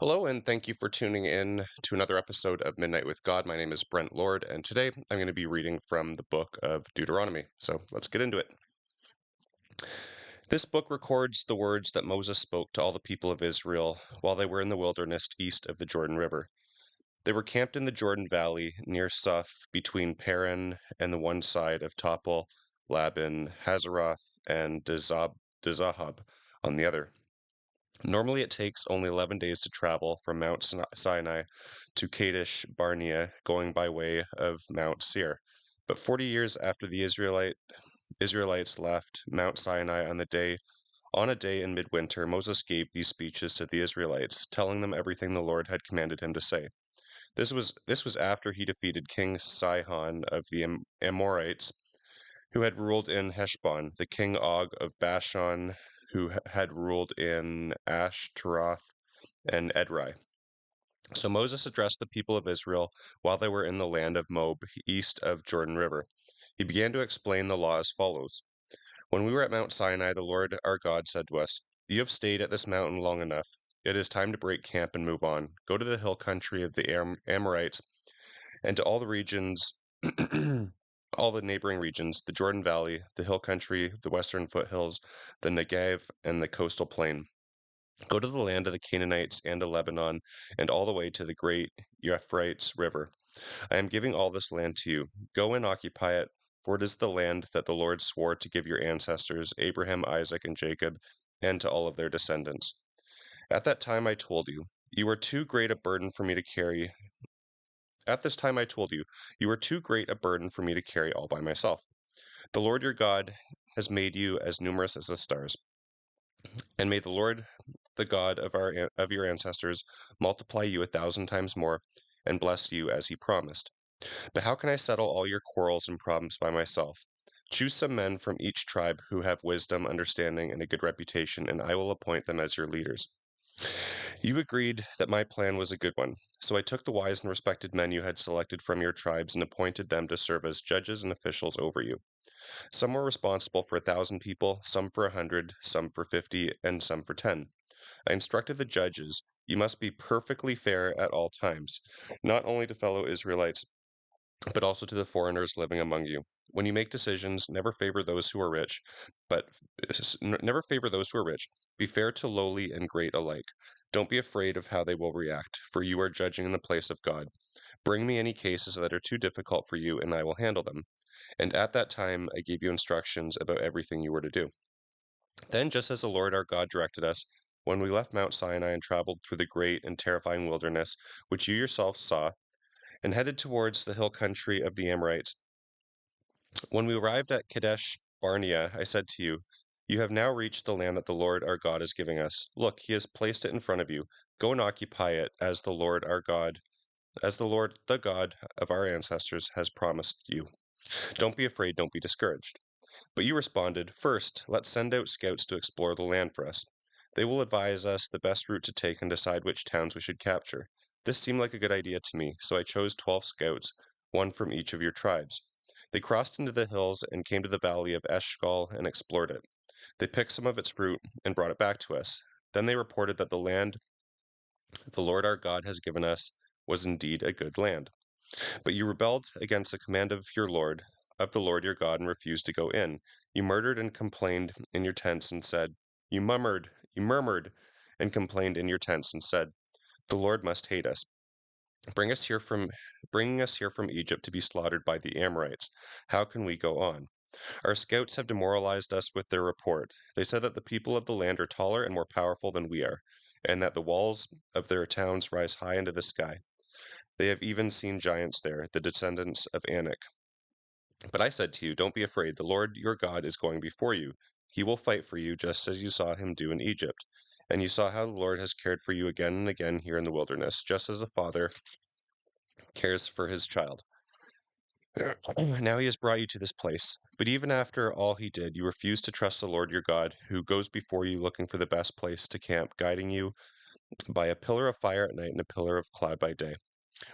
Hello, and thank you for tuning in to another episode of Midnight with God. My name is Brent Lord, and today I'm going to be reading from the book of Deuteronomy. So let's get into it. This book records the words that Moses spoke to all the people of Israel while they were in the wilderness east of the Jordan River. They were camped in the Jordan Valley near Suph between Paran and the one side of Topel, Laban, Hazeroth, and Dizahab on the other. Normally, it takes only 11 days to travel from Mount Sinai to Kadesh Barnea, going by way of Mount Seir. But 40 years after the Israelites left Mount Sinai on a day in midwinter, Moses gave these speeches to the Israelites, telling them everything the Lord had commanded him to say. This was after he defeated King Sihon of the Amorites, who had ruled in Heshbon, the king Og of Bashan, who had ruled in Ashtaroth and Edrei. So Moses addressed the people of Israel while they were in the land of Moab, east of Jordan River. He began to explain the law as follows. When we were at Mount Sinai, the Lord our God said to us, "You have stayed at this mountain long enough. It is time to break camp and move on. Go to the hill country of the Amorites and to all the regions, all the neighboring regions, the Jordan Valley, the hill country, the western foothills, the Negev, and the coastal plain. Go to the land of the Canaanites and to Lebanon, and all the way to the great Euphrates River. I am giving all this land to you. Go and occupy it, for it is the land that the Lord swore to give your ancestors, Abraham, Isaac, and Jacob, and to all of their descendants. At that time I told you, you are too great a burden for me to carry. At this time I told you, you are too great a burden for me to carry all by myself. The Lord your God has made you as numerous as the stars. And may the Lord, the God of your ancestors, multiply you 1,000 times more and bless you as he promised. But how can I settle all your quarrels and problems by myself? Choose some men from each tribe who have wisdom, understanding, and a good reputation, and I will appoint them as your leaders. You agreed that my plan was a good one, so I took the wise and respected men you had selected from your tribes and appointed them to serve as judges and officials over you. Some were responsible for 1,000 people, some for 100, some for 50, and some for 10. I instructed the judges, you must be perfectly fair at all times, not only to fellow Israelites, but also to the foreigners living among you. When you make decisions, never favor those who are rich, but never favor those who are rich. Be fair to lowly and great alike. Don't be afraid of how they will react, for you are judging in the place of God. Bring me any cases that are too difficult for you, and I will handle them. And at that time I gave you instructions about everything you were to do. Then, just as the Lord our God directed us, when we left Mount Sinai and traveled through the great and terrifying wilderness, which you yourselves saw, and headed towards the hill country of the Amorites, when we arrived at Kadesh Barnea, I said to you, you have now reached the land that the Lord our God is giving us. Look, he has placed it in front of you. Go and occupy it as the Lord our God, as the Lord, the God of our ancestors, has promised you. Don't be afraid, don't be discouraged. But you responded, first, let's send out scouts to explore the land for us. They will advise us the best route to take and decide which towns we should capture. This seemed like a good idea to me, so I chose 12 scouts, one from each of your tribes. They crossed into the hills and came to the valley of Eshcol and explored it. They picked some of its fruit and brought it back to us. Then they reported that the land the Lord our God has given us was indeed a good land. But you rebelled against the command of the Lord your God, and refused to go in. You murdered and complained in your tents and said, you murmured and complained in your tents and said, the Lord must hate us, bring us here from bringing us here from Egypt to be slaughtered by the Amorites. How can we go on? Our scouts have demoralized us with their report. They said that the people of the land are taller and more powerful than we are, and that the walls of their towns rise high into the sky. They have even seen giants there, the descendants of Anak. But I said to you, don't be afraid. The Lord your God is going before you. He will fight for you, just as you saw him do in Egypt. And you saw how the Lord has cared for you again and again here in the wilderness, just as a father cares for his child. Now he has brought you to this place. But even after all he did, you refused to trust the Lord your God, who goes before you looking for the best place to camp, guiding you by a pillar of fire at night and a pillar of cloud by day.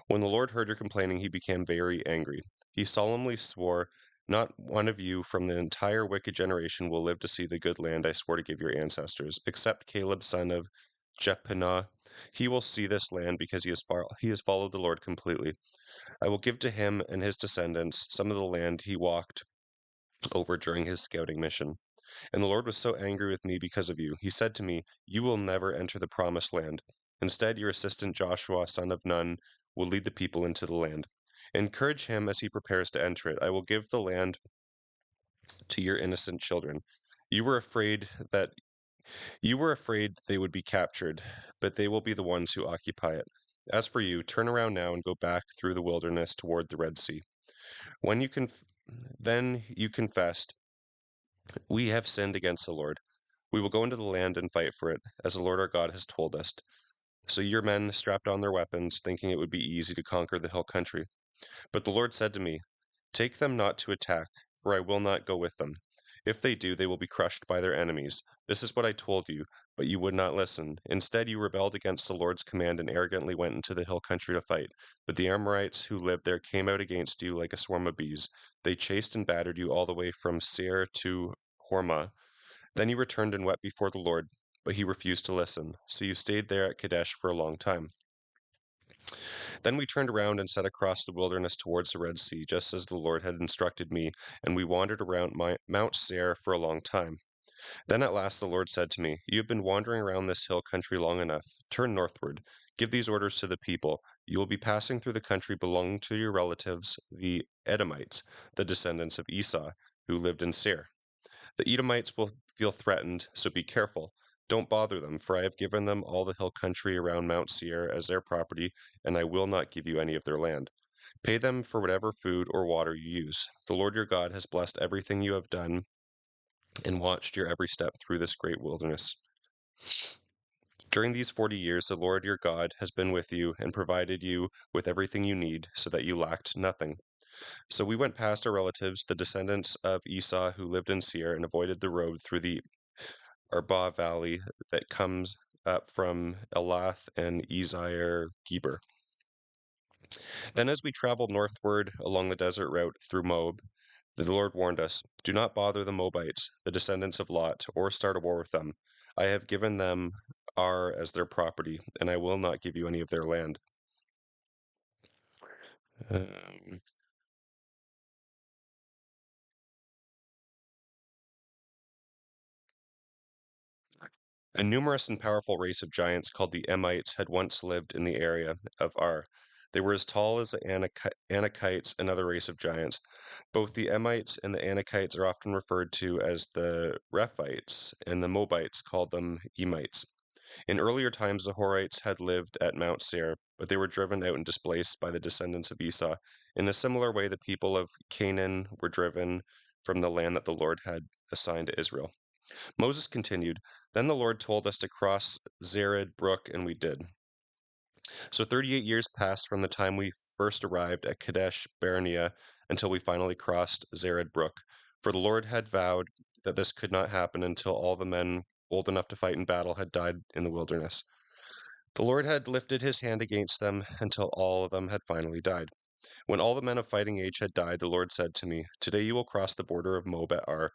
When the Lord heard your complaining, he became very angry. He solemnly swore, not one of you from the entire wicked generation will live to see the good land I swore to give your ancestors, except Caleb son of Jephthah. He will see this land because he has followed the Lord completely. I will give to him and his descendants some of the land he walked over during his scouting mission. And the Lord was so angry with me because of you. He said to me, "You will never enter the promised land. Instead, your assistant Joshua, son of Nun, will lead the people into the land. Encourage him as he prepares to enter it. I will give the land to your innocent children. You were afraid that you were afraid they would be captured, but they will be the ones who occupy it. As for you, turn around now and go back through the wilderness toward the Red Sea. When you then you confessed, 'We have sinned against the Lord. We will go into the land and fight for it, as the Lord our God has told us.' So your men strapped on their weapons, thinking it would be easy to conquer the hill country. But the Lord said to me, 'Take them not to attack, for I will not go with them. If they do, they will be crushed by their enemies. This is what I told you, but you would not listen. Instead, you rebelled against the Lord's command and arrogantly went into the hill country to fight. But the Amorites who lived there came out against you like a swarm of bees. They chased and battered you all the way from Seir to Hormah. Then you returned and wept before the Lord, but he refused to listen. So you stayed there at Kadesh for a long time. Then we turned around and set across the wilderness towards the Red Sea, just as the Lord had instructed me, and we wandered around Mount Seir for a long time. Then at last the Lord said to me, 'You have been wandering around this hill country long enough. Turn northward. Give these orders to the people. You will be passing through the country belonging to your relatives, the Edomites, the descendants of Esau, who lived in Seir. The Edomites will feel threatened, so be careful. Don't bother them, for I have given them all the hill country around Mount Seir as their property, and I will not give you any of their land. Pay them for whatever food or water you use. The Lord your God has blessed everything you have done and watched your every step through this great wilderness. During these 40 years, the Lord your God has been with you and provided you with everything you need so that you lacked nothing. So we went past our relatives, the descendants of Esau who lived in Seir, and avoided the road through the Arba Valley that comes up from Elath and Ezier Geber. Then as we traveled northward along the desert route through Moab, the Lord warned us, "Do not bother the Moabites, the descendants of Lot, or start a war with them. I have given them Ar as their property, and I will not give you any of their land." Um, A numerous and powerful race of giants called the Emites had once lived in the area of Ar. They were as tall as the Anakites, another race of giants. Both the Emites and the Anakites are often referred to as the Rephites, and the Moabites called them Emites. In earlier times, the Horites had lived at Mount Seir, but they were driven out and displaced by the descendants of Esau. In a similar way, the people of Canaan were driven from the land that the Lord had assigned to Israel. Moses continued, "Then the Lord told us to cross Zered Brook, and we did. So 38 years passed from the time we first arrived at Kadesh Barnea until we finally crossed Zered Brook. For the Lord had vowed that this could not happen until all the men old enough to fight in battle had died in the wilderness. The Lord had lifted his hand against them until all of them had finally died. When all the men of fighting age had died, the Lord said to me, 'Today you will cross the border of Moab at Ar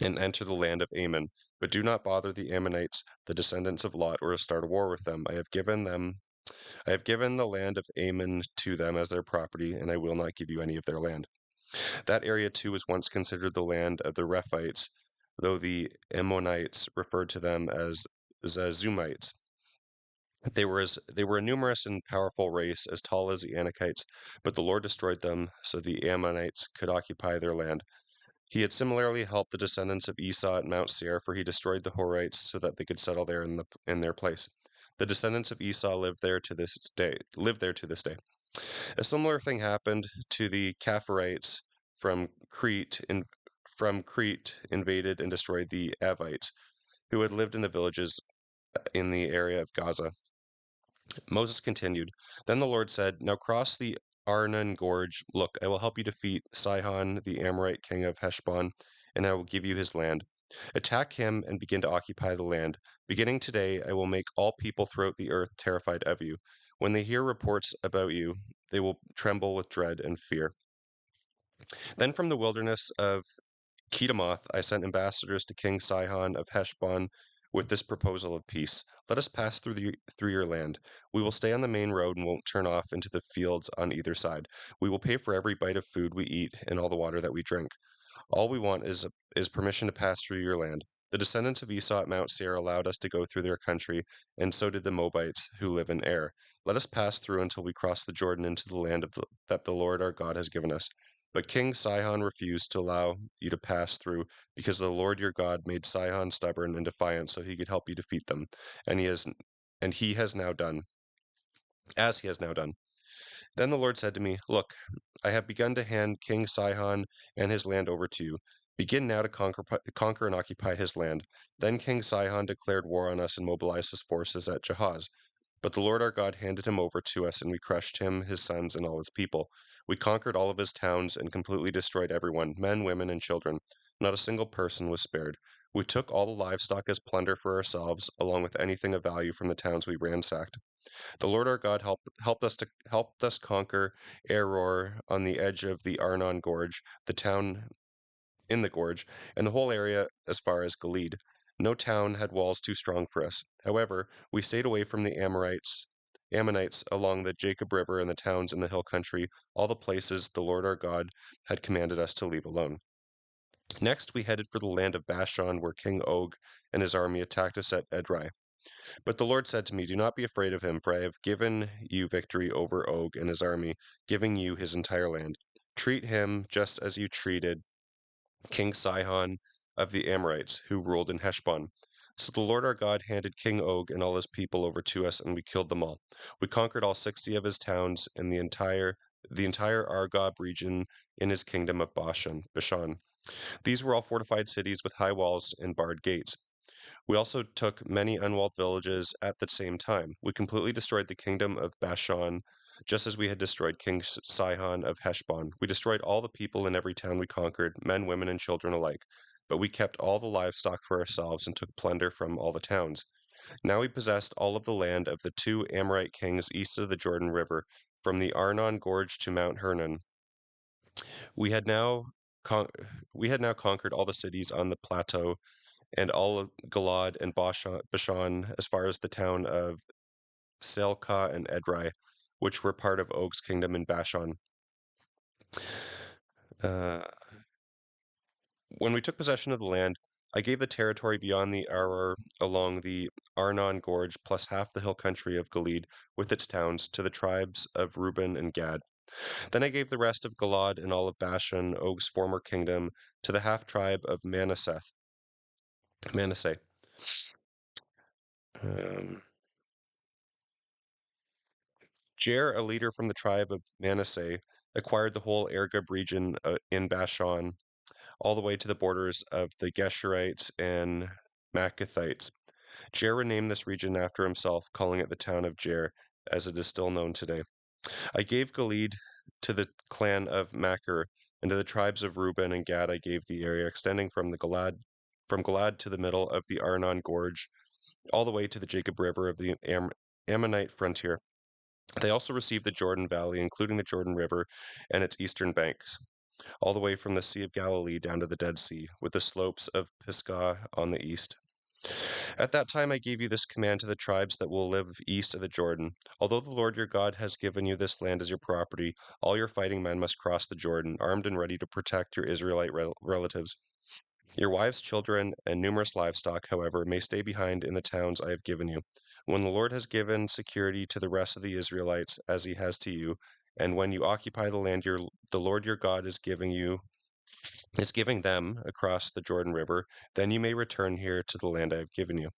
and enter the land of Ammon. But do not bother the Ammonites, the descendants of Lot, or start a war with them. I have given the land of Ammon to them as their property, and I will not give you any of their land.' That area too was once considered the land of the Rephites, though the Ammonites referred to them as Zazumites. They were a numerous and powerful race, as tall as the Anakites, but the Lord destroyed them so the Ammonites could occupy their land. He had similarly helped the descendants of Esau at Mount Seir, for he destroyed the Horites so that they could settle there in their place. The descendants of Esau live there to this day. A similar thing happened to the Kaphirites from Crete invaded and destroyed the Avites, who had lived in the villages in the area of Gaza. Moses continued, "Then the Lord said, 'Now cross the Arnon Gorge. Look, I will help you defeat Sihon, the Amorite king of Heshbon, and I will give you his land. Attack him and begin to occupy the land. Beginning today, I will make all people throughout the earth terrified of you. When they hear reports about you, they will tremble with dread and fear.' Then from the wilderness of Kedemoth I sent ambassadors to King Sihon of Heshbon with this proposal of peace. Let us pass through your land. We will stay on the main road and won't turn off into the fields on either side. We will pay for every bite of food we eat and all the water that we drink. All we want is permission to pass through your land. The descendants of Esau at Mount Seir allowed us to go through their country, and so did the Moabites who live in Ar. Let us pass through until we cross the Jordan into the land that the Lord our God has given us. But King Sihon refused to allow you to pass through because the Lord your God made Sihon stubborn and defiant so he could help you defeat them. And he has now done, as he has now done. Then the Lord said to me, Look, I have begun to hand King Sihon and his land over to you. Begin now to conquer and occupy his land. Then King Sihon declared war on us and mobilized his forces at Jahaz. But the Lord our God handed him over to us, and we crushed him, his sons, and all his people. We conquered all of his towns and completely destroyed everyone, men, women, and children. Not a single person was spared. We took all the livestock as plunder for ourselves, along with anything of value from the towns we ransacked. The Lord our God helped us conquer Aror on the edge of the Arnon Gorge, the town in the gorge, and the whole area as far as Gilead. No town had walls too strong for us. However, we stayed away from the Ammonites along the Jacob River and the towns in the hill country, all the places the Lord our God had commanded us to leave alone. Next, we headed for the land of Bashan, where King Og and his army attacked us at Edrei. But the Lord said to me, Do not be afraid of him, for I have given you victory over Og and his army, giving you his entire land. Treat him just as you treated King Sihon of the Amorites, who ruled in Heshbon. So the Lord our God handed King Og and all his people over to us, and we killed them all. We conquered all 60 of his towns and the entire Argob region in his kingdom of Bashan. These were all fortified cities with high walls and barred gates. We also took many unwalled villages at the same time. We completely destroyed the kingdom of Bashan, just as we had destroyed King Sihon of Heshbon. We destroyed all the people in every town we conquered, men, women, and children alike. But we kept all the livestock for ourselves and took plunder from all the towns. Now we possessed all of the land of the two Amorite kings east of the Jordan River, from the Arnon Gorge to Mount Hernon. We had now con- we had now conquered all the cities on the plateau and all of Gilad and Bashan as far as the town of Selka and Edrei, which were part of Og's kingdom in Bashan. Uh, when we took possession of the land, I gave the territory beyond the Arar along the Arnon Gorge plus half the hill country of Gilead with its towns to the tribes of Reuben and Gad. Then I gave the rest of Gilad and all of Bashan, Og's former kingdom, to the half tribe of Manasseh. Um, Jair, a leader from the tribe of Manasseh, acquired the whole Argob region in Bashan, all the way to the borders of the Geshurites and Maccathites. Jair renamed this region after himself, calling it the town of Jair, as it is still known today. I gave Gilead to the clan of Machir, and to the tribes of Reuben and Gad I gave the area extending from Gilad to the middle of the Arnon Gorge, all the way to the Jacob River of the Ammonite frontier. They also received the Jordan Valley, including the Jordan River and its eastern banks, all the way from the Sea of Galilee down to the Dead Sea, with the slopes of Pisgah on the east. At that time I gave you this command to the tribes that will live east of the Jordan. Although the Lord your God has given you this land as your property, all your fighting men must cross the Jordan, armed and ready to protect your Israelite relatives. Your wives, children, and numerous livestock, however, may stay behind in the towns I have given you. When the Lord has given security to the rest of the Israelites, as he has to you, and when you occupy the land the Lord your God is giving them across the Jordan River, then you may return here to the land I have given you.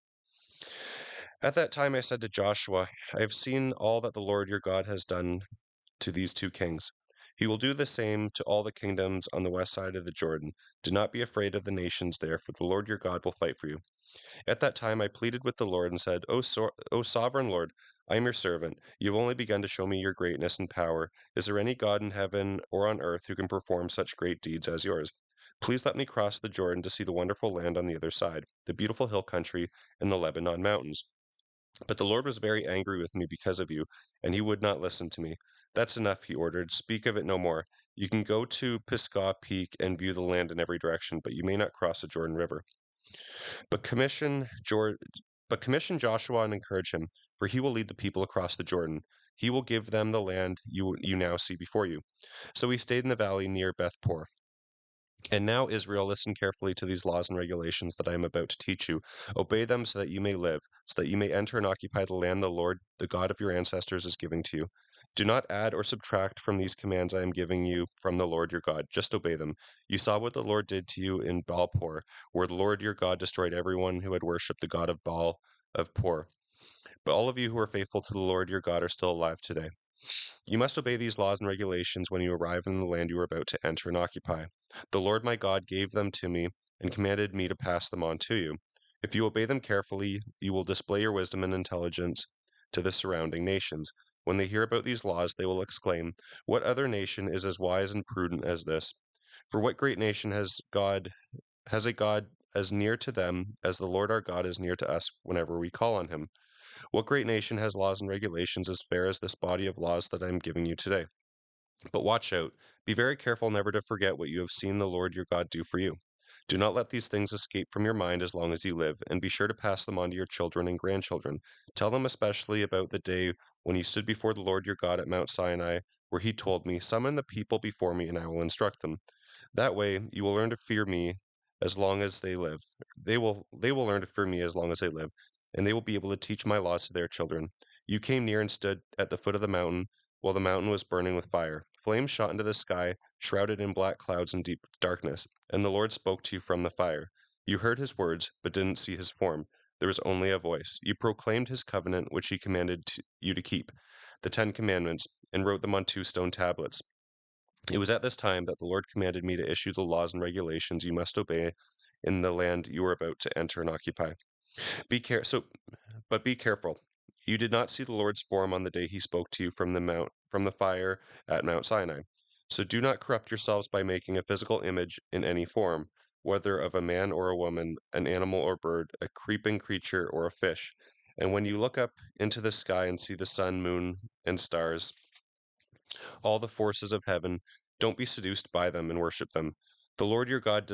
At that time I said to Joshua, I have seen all that the Lord your God has done to these two kings. He will do the same to all the kingdoms on the west side of the Jordan. Do not be afraid of the nations there, for the Lord your God will fight for you. At that time I pleaded with the Lord and said, O sovereign Lord, I am your servant. You have only begun to show me your greatness and power. Is there any God in heaven or on earth who can perform such great deeds as yours? Please let me cross the Jordan to see the wonderful land on the other side, the beautiful hill country and the Lebanon mountains. But the Lord was very angry with me because of you, and he would not listen to me. That's enough, he ordered. Speak of it no more. You can go to Pisgah Peak and view the land in every direction, but you may not cross the Jordan River. But commission Jor- but commission Joshua and encourage him, for he will lead the people across the Jordan. He will give them the land you now see before you. So he stayed in the valley near Beth-peor. And now, Israel, listen carefully to these laws and regulations that I am about to teach you. Obey them so that you may live, so that you may enter and occupy the land the Lord, the God of your ancestors, is giving to you. Do not add or subtract from these commands I am giving you from the Lord your God. Just obey them. You saw what the Lord did to you in Baal-peor, where the Lord your God destroyed everyone who had worshipped the God of Baal of Peor. But all of you who are faithful to the Lord your God are still alive today. You must obey these laws and regulations when you arrive in the land you are about to enter and occupy. The Lord my God gave them to me and commanded me to pass them on to you. If you obey them carefully, you will display your wisdom and intelligence to the surrounding nations. When they hear about these laws, they will exclaim, "What other nation is as wise and prudent as this? For what great nation has a God as near to them as the Lord our God is near to us whenever we call on him? What great nation has laws and regulations as fair as this body of laws that I am giving you today? But watch out. Be very careful never to forget what you have seen the Lord your God do for you. Do not let these things escape from your mind as long as you live, and be sure to pass them on to your children and grandchildren. Tell them especially about the day when you stood before the Lord your God at Mount Sinai, where he told me, 'Summon the people before me, and I will instruct them.' That way you will learn to fear me as long as they live. They will learn to fear me as long as they live, and they will be able to teach my laws to their children. You came near and stood at the foot of the mountain while the mountain was burning with fire. Flames shot into the sky, shrouded in black clouds and deep darkness, and the Lord spoke to you from the fire. You heard his words, but didn't see his form. There was only a voice. You proclaimed his covenant, which he commanded you to keep, the 10 Commandments, and wrote them on 2 stone tablets. It was at this time that the Lord commanded me to issue the laws and regulations you must obey in the land you are about to enter and occupy. But be careful. You did not see the Lord's form on the day he spoke to you from the fire at Mount Sinai. So do not corrupt yourselves by making a physical image in any form, whether of a man or a woman, an animal or bird, a creeping creature or a fish. And when you look up into the sky and see the sun, moon, and stars, all the forces of heaven, don't be seduced by them and worship them. The Lord your God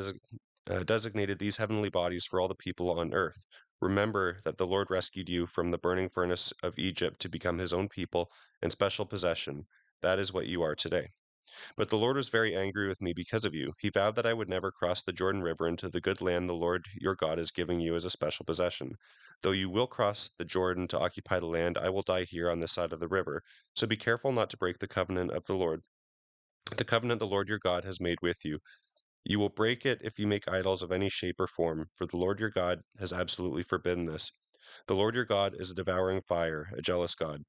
designated these heavenly bodies for all the people on earth. Remember that the Lord rescued you from the burning furnace of Egypt to become his own people and special possession. That is what you are today. But the Lord was very angry with me because of you. He vowed that I would never cross the Jordan River into the good land the Lord your God is giving you as a special possession. Though you will cross the Jordan to occupy the land, I will die here on this side of the river. So be careful not to break the covenant the Lord your God has made with you. You will break it if you make idols of any shape or form, for the Lord your God has absolutely forbidden this. The Lord your God is a devouring fire, a jealous God.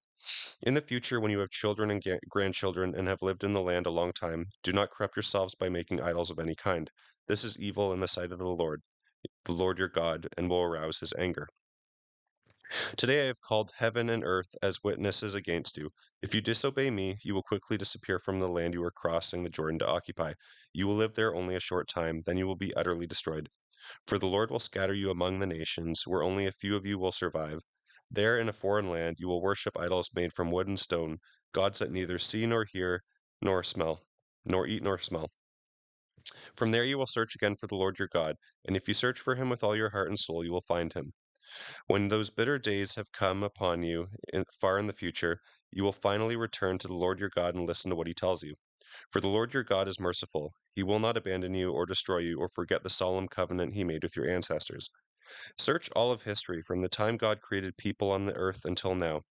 In the future, when you have children and grandchildren and have lived in the land a long time, do not corrupt yourselves by making idols of any kind. This is evil in the sight of the Lord your God, and will arouse his anger. Today I have called heaven and earth as witnesses against you. If you disobey me, you will quickly disappear from the land you are crossing the Jordan to occupy. You will live there only a short time, then you will be utterly destroyed. For the Lord will scatter you among the nations, where only a few of you will survive. There in a foreign land you will worship idols made from wood and stone, gods that neither see nor hear nor smell, nor eat nor smell. From there you will search again for the Lord your God, and if you search for him with all your heart and soul, you will find him. When those bitter days have come upon you far in the future, you will finally return to the Lord your God and listen to what he tells you. For the Lord your God is merciful. He will not abandon you or destroy you or forget the solemn covenant he made with your ancestors. Search all of history from the time God created people on the earth until now.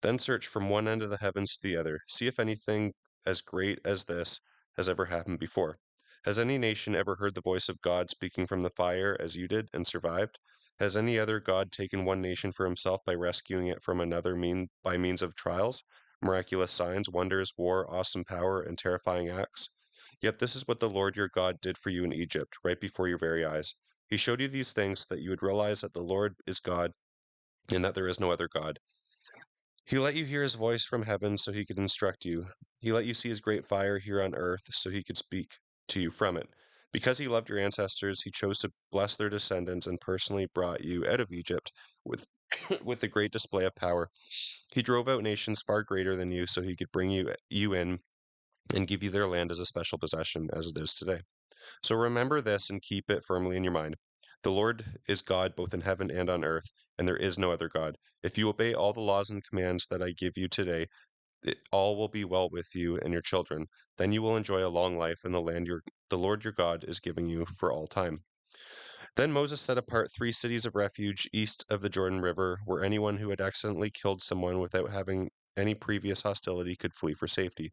Then search from one end of the heavens to the other. See if anything as great as this has ever happened before. Has any nation ever heard the voice of God speaking from the fire as you did and survived? Has any other God taken one nation for himself by rescuing it from another by means of trials, miraculous signs, wonders, war, awesome power, and terrifying acts? Yet this is what the Lord your God did for you in Egypt, right before your very eyes. He showed you these things so that you would realize that the Lord is God and that there is no other God. He let you hear his voice from heaven so he could instruct you. He let you see his great fire here on earth so he could speak to you from it. Because he loved your ancestors, he chose to bless their descendants and personally brought you out of Egypt with with a great display of power. He drove out nations far greater than you so he could bring you in and give you their land as a special possession as it is today. So remember this and keep it firmly in your mind. The Lord is God both in heaven and on earth, and there is no other God. If you obey all the laws and commands that I give you today, all will be well with you and your children. Then you will enjoy a long life in the land the Lord your God is giving you for all time. Then Moses set apart 3 cities of refuge east of the Jordan River, where anyone who had accidentally killed someone without having any previous hostility could flee for safety.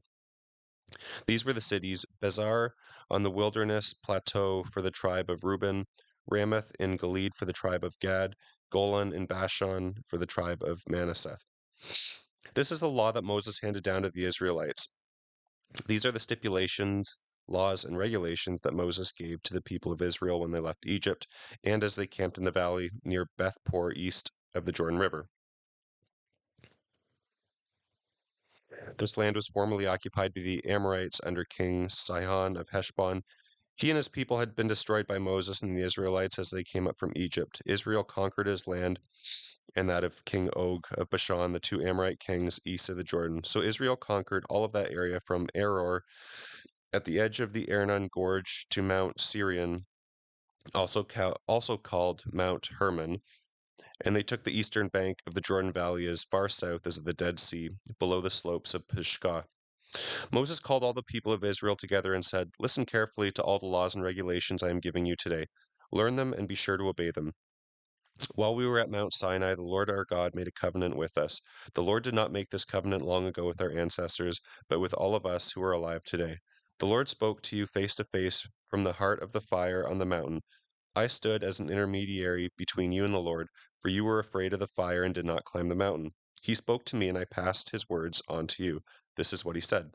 These were the cities: Bezar on the wilderness plateau for the tribe of Reuben, Ramoth in Gilead for the tribe of Gad, Golan in Bashan for the tribe of Manasseh. This is the law that Moses handed down to the Israelites. These are the stipulations, laws, and regulations that Moses gave to the people of Israel when they left Egypt and as they camped in the valley near Beth-Peor east of the Jordan River. This land was formerly occupied by the Amorites under King Sihon of Heshbon. He and his people had been destroyed by Moses and the Israelites as they came up from Egypt. Israel conquered his land and that of King Og of Bashan, the 2 Amorite kings east of the Jordan. So Israel conquered all of that area from Aror at the edge of the Arnon Gorge to Mount Sirion, also called Mount Hermon, and they took the eastern bank of the Jordan Valley as far south as the Dead Sea, below the slopes of Pisgah. Moses called all the people of Israel together and said, "Listen carefully to all the laws and regulations I am giving you today. Learn them and be sure to obey them. While we were at Mount Sinai, the Lord our God made a covenant with us. The Lord did not make this covenant long ago with our ancestors, but with all of us who are alive today. The Lord spoke to you face to face from the heart of the fire on the mountain. I stood as an intermediary between you and the Lord, for you were afraid of the fire and did not climb the mountain. He spoke to me, and I passed his words on to you. This is what he said: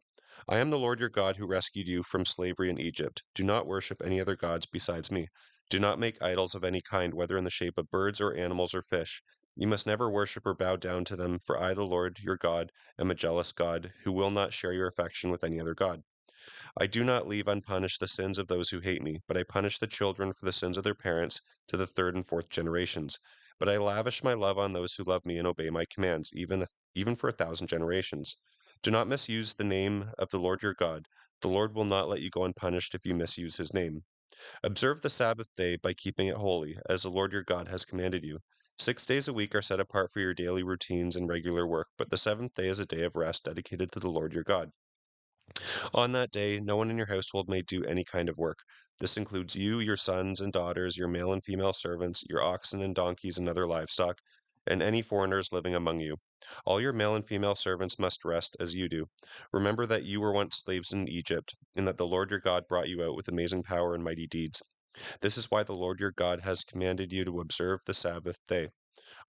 I am the Lord your God who rescued you from slavery in Egypt. Do not worship any other gods besides me. Do not make idols of any kind, whether in the shape of birds or animals or fish. You must never worship or bow down to them, for I, the Lord your God, am a jealous God, who will not share your affection with any other god. I do not leave unpunished the sins of those who hate me, but I punish the children for the sins of their parents to the third and fourth generations. But I lavish my love on those who love me and obey my commands, even for 1,000 generations. Do not misuse the name of the Lord your God. The Lord will not let you go unpunished if you misuse his name. Observe the Sabbath day by keeping it holy, as the Lord your God has commanded you. 6 days a week are set apart for your daily routines and regular work, but the seventh day is a day of rest dedicated to the Lord your God. On that day, no one in your household may do any kind of work. This includes you, your sons and daughters, your male and female servants, your oxen and donkeys and other livestock, and any foreigners living among you. All your male and female servants must rest as you do. Remember that you were once slaves in Egypt, and that the Lord your God brought you out with amazing power and mighty deeds. This is why the Lord your God has commanded you to observe the Sabbath day.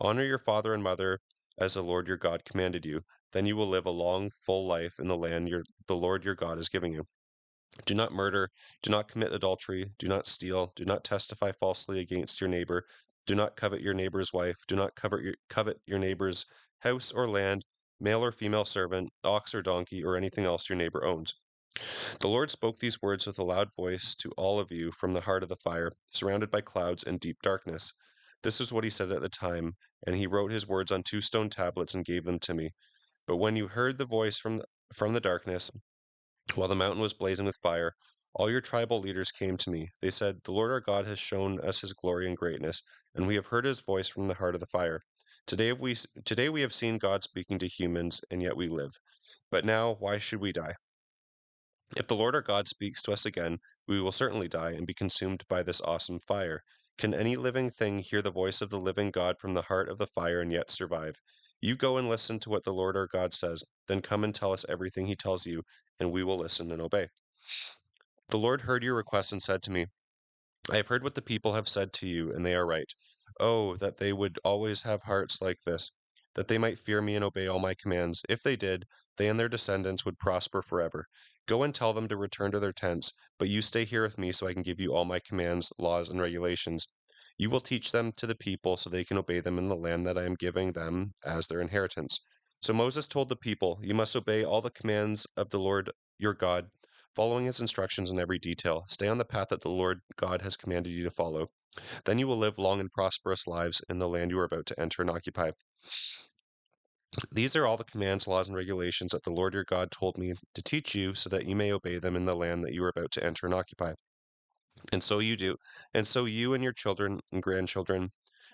Honor your father and mother as the Lord your God commanded you. Then you will live a long, full life in the land the Lord your God is giving you. Do not murder, do not commit adultery, do not steal, do not testify falsely against your neighbor, do not covet your neighbor's wife, do not covet your neighbor's house or land, male or female servant, ox or donkey, or anything else your neighbor owns. The Lord spoke these words with a loud voice to all of you from the heart of the fire, surrounded by clouds and deep darkness. This is what he said at the time, and he wrote his words on 2 stone tablets and gave them to me. But when you heard the voice from the darkness, while the mountain was blazing with fire, all your tribal leaders came to me. They said, "The Lord our God has shown us his glory and greatness, and we have heard his voice from the heart of the fire. Today we have seen God speaking to humans, and yet we live. But now, why should we die? If the Lord our God speaks to us again, we will certainly die and be consumed by this awesome fire. Can any living thing hear the voice of the living God from the heart of the fire and yet survive? You go and listen to what the Lord our God says, then come and tell us everything he tells you, and we will listen and obey." The Lord heard your request and said to me, "I have heard what the people have said to you, and they are right. Oh, that they would always have hearts like this, that they might fear me and obey all my commands. If they did, they and their descendants would prosper forever. Go and tell them to return to their tents, but you stay here with me so I can give you all my commands, laws, and regulations. You will teach them to the people so they can obey them in the land that I am giving them as their inheritance." So Moses told the people, "You must obey all the commands of the Lord your God, following his instructions in every detail. Stay on the path that the Lord God has commanded you to follow. Then you will live long and prosperous lives in the land you are about to enter and occupy. These are all the commands, laws, and regulations that the Lord your God told me to teach you so that you may obey them in the land that you are about to enter and occupy. And so you do. And so you and your children and grandchildren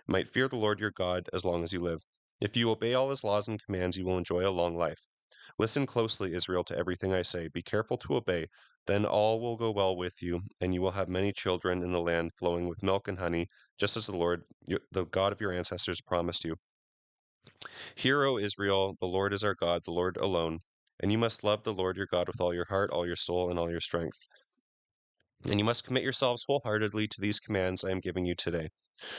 might fear the Lord your God as long as you live. If you obey all his laws and commands, you will enjoy a long life. Listen closely, Israel, to everything I say. Be careful to obey. Then all will go well with you, and you will have many children in the land flowing with milk and honey, just as the Lord, the God of your ancestors, promised you. Hear, O Israel, the Lord is our God, the Lord alone. And you must love the Lord your God with all your heart, all your soul, and all your strength. And you must commit yourselves wholeheartedly to these commands I am giving you today.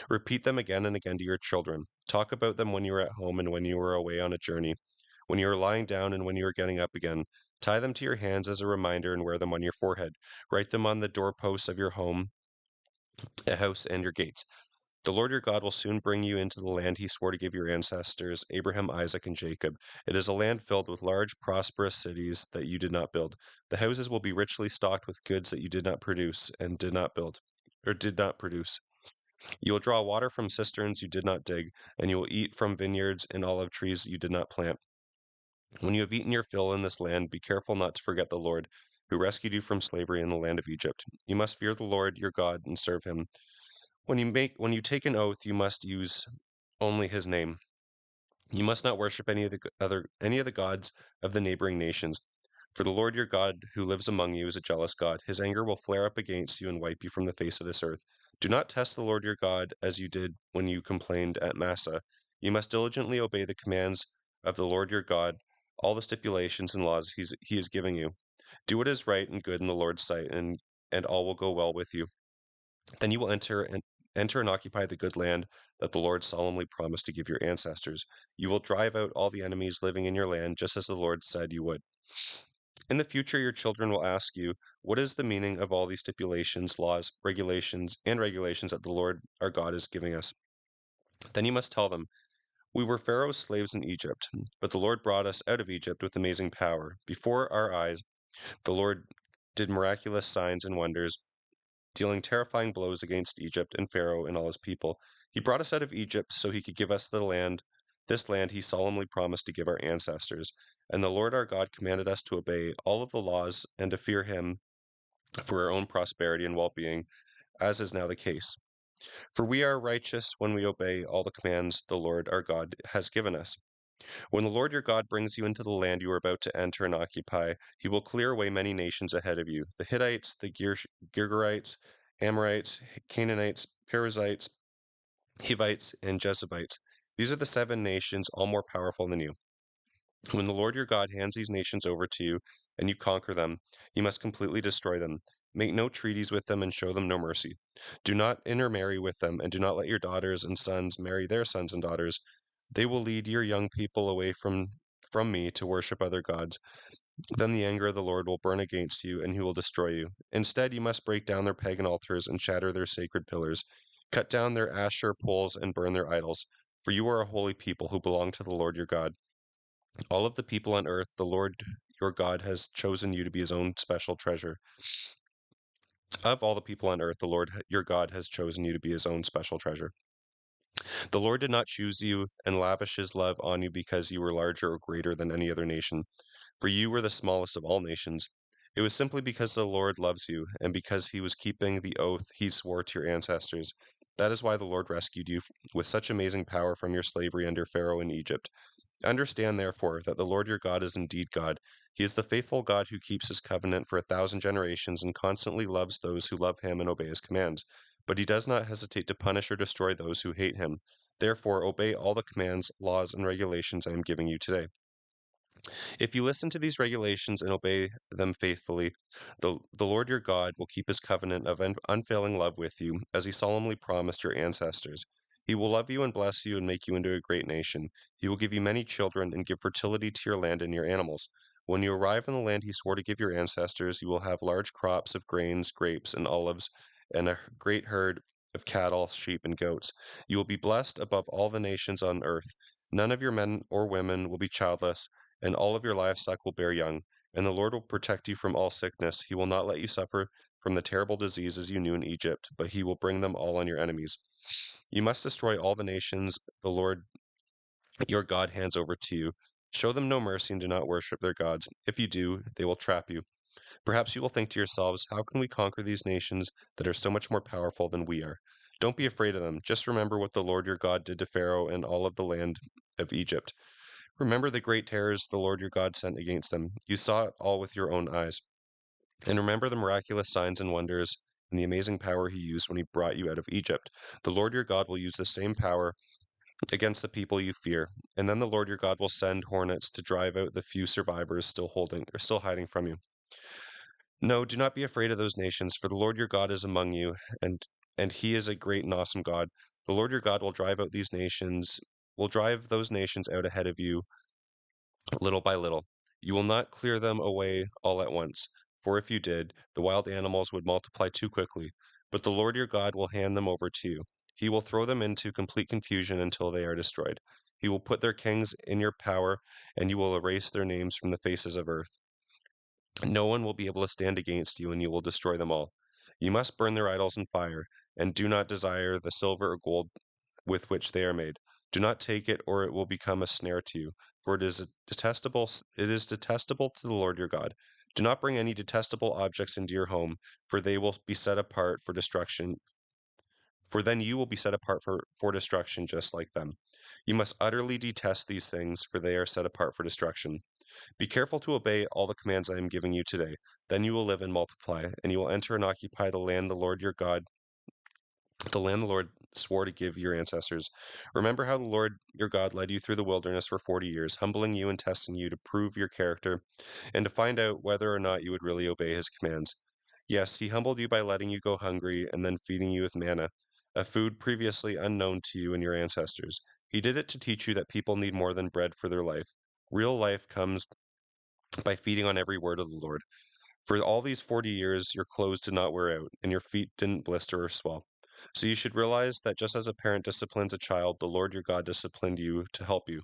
Repeat them again and again to your children. Talk about them when you are at home and when you are away on a journey, when you are lying down and when you are getting up again. Tie them to your hands as a reminder and wear them on your forehead. Write them on the doorposts of your home, a house, and your gates. The Lord your God will soon bring you into the land he swore to give your ancestors, Abraham, Isaac, and Jacob. It is a land filled with large, prosperous cities that you did not build. The houses will be richly stocked with goods that you did not produce and did not build, or did not produce. You will draw water from cisterns you did not dig, and you will eat from vineyards and olive trees you did not plant. When you have eaten your fill in this land, be careful not to forget the Lord, who rescued you from slavery in the land of Egypt. You must fear the Lord your God and serve him. When you take an oath, you must use only his name. You must not worship any of the gods of the neighboring nations. For the Lord your God, who lives among you, is a jealous God. His anger will flare up against you and wipe you from the face of this earth. Do not test the Lord your God as you did when you complained at Massa. You must diligently obey the commands of the Lord your God, all the stipulations and laws he is giving you. Do what is right and good in the Lord's sight, and all will go well with you. Then you will enter and occupy the good land that the Lord solemnly promised to give your ancestors. You will drive out all the enemies living in your land, just as the Lord said you would. In the future, your children will ask you, what is the meaning of all these stipulations, laws, and regulations that the Lord our God is giving us? Then you must tell them, we were Pharaoh's slaves in Egypt, but the Lord brought us out of Egypt with amazing power. Before our eyes, the Lord did miraculous signs and wonders, dealing terrifying blows against Egypt and Pharaoh and all his people. He brought us out of Egypt so he could give us this land he solemnly promised to give our ancestors. And the Lord our God commanded us to obey all of the laws and to fear him for our own prosperity and well-being, as is now the case. For we are righteous when we obey all the commands the Lord our God has given us. When the Lord your God brings you into the land you are about to enter and occupy, he will clear away many nations ahead of you: the Hittites, the Girgarites, Amorites, Canaanites, Perizzites, Hivites, and Jebusites. These are the 7 nations, all more powerful than you. When the Lord your God hands these nations over to you and you conquer them, you must completely destroy them. Make no treaties with them and show them no mercy. Do not intermarry with them, and do not let your daughters and sons marry their sons and daughters. They will lead your young people away from me to worship other gods. Then the anger of the Lord will burn against you, and he will destroy you. Instead, you must break down their pagan altars and shatter their sacred pillars. Cut down their Asher poles and burn their idols, for you are a holy people who belong to the Lord your God. All of the people on earth, the Lord your God has chosen you to be his own special treasure. Of all the people on earth, the Lord your God has chosen you to be his own special treasure. The Lord did not choose you and lavish his love on you because you were larger or greater than any other nation, for you were the smallest of all nations. It was simply because the Lord loves you, and because he was keeping the oath he swore to your ancestors. That is why the Lord rescued you with such amazing power from your slavery under Pharaoh in Egypt. Understand, therefore, that the Lord your God is indeed God. He is the faithful God who keeps his covenant for 1,000 generations and constantly loves those who love him and obey his commands. But he does not hesitate to punish or destroy those who hate him. Therefore, obey all the commands, laws, and regulations I am giving you today. If you listen to these regulations and obey them faithfully, the Lord your God will keep his covenant of unfailing love with you, as he solemnly promised your ancestors. He will love you and bless you and make you into a great nation. He will give you many children and give fertility to your land and your animals. When you arrive in the land he swore to give your ancestors, you will have large crops of grains, grapes, and olives, and a great herd of cattle, sheep, and goats. You will be blessed above all the nations on earth. None of your men or women will be childless, and all of your livestock will bear young. And the Lord will protect you from all sickness. He will not let you suffer from the terrible diseases you knew in Egypt, but he will bring them all on your enemies. You must destroy all the nations the Lord your God hands over to you. Show them no mercy and do not worship their gods. If you do, they will trap you. Perhaps you will think to yourselves, how can we conquer these nations that are so much more powerful than we are? Don't be afraid of them. Just remember what the Lord your God did to Pharaoh and all of the land of Egypt. Remember the great terrors the Lord your God sent against them. You saw it all with your own eyes. And remember the miraculous signs and wonders and the amazing power he used when he brought you out of Egypt. The Lord your God will use the same power against the people you fear, and then the Lord your God will send hornets to drive out the few survivors still hiding from you. No, do not be afraid of those nations, for the Lord your God is among you, and he is a great and awesome God. The Lord your God will drive those nations out ahead of you little by little. You will not clear them away all at once, for if you did, the wild animals would multiply too quickly. But the Lord your God will hand them over to you. He will throw them into complete confusion until they are destroyed. He will put their kings in your power, and you will erase their names from the faces of earth. No one will be able to stand against you, and you will destroy them all. You must burn their idols in fire, and do not desire the silver or gold with which they are made. Do not take it, or it will become a snare to you, for it is detestable to the Lord your God. Do not bring any detestable objects into your home, for they will be set apart for destruction. For then you will be set apart for destruction just like them. You must utterly detest these things, for they are set apart for destruction. Be careful to obey all the commands I am giving you today. Then you will live and multiply, and you will enter and occupy the land the Lord swore to give your ancestors. Remember how the Lord your God led you through the wilderness for 40 years, humbling you and testing you to prove your character and to find out whether or not you would really obey his commands. Yes, he humbled you by letting you go hungry and then feeding you with manna, a food previously unknown to you and your ancestors. He did it to teach you that people need more than bread for their life. Real life comes by feeding on every word of the Lord. For all these 40 years, your clothes did not wear out, and your feet didn't blister or swell. So you should realize that just as a parent disciplines a child, the Lord your God disciplined you to help you.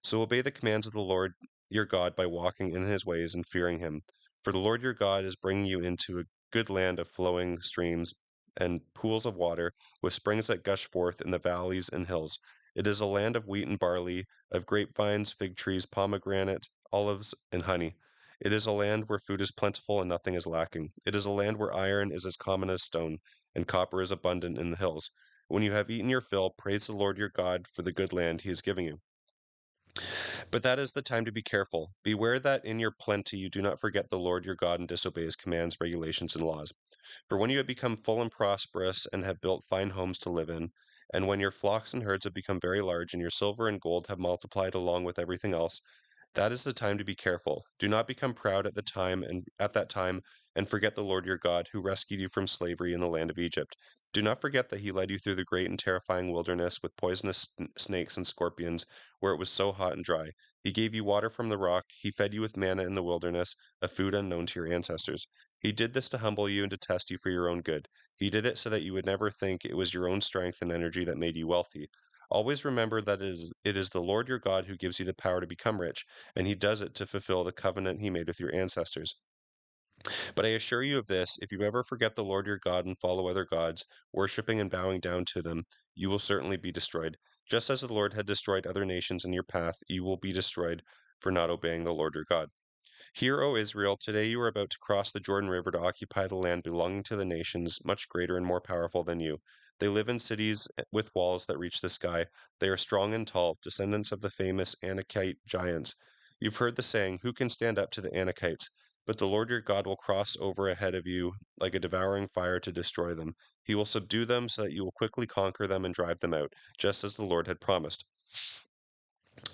So obey the commands of the Lord your God by walking in his ways and fearing him. For the Lord your God is bringing you into a good land of flowing streams and pools of water, with springs that gush forth in the valleys and hills. It is a land of wheat and barley, of grapevines, fig trees, pomegranate, olives, and honey. It is a land where food is plentiful and nothing is lacking. It is a land where iron is as common as stone, and copper is abundant in the hills. When you have eaten your fill, praise the Lord your God for the good land he is giving you. But that is the time to be careful. Beware that in your plenty you do not forget the Lord your God and disobey his commands, regulations, and laws. For when you have become full and prosperous and have built fine homes to live in, and when your flocks and herds have become very large and your silver and gold have multiplied along with everything else, that is the time to be careful. Do not become proud at that time and forget the Lord your God who rescued you from slavery in the land of Egypt. Do not forget that he led you through the great and terrifying wilderness with poisonous snakes and scorpions where it was so hot and dry. He gave you water from the rock. He fed you with manna in the wilderness, a food unknown to your ancestors. He did this to humble you and to test you for your own good. He did it so that you would never think it was your own strength and energy that made you wealthy. Always remember that it is the Lord your God who gives you the power to become rich, and he does it to fulfill the covenant he made with your ancestors. But I assure you of this, if you ever forget the Lord your God and follow other gods, worshipping and bowing down to them, you will certainly be destroyed. Just as the Lord had destroyed other nations in your path, you will be destroyed for not obeying the Lord your God. Hear, O Israel, today you are about to cross the Jordan River to occupy the land belonging to the nations much greater and more powerful than you. They live in cities with walls that reach the sky. They are strong and tall, descendants of the famous Anakite giants. You've heard the saying, who can stand up to the Anakites? But the Lord your God will cross over ahead of you like a devouring fire to destroy them. He will subdue them so that you will quickly conquer them and drive them out, just as the Lord had promised.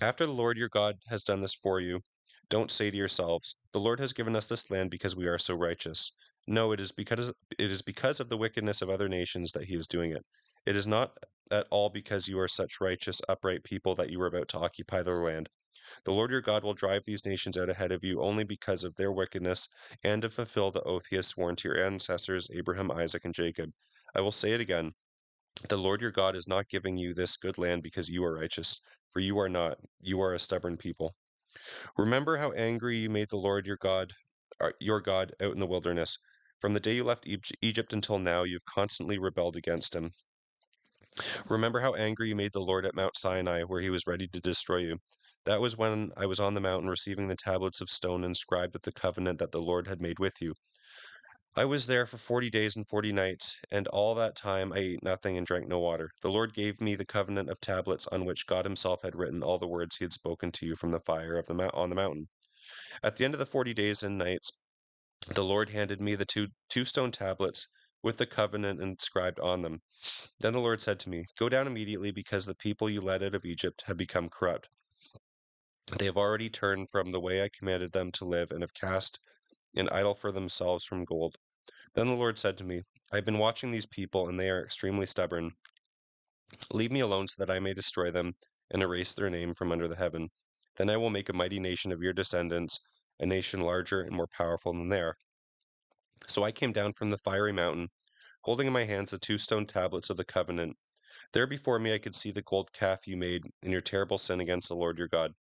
After the Lord your God has done this for you, don't say to yourselves, the Lord has given us this land because we are so righteous. No, it is because of the wickedness of other nations that he is doing it. It is not at all because you are such righteous, upright people that you are about to occupy their land. The Lord your God will drive these nations out ahead of you only because of their wickedness and to fulfill the oath he has sworn to your ancestors, Abraham, Isaac, and Jacob. I will say it again. The Lord your God is not giving you this good land because you are righteous, for you are not. You are a stubborn people. Remember how angry you made the Lord your God out in the wilderness. From the day you left Egypt until now, you've constantly rebelled against him. Remember how angry you made the Lord at Mount Sinai, where he was ready to destroy you. That was when I was on the mountain receiving the tablets of stone inscribed with the covenant that the Lord had made with you. I was there for 40 days and 40 nights, and all that time I ate nothing and drank no water. The Lord gave me the covenant of tablets on which God himself had written all the words he had spoken to you from the fire of on the mountain. At the end of the 40 days and nights, the Lord handed me the two stone tablets with the covenant inscribed on them. Then the Lord said to me, "Go down immediately, because the people you led out of Egypt have become corrupt. They have already turned from the way I commanded them to live and have cast an idol for themselves from gold." Then the Lord said to me, "I have been watching these people, and they are extremely stubborn. Leave me alone so that I may destroy them and erase their name from under the heaven. Then I will make a mighty nation of your descendants, a nation larger and more powerful than they are." So I came down from the fiery mountain, holding in my hands the two stone tablets of the covenant. There before me I could see the gold calf you made in your terrible sin against the Lord your God.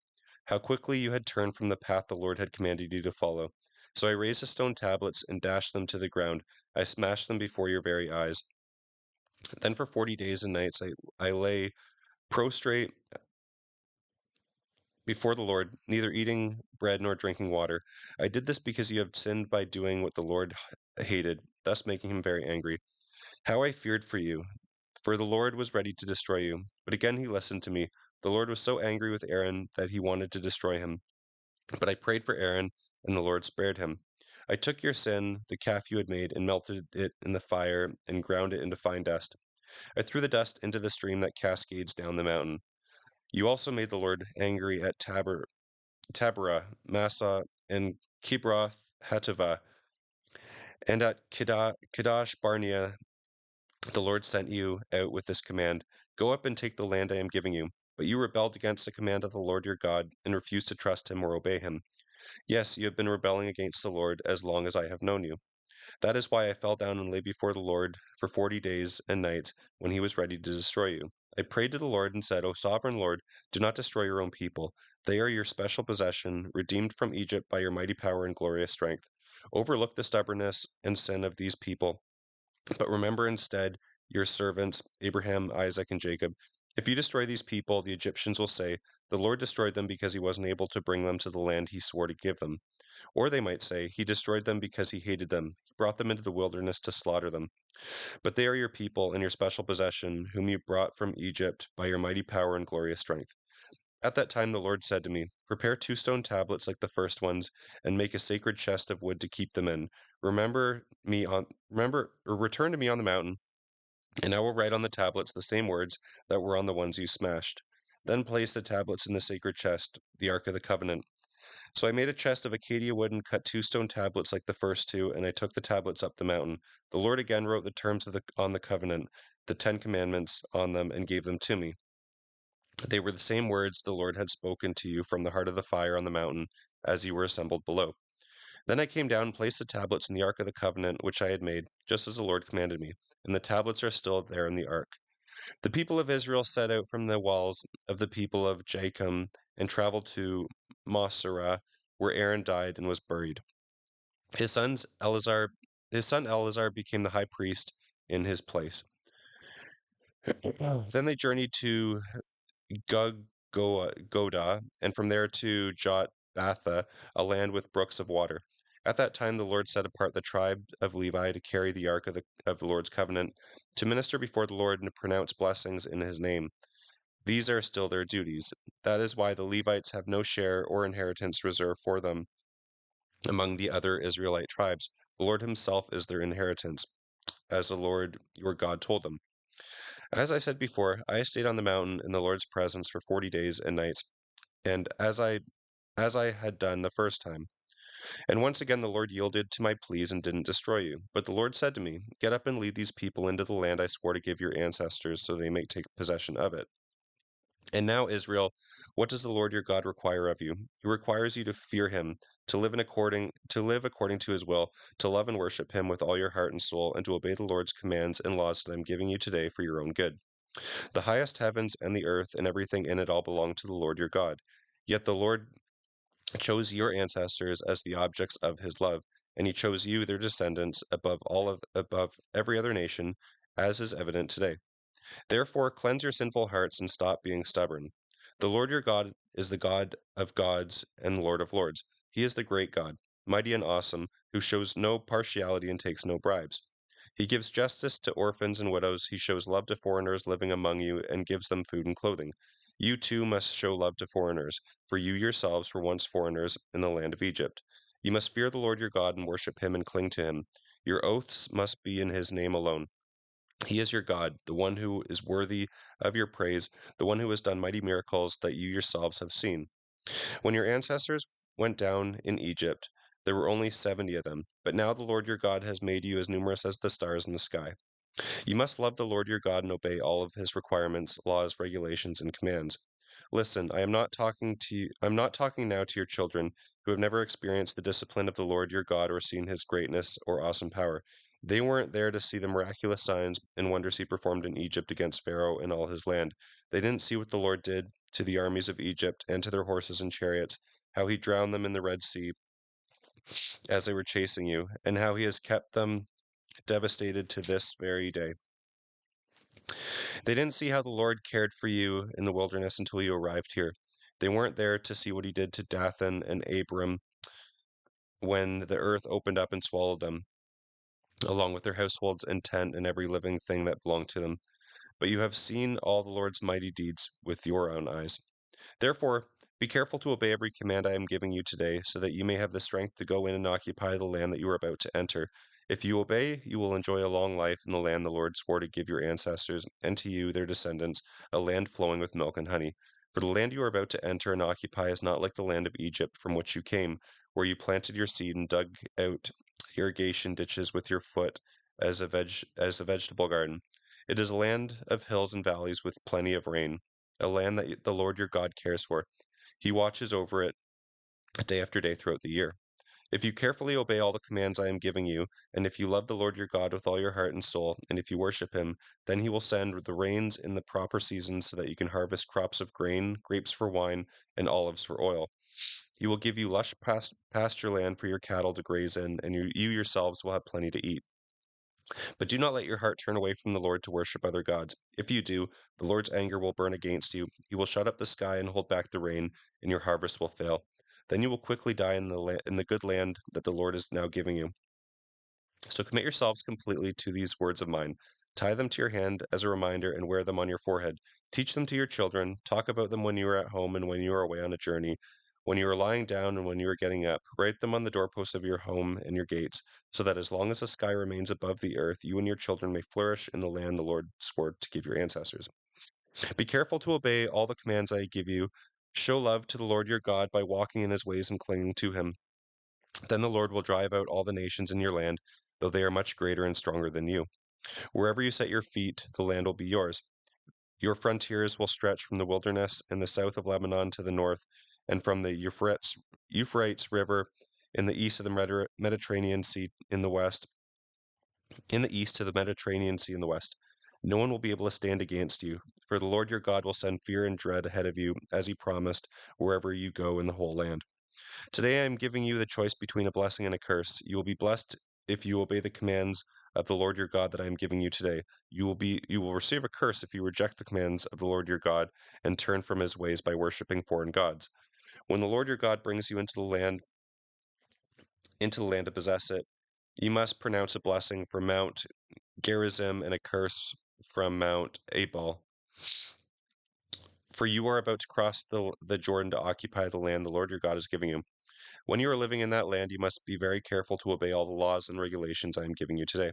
How quickly you had turned from the path the Lord had commanded you to follow. So I raised the stone tablets and dashed them to the ground. I smashed them before your very eyes. Then for 40 days and nights I lay prostrate before the Lord, neither eating bread nor drinking water. I did this because you have sinned by doing what the Lord hated, thus making him very angry. How I feared for you, for the Lord was ready to destroy you. But again he listened to me. The Lord was so angry with Aaron that he wanted to destroy him. But I prayed for Aaron, and the Lord spared him. I took your sin, the calf you had made, and melted it in the fire and ground it into fine dust. I threw the dust into the stream that cascades down the mountain. You also made the Lord angry at Taberah, Massa, and Kibroth Hattaavah, and at Kadesh Barnea. The Lord sent you out with this command: "Go up and take the land I am giving you." But you rebelled against the command of the Lord your God and refused to trust him or obey him. Yes, you have been rebelling against the Lord as long as I have known you. That is why I fell down and lay before the Lord for 40 days and nights when he was ready to destroy you. I prayed to the Lord and said, "O sovereign Lord, do not destroy your own people. They are your special possession, redeemed from Egypt by your mighty power and glorious strength. Overlook the stubbornness and sin of these people, but remember instead your servants, Abraham, Isaac, and Jacob. If you destroy these people, the Egyptians will say, 'The Lord destroyed them because he wasn't able to bring them to the land he swore to give them.' Or they might say, 'He destroyed them because he hated them. He brought them into the wilderness to slaughter them.' But they are your people and your special possession, whom you brought from Egypt by your mighty power and glorious strength." At that time the Lord said to me, "Prepare two stone tablets like the first ones, and make a sacred chest of wood to keep them in. Return to me on the mountain, and I will write on the tablets the same words that were on the ones you smashed. Then place the tablets in the sacred chest, the Ark of the Covenant." So I made a chest of acacia wood and cut two stone tablets like the first two, and I took the tablets up the mountain. The Lord again wrote the terms on the covenant, the 10 Commandments, on them, and gave them to me. They were the same words the Lord had spoken to you from the heart of the fire on the mountain as you were assembled below. Then I came down and placed the tablets in the Ark of the Covenant which I had made, just as the Lord commanded me, and the tablets are still there in the Ark. The people of Israel set out from the walls of the people of Jachem and traveled to Moserah, where Aaron died and was buried. His sons Eleazar, his son Eleazar became the high priest in his place. Then they journeyed to Goda, and from there to Jotbatha, a land with brooks of water. At that time the Lord set apart the tribe of Levi to carry the ark of the Lord's covenant, to minister before the Lord and to pronounce blessings in his name. These are still their duties. That is why the Levites have no share or inheritance reserved for them among the other Israelite tribes. The Lord himself is their inheritance, as the Lord your God told them. As I said before, I stayed on the mountain in the Lord's presence for 40 days and nights, and as I had done the first time. And once again the Lord yielded to my pleas and didn't destroy you. But the Lord said to me, "Get up and lead these people into the land I swore to give your ancestors, so they may take possession of it." And now, Israel, what does the Lord your God require of you? He requires you to fear him, to live according to his will, to love and worship him with all your heart and soul, and to obey the Lord's commands and laws that I'm giving you today for your own good. The highest heavens and the earth and everything in it all belong to the Lord your God. Yet the Lord chose your ancestors as the objects of his love, and he chose you, their descendants, above every other nation, as is evident today. Therefore cleanse your sinful hearts and stop being stubborn. The Lord your God is the God of gods and Lord of lords. He is the great God, mighty and awesome, who shows no partiality and takes no bribes. He gives justice to orphans and widows. He shows love to foreigners living among you and gives them food and clothing. You too must show love to foreigners, for you yourselves were once foreigners in the land of Egypt. You must fear the Lord your God and worship him and cling to him. Your oaths must be in his name alone. He is your God, the one who is worthy of your praise, the one who has done mighty miracles that you yourselves have seen. When your ancestors went down in Egypt, there were only 70 of them, but now the Lord your God has made you as numerous as the stars in the sky. You must love the Lord your God and obey all of his requirements, laws, regulations, and commands. Listen, I'm not talking now to your children who have never experienced the discipline of the Lord your God or seen his greatness or awesome power. They weren't there to see the miraculous signs and wonders he performed in Egypt against Pharaoh and all his land. They didn't see what the Lord did to the armies of Egypt and to their horses and chariots, how he drowned them in the Red Sea as they were chasing you, and how he has kept them devastated to this very day. They didn't see how the Lord cared for you in the wilderness until you arrived here. They weren't there to see what he did to Dathan and Abiram when the earth opened up and swallowed them, along with their households and tent and every living thing that belonged to them. But you have seen all the Lord's mighty deeds with your own eyes. Therefore, be careful to obey every command I am giving you today, so that you may have the strength to go in and occupy the land that you are about to enter. If you obey, you will enjoy a long life in the land the Lord swore to give your ancestors, and to you, their descendants, a land flowing with milk and honey. For the land you are about to enter and occupy is not like the land of Egypt from which you came, where you planted your seed and dug out irrigation ditches with your foot as a vegetable garden. It is a land of hills and valleys with plenty of rain, a land that the Lord your God cares for. He watches over it day after day throughout the year. If you carefully obey all the commands I am giving you, and if you love the Lord your God with all your heart and soul, and if you worship him, then he will send the rains in the proper seasons so that you can harvest crops of grain, grapes for wine, and olives for oil. He will give you lush pasture land for your cattle to graze in, and you yourselves will have plenty to eat. But do not let your heart turn away from the Lord to worship other gods. If you do, the Lord's anger will burn against you. He will shut up the sky and hold back the rain, and your harvest will fail. Then you will quickly die in the good land that the Lord is now giving you. So commit yourselves completely to these words of mine. Tie them to your hand as a reminder and wear them on your forehead. Teach them to your children. Talk about them when you are at home and when you are away on a journey, when you are lying down and when you are getting up. Write them on the doorposts of your home and your gates, so that as long as the sky remains above the earth, you and your children may flourish in the land the Lord swore to give your ancestors. Be careful to obey all the commands I give you. Show love to the Lord your God by walking in his ways and clinging to him. Then the Lord will drive out all the nations in your land, though they are much greater and stronger than you. Wherever you set your feet, the land will be yours. Your frontiers will stretch from the wilderness in the south of Lebanon to the north, and from the Euphrates River in the east of the Mediterranean Sea in the west, in the east to the Mediterranean Sea in the west. No one will be able to stand against you, for the Lord your God will send fear and dread ahead of you, as he promised, wherever you go in the whole land. Today I am giving you the choice between a blessing and a curse. You will be blessed if you obey the commands of the Lord your God that I am giving you today. You will receive a curse if you reject the commands of the Lord your God and turn from his ways by worshiping foreign gods. When the Lord your God brings you into the land to possess it, you must pronounce a blessing from Mount Gerizim and a curse from Mount Abel. For you are about to cross the Jordan to occupy the land the Lord your God is giving you. When you are living in that land, you must be very careful to obey all the laws and regulations I am giving you today.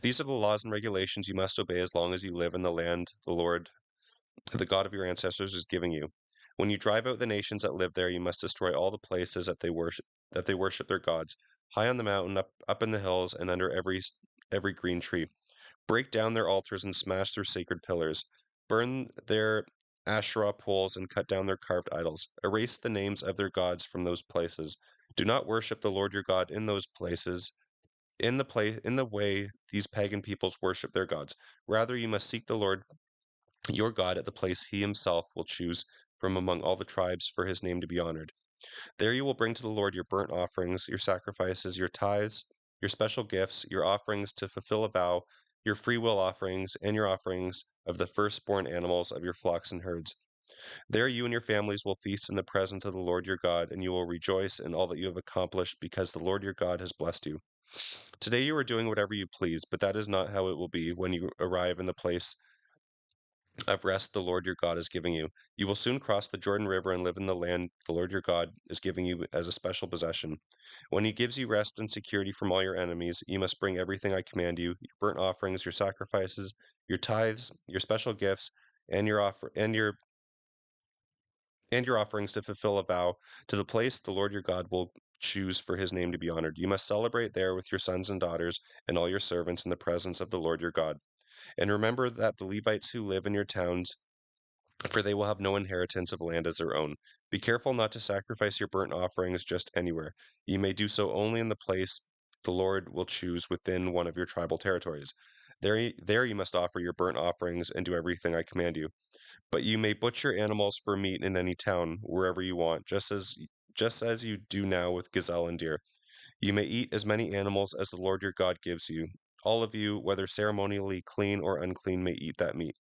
These are the laws and regulations you must obey as long as you live in the land the Lord, the God of your ancestors, is giving you. When you drive out the nations that live there, you must destroy all the places that they worship their gods, high on the mountain, up in the hills, and under every green tree. Break down their altars and smash their sacred pillars. Burn their Asherah poles and cut down their carved idols. Erase the names of their gods from those places. Do not worship the Lord your God in those places, in the way these pagan peoples worship their gods. Rather, you must seek the Lord your God at the place he himself will choose from among all the tribes for his name to be honored. There you will bring to the Lord your burnt offerings, your sacrifices, your tithes, your special gifts, your offerings to fulfill a vow, your free will offerings, and your offerings of the firstborn animals of your flocks and herds. There you and your families will feast in the presence of the Lord your God, and you will rejoice in all that you have accomplished because the Lord your God has blessed you. Today you are doing whatever you please, but that is not how it will be when you arrive in the place of rest the Lord your God is giving you. You will soon cross the Jordan River and live in the land the Lord your God is giving you as a special possession. When he gives you rest and security from all your enemies, you must bring everything I command you, your burnt offerings, your sacrifices, your tithes, your special gifts, and your offerings to fulfill a vow to the place the Lord your God will choose for his name to be honored. You must celebrate there with your sons and daughters and all your servants in the presence of the Lord your God. And remember that the Levites who live in your towns, for they will have no inheritance of land as their own. Be careful not to sacrifice your burnt offerings just anywhere. You may do so only in the place the Lord will choose within one of your tribal territories. There you must offer your burnt offerings and do everything I command you. But you may butcher animals for meat in any town, wherever you want, just as you do now with gazelle and deer. You may eat as many animals as the Lord your God gives you. All of you, whether ceremonially clean or unclean, may eat that meat.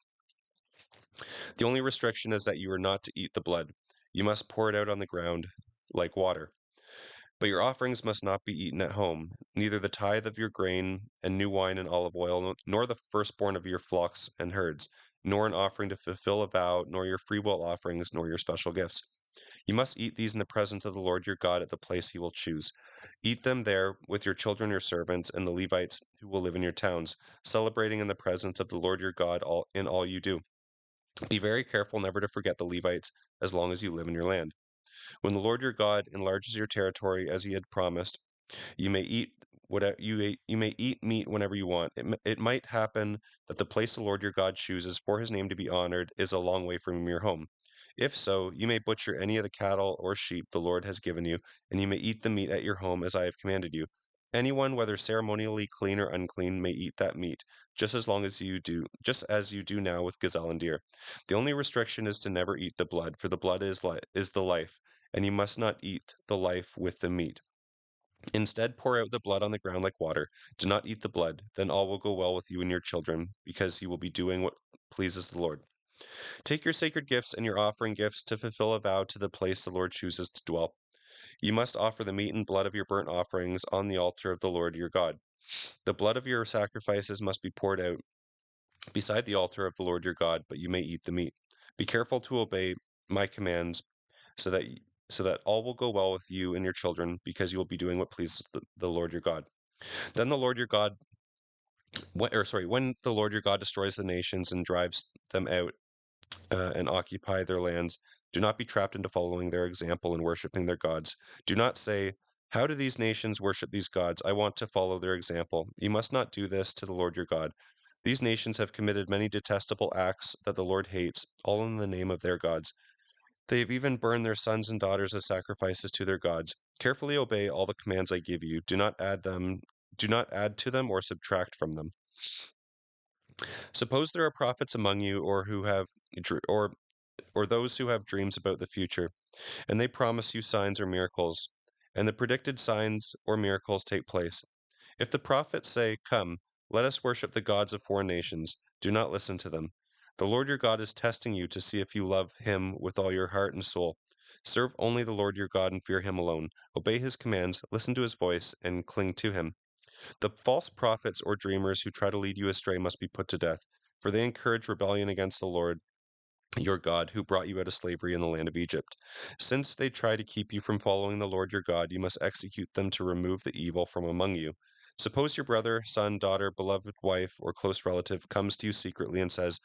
The only restriction is that you are not to eat the blood. You must pour it out on the ground like water. But your offerings must not be eaten at home, neither the tithe of your grain and new wine and olive oil, nor the firstborn of your flocks and herds, nor an offering to fulfill a vow, nor your freewill offerings, nor your special gifts. You must eat these in the presence of the Lord your God at the place he will choose. Eat them there with your children, your servants, and the Levites who will live in your towns, celebrating in the presence of the Lord your God in all you do. Be very careful never to forget the Levites as long as you live in your land. When the Lord your God enlarges your territory as he had promised, you may eat you may eat meat whenever you want. It might happen that the place the Lord your God chooses for his name to be honored is a long way from your home. If so, you may butcher any of the cattle or sheep the Lord has given you, and you may eat the meat at your home as I have commanded you. Anyone, whether ceremonially clean or unclean, may eat that meat, just as you do now with gazelle and deer. The only restriction is to never eat the blood, for the blood is the life, and you must not eat the life with the meat. Instead, pour out the blood on the ground like water. Do not eat the blood. Then all will go well with you and your children, because you will be doing what pleases the Lord. Take your sacred gifts and your offering gifts to fulfill a vow to the place the Lord chooses to dwell. You must offer the meat and blood of your burnt offerings on the altar of the Lord your God. The blood of your sacrifices must be poured out beside the altar of the Lord your God, but you may eat the meat. Be careful to obey my commands so that so that all will go well with you and your children, because you will be doing what pleases the Lord your God. Then the Lord your God, when the Lord your God destroys the nations and drives them out and occupy their lands, do not be trapped into following their example and worshiping their gods. Do not say, "How do these nations worship these gods? I want to follow their example." You must not do this to the Lord your God. These nations have committed many detestable acts that the Lord hates, all in the name of their gods. They have even burned their sons and daughters as sacrifices to their gods. Carefully obey all the commands I give you. Do not add to them or subtract from them. Suppose there are prophets among you or those who have dreams about the future, and they promise you signs or miracles, and the predicted signs or miracles take place. If the prophets say, "Come, let us worship the gods of foreign nations," do not listen to them. The Lord your God is testing you to see if you love him with all your heart and soul. Serve only the Lord your God and fear him alone. Obey his commands, listen to his voice, and cling to him. The false prophets or dreamers who try to lead you astray must be put to death, for they encourage rebellion against the Lord your God, who brought you out of slavery in the land of Egypt. Since they try to keep you from following the Lord your God, you must execute them to remove the evil from among you. Suppose your brother, son, daughter, beloved wife, or close relative comes to you secretly and says,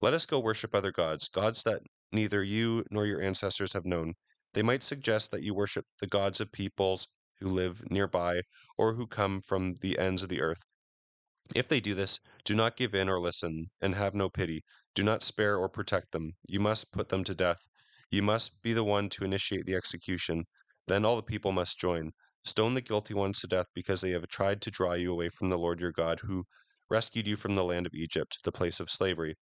"Let us go worship other gods, gods that neither you nor your ancestors have known." They might suggest that you worship the gods of peoples who live nearby or who come from the ends of the earth. If they do this, do not give in or listen, and have no pity. Do not spare or protect them. You must put them to death. You must be the one to initiate the execution. Then all the people must join. Stone the guilty ones to death because they have tried to draw you away from the Lord your God, who rescued you from the land of Egypt, the place of slavery.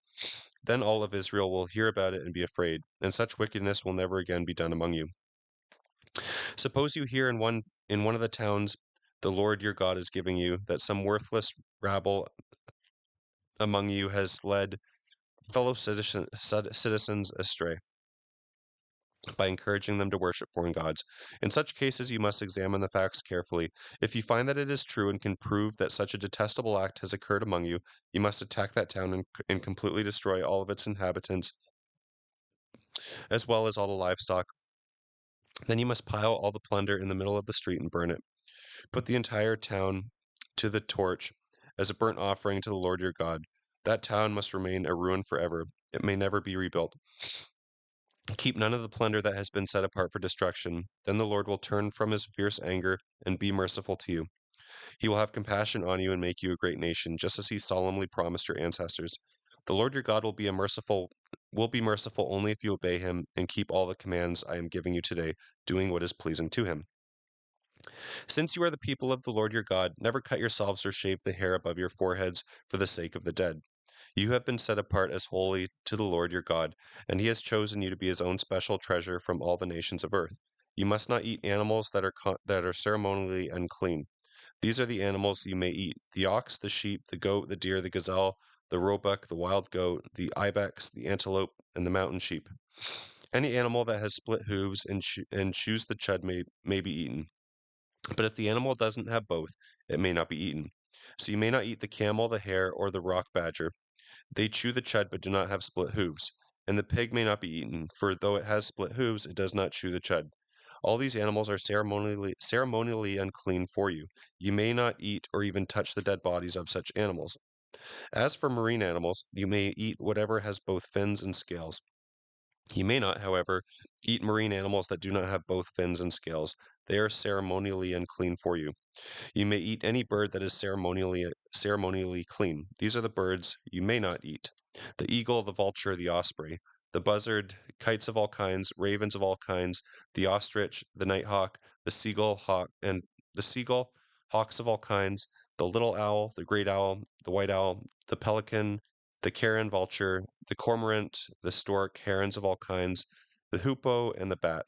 Then all of Israel will hear about it and be afraid, and such wickedness will never again be done among you. Suppose you hear in one of the towns the Lord your God is giving you that some worthless rabble among you has led fellow citizens astray. by encouraging them to worship foreign gods. In such cases, you must examine the facts carefully. If you find that it is true and can prove that such a detestable act has occurred among you, you must attack that town and completely destroy all of its inhabitants, as well as all the livestock. Then you must pile all the plunder in the middle of the street and burn it. Put the entire town to the torch as a burnt offering to the Lord your God. That town must remain a ruin forever. It may never be rebuilt. Keep none of the plunder that has been set apart for destruction. Then the Lord will turn from his fierce anger and be merciful to you. He will have compassion on you and make you a great nation, just as he solemnly promised your ancestors. The Lord your God will be merciful only if you obey him and keep all the commands I am giving you today, doing what is pleasing to him. Since you are the people of the Lord your God, never cut yourselves or shave the hair above your foreheads for the sake of the dead. You have been set apart as holy to the Lord your God, and he has chosen you to be his own special treasure from all the nations of earth. You must not eat animals that are ceremonially unclean. These are the animals you may eat: the ox, the sheep, the goat, the deer, the gazelle, the roebuck, the wild goat, the ibex, the antelope, and the mountain sheep. Any animal that has split hooves and chews the cud may be eaten. But if the animal doesn't have both, it may not be eaten. So you may not eat the camel, the hare, or the rock badger. They chew the cud but do not have split hooves. And the pig may not be eaten, for though it has split hooves, it does not chew the cud. All these animals are ceremonially unclean for you. You may not eat or even touch the dead bodies of such animals. As for marine animals, you may eat whatever has both fins and scales. You may not, however, eat marine animals that do not have both fins and scales. They are ceremonially unclean for you. You may eat any bird that is ceremonially clean. These are the birds you may not eat: the eagle, the vulture, the osprey, the buzzard, kites of all kinds, ravens of all kinds, the ostrich, the nighthawk, the seagull, hawks of all kinds, the little owl, the great owl, the white owl, the pelican, the carrion vulture, the cormorant, the stork, herons of all kinds, the hoopoe, and the bat.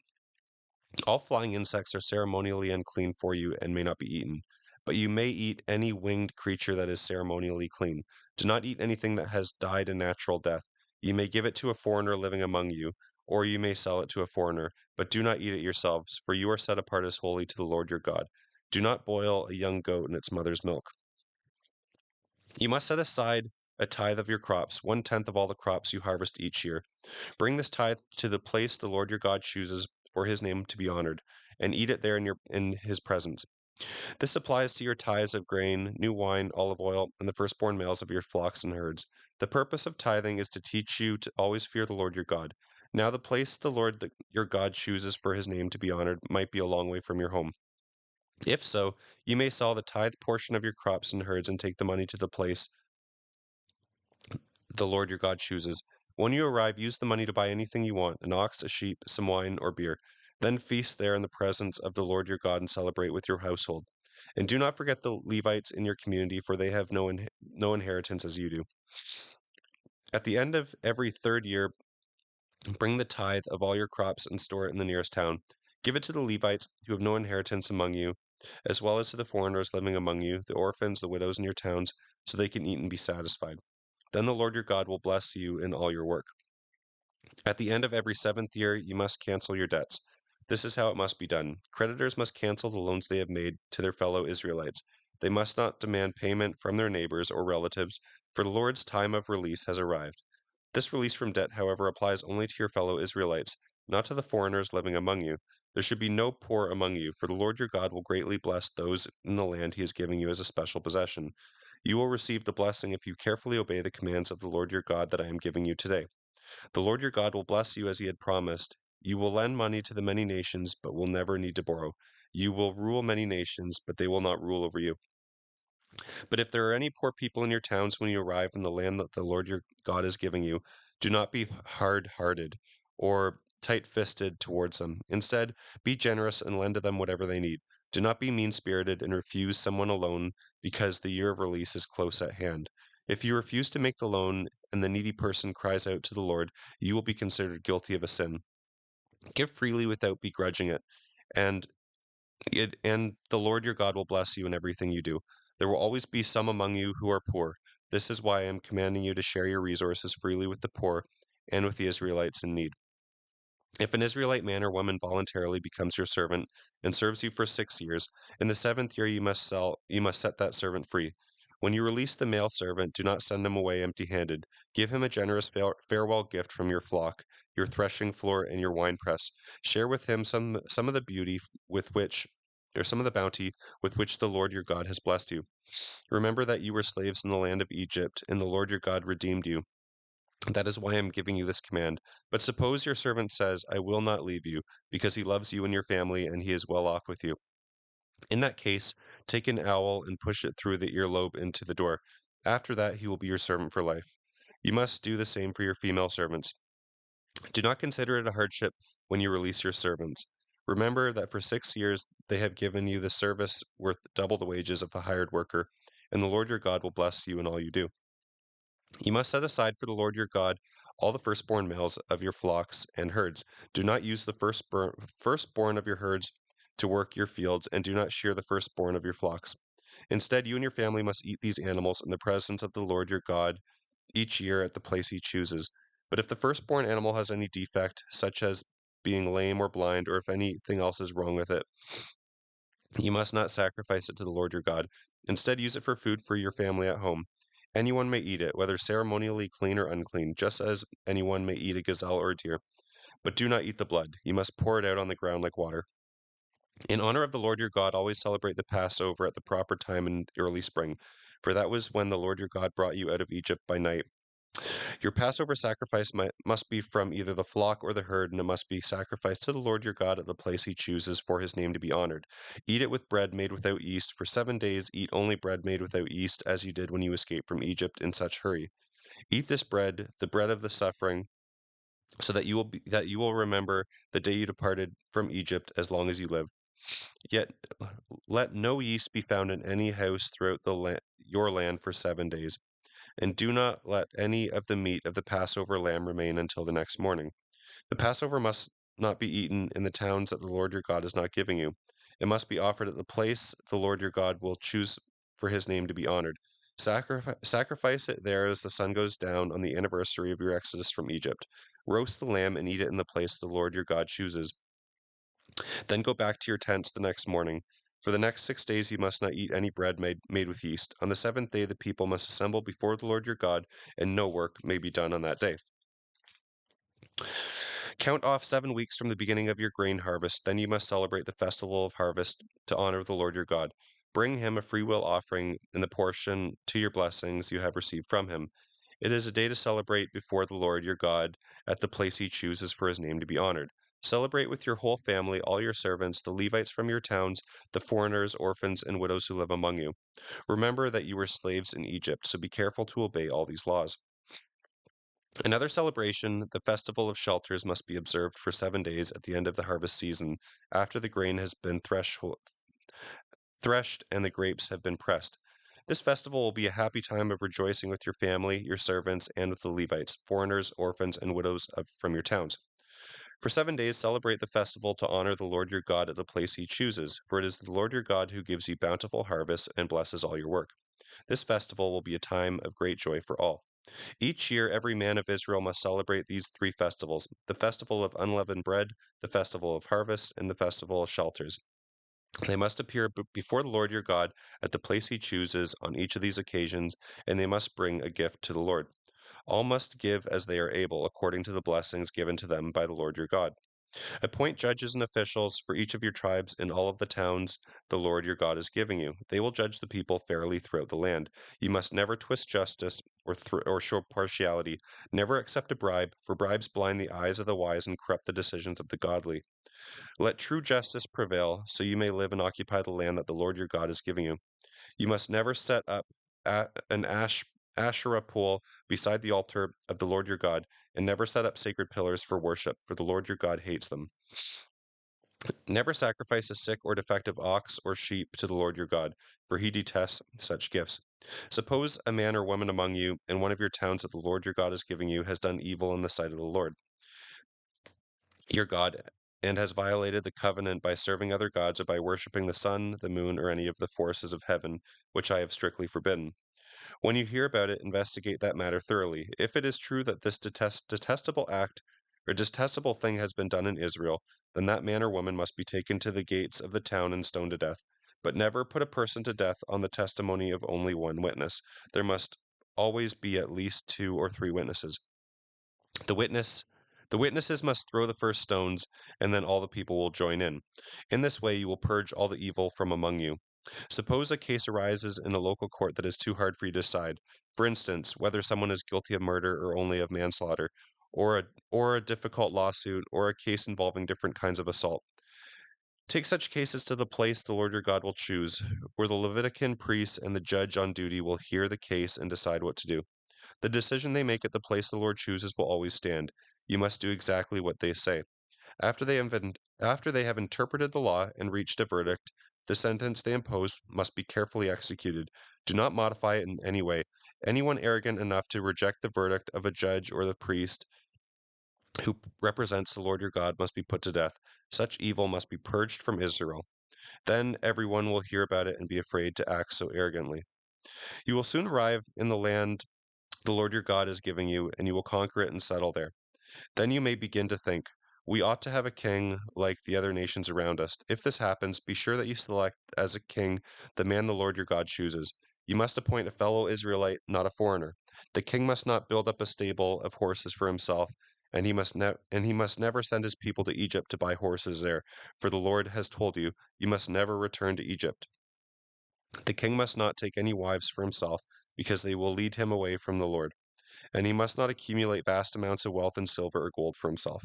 All flying insects are ceremonially unclean for you and may not be eaten, but you may eat any winged creature that is ceremonially clean. Do not eat anything that has died a natural death. You may give it to a foreigner living among you, or you may sell it to a foreigner, but do not eat it yourselves, for you are set apart as holy to the Lord your God. Do not boil a young goat in its mother's milk. You must set aside a tithe of your crops, 1/10 of all the crops you harvest each year. Bring this tithe to the place the Lord your God chooses for his name to be honored, and eat it there in his presence. This applies to your tithes of grain, new wine, olive oil, and the firstborn males of your flocks and herds. The purpose of tithing is to teach you to always fear the Lord your God. Now the place the Lord your God chooses for his name to be honored might be a long way from your home. If so, you may sell the tithe portion of your crops and herds and take the money to the place the Lord your God chooses. When you arrive, use the money to buy anything you want: an ox, a sheep, some wine, or beer. Then feast there in the presence of the Lord your God and celebrate with your household. And do not forget the Levites in your community, for they have no inheritance as you do. At the end of every third year, bring the tithe of all your crops and store it in the nearest town. Give it to the Levites who have no inheritance among you, as well as to the foreigners living among you, the orphans, the widows in your towns, so they can eat and be satisfied. Then the Lord your God will bless you in all your work. At the end of every seventh year, you must cancel your debts. This is how it must be done. Creditors must cancel the loans they have made to their fellow Israelites. They must not demand payment from their neighbors or relatives, for the Lord's time of release has arrived. This release from debt, however, applies only to your fellow Israelites, not to the foreigners living among you. There should be no poor among you, for the Lord your God will greatly bless those in the land he is giving you as a special possession. You will receive the blessing if you carefully obey the commands of the Lord your God that I am giving you today. The Lord your God will bless you as he had promised. You will lend money to the many nations, but will never need to borrow. You will rule many nations, but they will not rule over you. But if there are any poor people in your towns when you arrive in the land that the Lord your God is giving you, do not be hard-hearted or tight-fisted towards them. Instead, be generous and lend to them whatever they need. Do not be mean-spirited and refuse someone a loan because the year of release is close at hand. If you refuse to make the loan and the needy person cries out to the Lord, you will be considered guilty of a sin. Give freely without begrudging it, and and the Lord your God will bless you in everything you do. There will always be some among you who are poor. This is why I am commanding you to share your resources freely with the poor and with the Israelites in need. If an Israelite man or woman voluntarily becomes your servant and serves you for 6 years, in the seventh year you must set that servant free. When you release the male servant, do not send him away empty-handed. Give him a generous farewell gift from your flock, your threshing floor, and your winepress. Share with him some of the beauty with which or some of the bounty with which the Lord your God has blessed you. Remember that you were slaves in the land of Egypt, and the Lord your God redeemed you. That is why I am giving you this command. But suppose your servant says, I will not leave you, because he loves you and your family, and he is well off with you. In that case, take an owl and push it through the earlobe into the door. After that, he will be your servant for life. You must do the same for your female servants. Do not consider it a hardship when you release your servants. Remember that for 6 years they have given you the service worth double the wages of a hired worker, and the Lord your God will bless you in all you do. You must set aside for the Lord your God all the firstborn males of your flocks and herds. Do not use the firstborn of your herds to work your fields, and do not shear the firstborn of your flocks. Instead, you and your family must eat these animals in the presence of the Lord your God each year at the place he chooses. But if the firstborn animal has any defect, such as being lame or blind, or if anything else is wrong with it, you must not sacrifice it to the Lord your God. Instead, use it for food for your family at home. Anyone may eat it, whether ceremonially clean or unclean, just as anyone may eat a gazelle or a deer. But do not eat the blood. You must pour it out on the ground like water. In honor of the Lord your God, always celebrate the Passover at the proper time in early spring, for that was when the Lord your God brought you out of Egypt by night. Your Passover sacrifice must be from either the flock or the herd, and it must be sacrificed to the Lord your God at the place he chooses for his name to be honored. Eat it with bread made without yeast. For 7 days eat only bread made without yeast, as you did when you escaped from Egypt in such hurry. Eat this bread, the bread of the suffering, so that you will remember the day you departed from Egypt as long as you live. Yet let no yeast be found in any house throughout your land for 7 days. And do not let any of the meat of the Passover lamb remain until the next morning. The Passover must not be eaten in the towns that the Lord your God is not giving you. It must be offered at the place the Lord your God will choose for his name to be honored. Sacrifice it there as the sun goes down on the anniversary of your exodus from Egypt. Roast the lamb and eat it in the place the Lord your God chooses. Then go back to your tents the next morning. For the next 6 days you must not eat any bread made with yeast. On the seventh day the people must assemble before the Lord your God, and no work may be done on that day. Count off 7 weeks from the beginning of your grain harvest. Then you must celebrate the festival of harvest to honor the Lord your God. Bring him a freewill offering in the portion to your blessings you have received from him. It is a day to celebrate before the Lord your God at the place he chooses for his name to be honored. Celebrate with your whole family, all your servants, the Levites from your towns, the foreigners, orphans, and widows who live among you. Remember that you were slaves in Egypt, so be careful to obey all these laws. Another celebration, the Festival of Shelters, must be observed for 7 days at the end of the harvest season, after the grain has been threshed and the grapes have been pressed. This festival will be a happy time of rejoicing with your family, your servants, and with the Levites, foreigners, orphans, and widows from your towns. For 7 days, celebrate the festival to honor the Lord your God at the place he chooses, for it is the Lord your God who gives you bountiful harvests and blesses all your work. This festival will be a time of great joy for all. Each year, every man of Israel must celebrate these three festivals: the festival of unleavened bread, the festival of harvest, and the festival of shelters. They must appear before the Lord your God at the place he chooses on each of these occasions, and they must bring a gift to the Lord. All must give as they are able, according to the blessings given to them by the Lord your God. Appoint judges and officials for each of your tribes in all of the towns the Lord your God is giving you. They will judge the people fairly throughout the land. You must never twist justice or show partiality. Never accept a bribe, for bribes blind the eyes of the wise and corrupt the decisions of the godly. Let true justice prevail, so you may live and occupy the land that the Lord your God is giving you. You must never set up an Asherah pole beside the altar of the Lord your God, and never set up sacred pillars for worship, for the Lord your God hates them. Never sacrifice a sick or defective ox or sheep to the Lord your God, for he detests such gifts. Suppose a man or woman among you in one of your towns that the Lord your God is giving you has done evil in the sight of the Lord your God, and has violated the covenant by serving other gods or by worshipping the sun, the moon, or any of the forces of heaven, which I have strictly forbidden. When you hear about it, investigate that matter thoroughly. If it is true that this detestable act a detestable thing has been done in Israel, then that man or woman must be taken to the gates of the town and stoned to death. But never put a person to death on the testimony of only one witness. There must always be at least 2 or 3 witnesses. The witness the witnesses must throw the first stones, and then all the people will join in. In this way you will purge all the evil from among you. Suppose a case arises in a local court that is too hard for you to decide. For instance, whether someone is guilty of murder or only of manslaughter, or a difficult lawsuit, or a case involving different kinds of assault. Take such cases to the place the Lord your God will choose, where the Levitican priest and the judge on duty will hear the case and decide what to do. The decision they make at the place the Lord chooses will always stand. You must do exactly what they say. After they have interpreted the law and reached a verdict, the sentence they impose must be carefully executed. Do not modify it in any way. Anyone arrogant enough to reject the verdict of a judge or the priest who represents the Lord your God must be put to death. Such evil must be purged from Israel. Then everyone will hear about it and be afraid to act so arrogantly. You will soon arrive in the land the Lord your God is giving you, and you will conquer it and settle there. Then you may begin to think, we ought to have a king like the other nations around us. If this happens, be sure that you select as a king the man the Lord your God chooses. You must appoint a fellow Israelite, not a foreigner. The king must not build up a stable of horses for himself, and he must never send his people to Egypt to buy horses there, for the Lord has told you, you must never return to Egypt. The king must not take any wives for himself, because they will lead him away from the Lord, and he must not accumulate vast amounts of wealth in silver or gold for himself.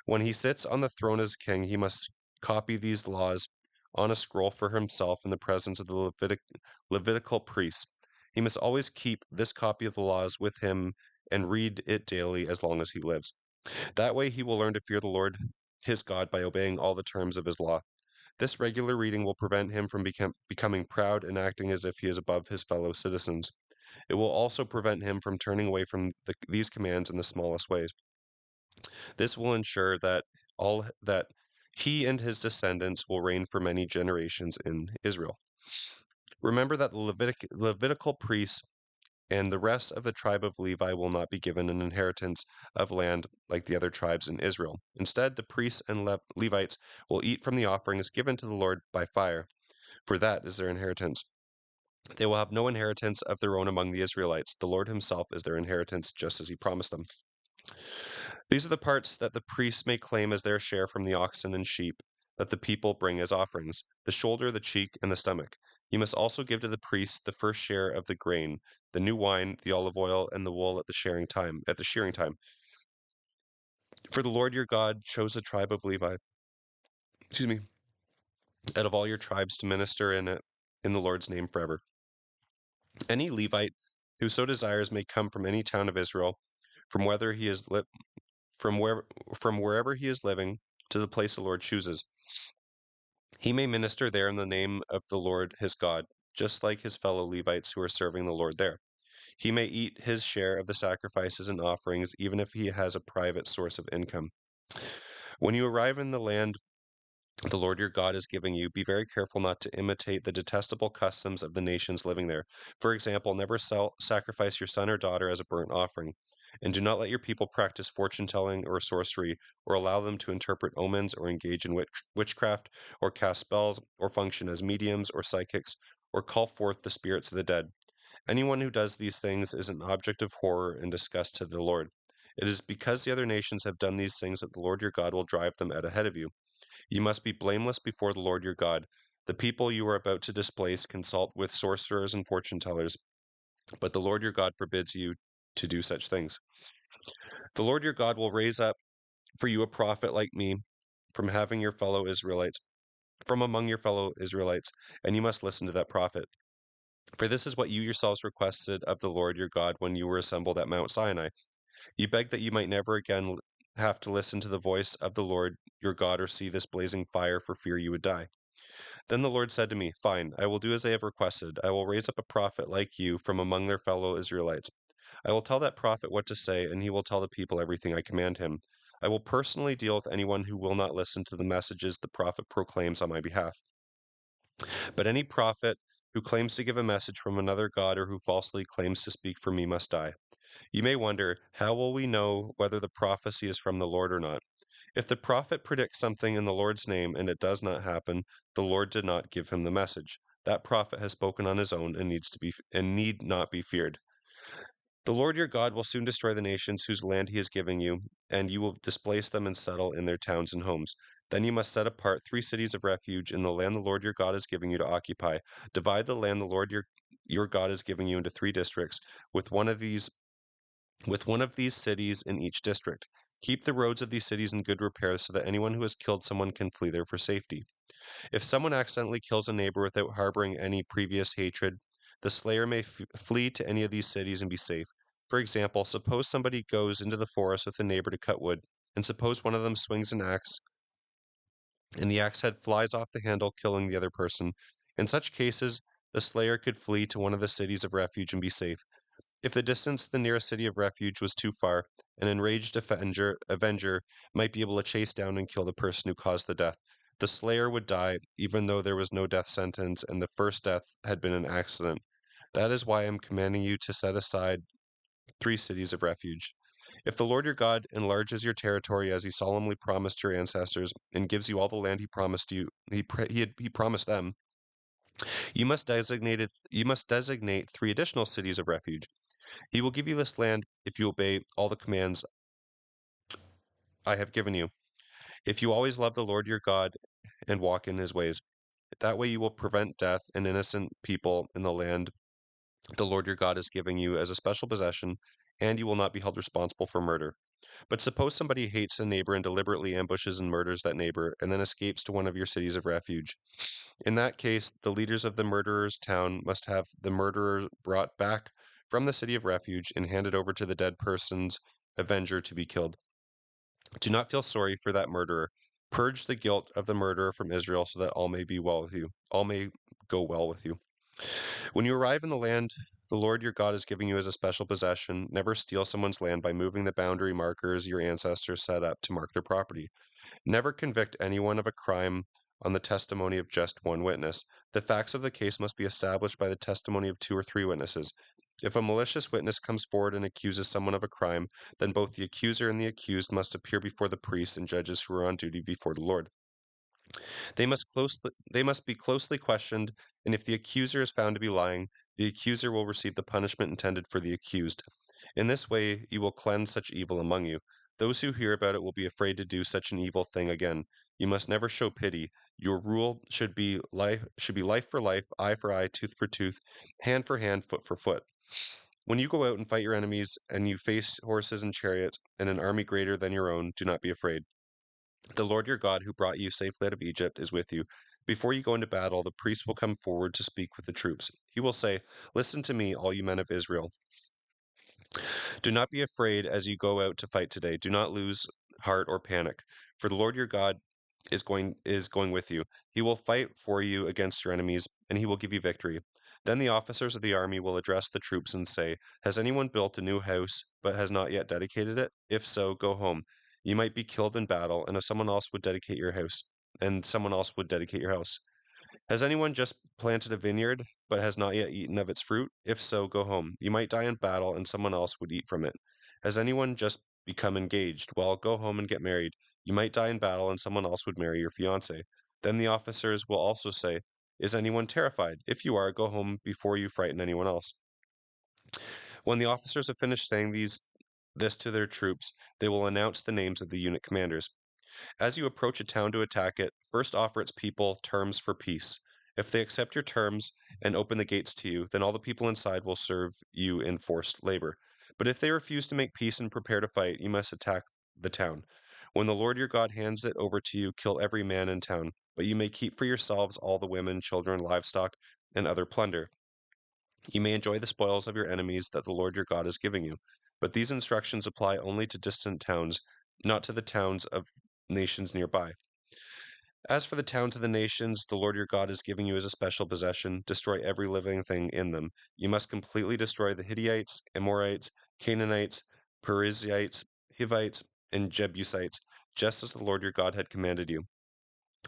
When he sits on the throne as king, he must copy these laws on a scroll for himself in the presence of the Levitical priests. He must always keep this copy of the laws with him and read it daily as long as he lives. That way he will learn to fear the Lord his God by obeying all the terms of his law. This regular reading will prevent him from becoming proud and acting as if he is above his fellow citizens. It will also prevent him from turning away from these commands in the smallest ways. This will ensure that he and his descendants will reign for many generations in Israel. Remember that the Levitical priests and the rest of the tribe of Levi will not be given an inheritance of land like the other tribes in Israel. Instead, the priests and Levites will eat from the offerings given to the Lord by fire, for that is their inheritance. They will have no inheritance of their own among the Israelites. The Lord himself is their inheritance, just as he promised them. These are the parts that the priests may claim as their share from the oxen and sheep that the people bring as offerings: the shoulder, the cheek, and the stomach. You must also give to the priests the first share of the grain, the new wine, the olive oil, and the wool at the shearing time. For the Lord your God chose the tribe of Levi, excuse me, out of all your tribes to minister in it in the Lord's name forever. Any Levite who so desires may come from any town of Israel, from whether he is from wherever he is living, to the place the Lord chooses. He may minister there in the name of the Lord his God, just like his fellow Levites who are serving the Lord there. He may eat his share of the sacrifices and offerings, even if he has a private source of income. When you arrive in the land the Lord your God is giving you, be very careful not to imitate the detestable customs of the nations living there. For example, never sacrifice your son or daughter as a burnt offering. And do not let your people practice fortune telling or sorcery, or allow them to interpret omens, or engage in witchcraft, or cast spells, or function as mediums or psychics, or call forth the spirits of the dead. Anyone who does these things is an object of horror and disgust to the Lord. It is because the other nations have done these things that the Lord your God will drive them out ahead of you. You must be blameless before the Lord your God. The people you are about to displace consult with sorcerers and fortune tellers, but the Lord your God forbids you to do such things. The Lord your God will raise up for you a prophet like me from having your fellow Israelites, from among your fellow Israelites, and you must listen to that prophet. For this is what you yourselves requested of the Lord your God when you were assembled at Mount Sinai. You begged that you might never again have to listen to the voice of the Lord your God or see this blazing fire for fear you would die. Then the Lord said to me, fine, I will do as they have requested. I will raise up a prophet like you from among their fellow Israelites. I will tell that prophet what to say, and he will tell the people everything I command him. I will personally deal with anyone who will not listen to the messages the prophet proclaims on my behalf. But any prophet who claims to give a message from another god or who falsely claims to speak for me must die. You may wonder, how will we know whether the prophecy is from the Lord or not? If the prophet predicts something in the Lord's name and it does not happen, the Lord did not give him the message. That prophet has spoken on his own and need not be feared. The Lord your God will soon destroy the nations whose land he is giving you, and you will displace them and settle in their towns and homes. Then you must set apart 3 cities of refuge in the land the Lord your God is giving you to occupy. Divide the land the Lord your God is giving you into 3 districts, with one of these cities in each district. Keep the roads of these cities in good repair so that anyone who has killed someone can flee there for safety. If someone accidentally kills a neighbor without harboring any previous hatred, the slayer may flee to any of these cities and be safe. For example, suppose somebody goes into the forest with a neighbor to cut wood, and suppose one of them swings an axe, and the axe head flies off the handle, killing the other person. In such cases, the slayer could flee to one of the cities of refuge and be safe. If the distance to the nearest city of refuge was too far, an enraged avenger might be able to chase down and kill the person who caused the death. The slayer would die, even though there was no death sentence and the first death had been an accident. That is why I am commanding you to set aside 3 cities of refuge. If the Lord your God enlarges your territory as he solemnly promised your ancestors and gives you all the land he promised you, he promised them, you must designate 3 additional cities of refuge. He will give you this land if you obey all the commands I have given you. If you always love the Lord your God and walk in his ways, that way you will prevent death and innocent people in the land the Lord your God is giving you as a special possession, and you will not be held responsible for murder. But suppose somebody hates a neighbor and deliberately ambushes and murders that neighbor, and then escapes to one of your cities of refuge. In that case, the leaders of the murderer's town must have the murderer brought back from the city of refuge and handed over to the dead person's avenger to be killed. Do not feel sorry for that murderer. Purge the guilt of the murderer from Israel so that all may be well with you. All may go well with you. When you arrive in the land the Lord your God is giving you as a special possession, never steal someone's land by moving the boundary markers your ancestors set up to mark their property. Never convict anyone of a crime on the testimony of just one witness. The facts of the case must be established by the testimony of 2 or 3 witnesses. If a malicious witness comes forward and accuses someone of a crime, then both the accuser and the accused must appear before the priests and judges who are on duty before the Lord. They must be closely questioned, and if the accuser is found to be lying, the accuser will receive the punishment intended for the accused. In this way you will cleanse such evil among you. Those who hear about it will be afraid to do such an evil thing again. You must never show pity. Your rule should be life for life, eye for eye, tooth for tooth, hand for hand, foot for foot. When you go out and fight your enemies, and you face horses and chariots, and an army greater than your own, do not be afraid. The Lord your God, who brought you safely out of Egypt, is with you. Before you go into battle, the priest will come forward to speak with the troops. He will say, "Listen to me, all you men of Israel. Do not be afraid as you go out to fight today. Do not lose heart or panic, for the Lord your God is going with you. He will fight for you against your enemies, and he will give you victory." Then the officers of the army will address the troops and say, "Has anyone built a new house but has not yet dedicated it? If so, go home. You might be killed in battle, and if someone else would dedicate your house, and someone else would dedicate your house. Has anyone just planted a vineyard, but has not yet eaten of its fruit? If so, go home. You might die in battle, and someone else would eat from it. Has anyone just become engaged? Well, go home and get married. You might die in battle, and someone else would marry your fiancé. Then the officers will also say, "Is anyone terrified? If you are, go home before you frighten anyone else." When the officers have finished saying this to their troops, they will announce the names of the unit commanders. As you approach a town to attack it, first offer its people terms for peace. If they accept your terms and open the gates to you, then all the people inside will serve you in forced labor. But if they refuse to make peace and prepare to fight, you must attack the town. When the Lord your God hands it over to you, kill every man in town, but you may keep for yourselves all the women, children, livestock, and other plunder. You may enjoy the spoils of your enemies that the Lord your God is giving you. But these instructions apply only to distant towns, not to the towns of nations nearby. As for the towns of the nations the Lord your God is giving you as a special possession, destroy every living thing in them. You must completely destroy the Hittites, Amorites, Canaanites, Perizzites, Hivites, and Jebusites, just as the Lord your God had commanded you.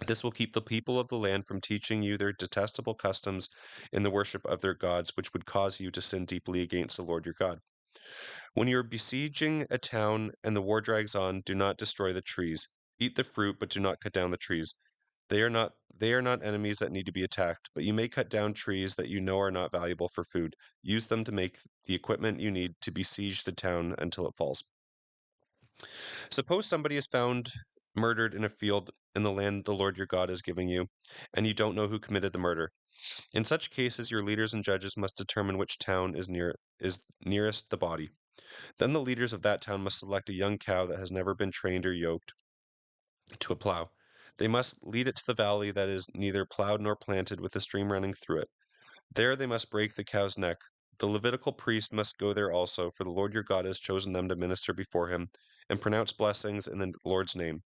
This will keep the people of the land from teaching you their detestable customs in the worship of their gods, which would cause you to sin deeply against the Lord your God. When you are besieging a town and the war drags on, do not destroy the trees. Eat the fruit, but do not cut down the trees. They are not enemies that need to be attacked, but you may cut down trees that you know are not valuable for food. Use them to make the equipment you need to besiege the town until it falls. Suppose somebody is found murdered in a field in the land the Lord your God is giving you, and you don't know who committed the murder. In such cases, your leaders and judges must determine which town is nearest the body. Then the leaders of that town must select a young cow that has never been trained or yoked to a plow. They must lead it to the valley that is neither plowed nor planted with a stream running through it. There they must break the cow's neck. The Levitical priest must go there also, for the Lord your God has chosen them to minister before him and pronounce blessings in the Lord's name.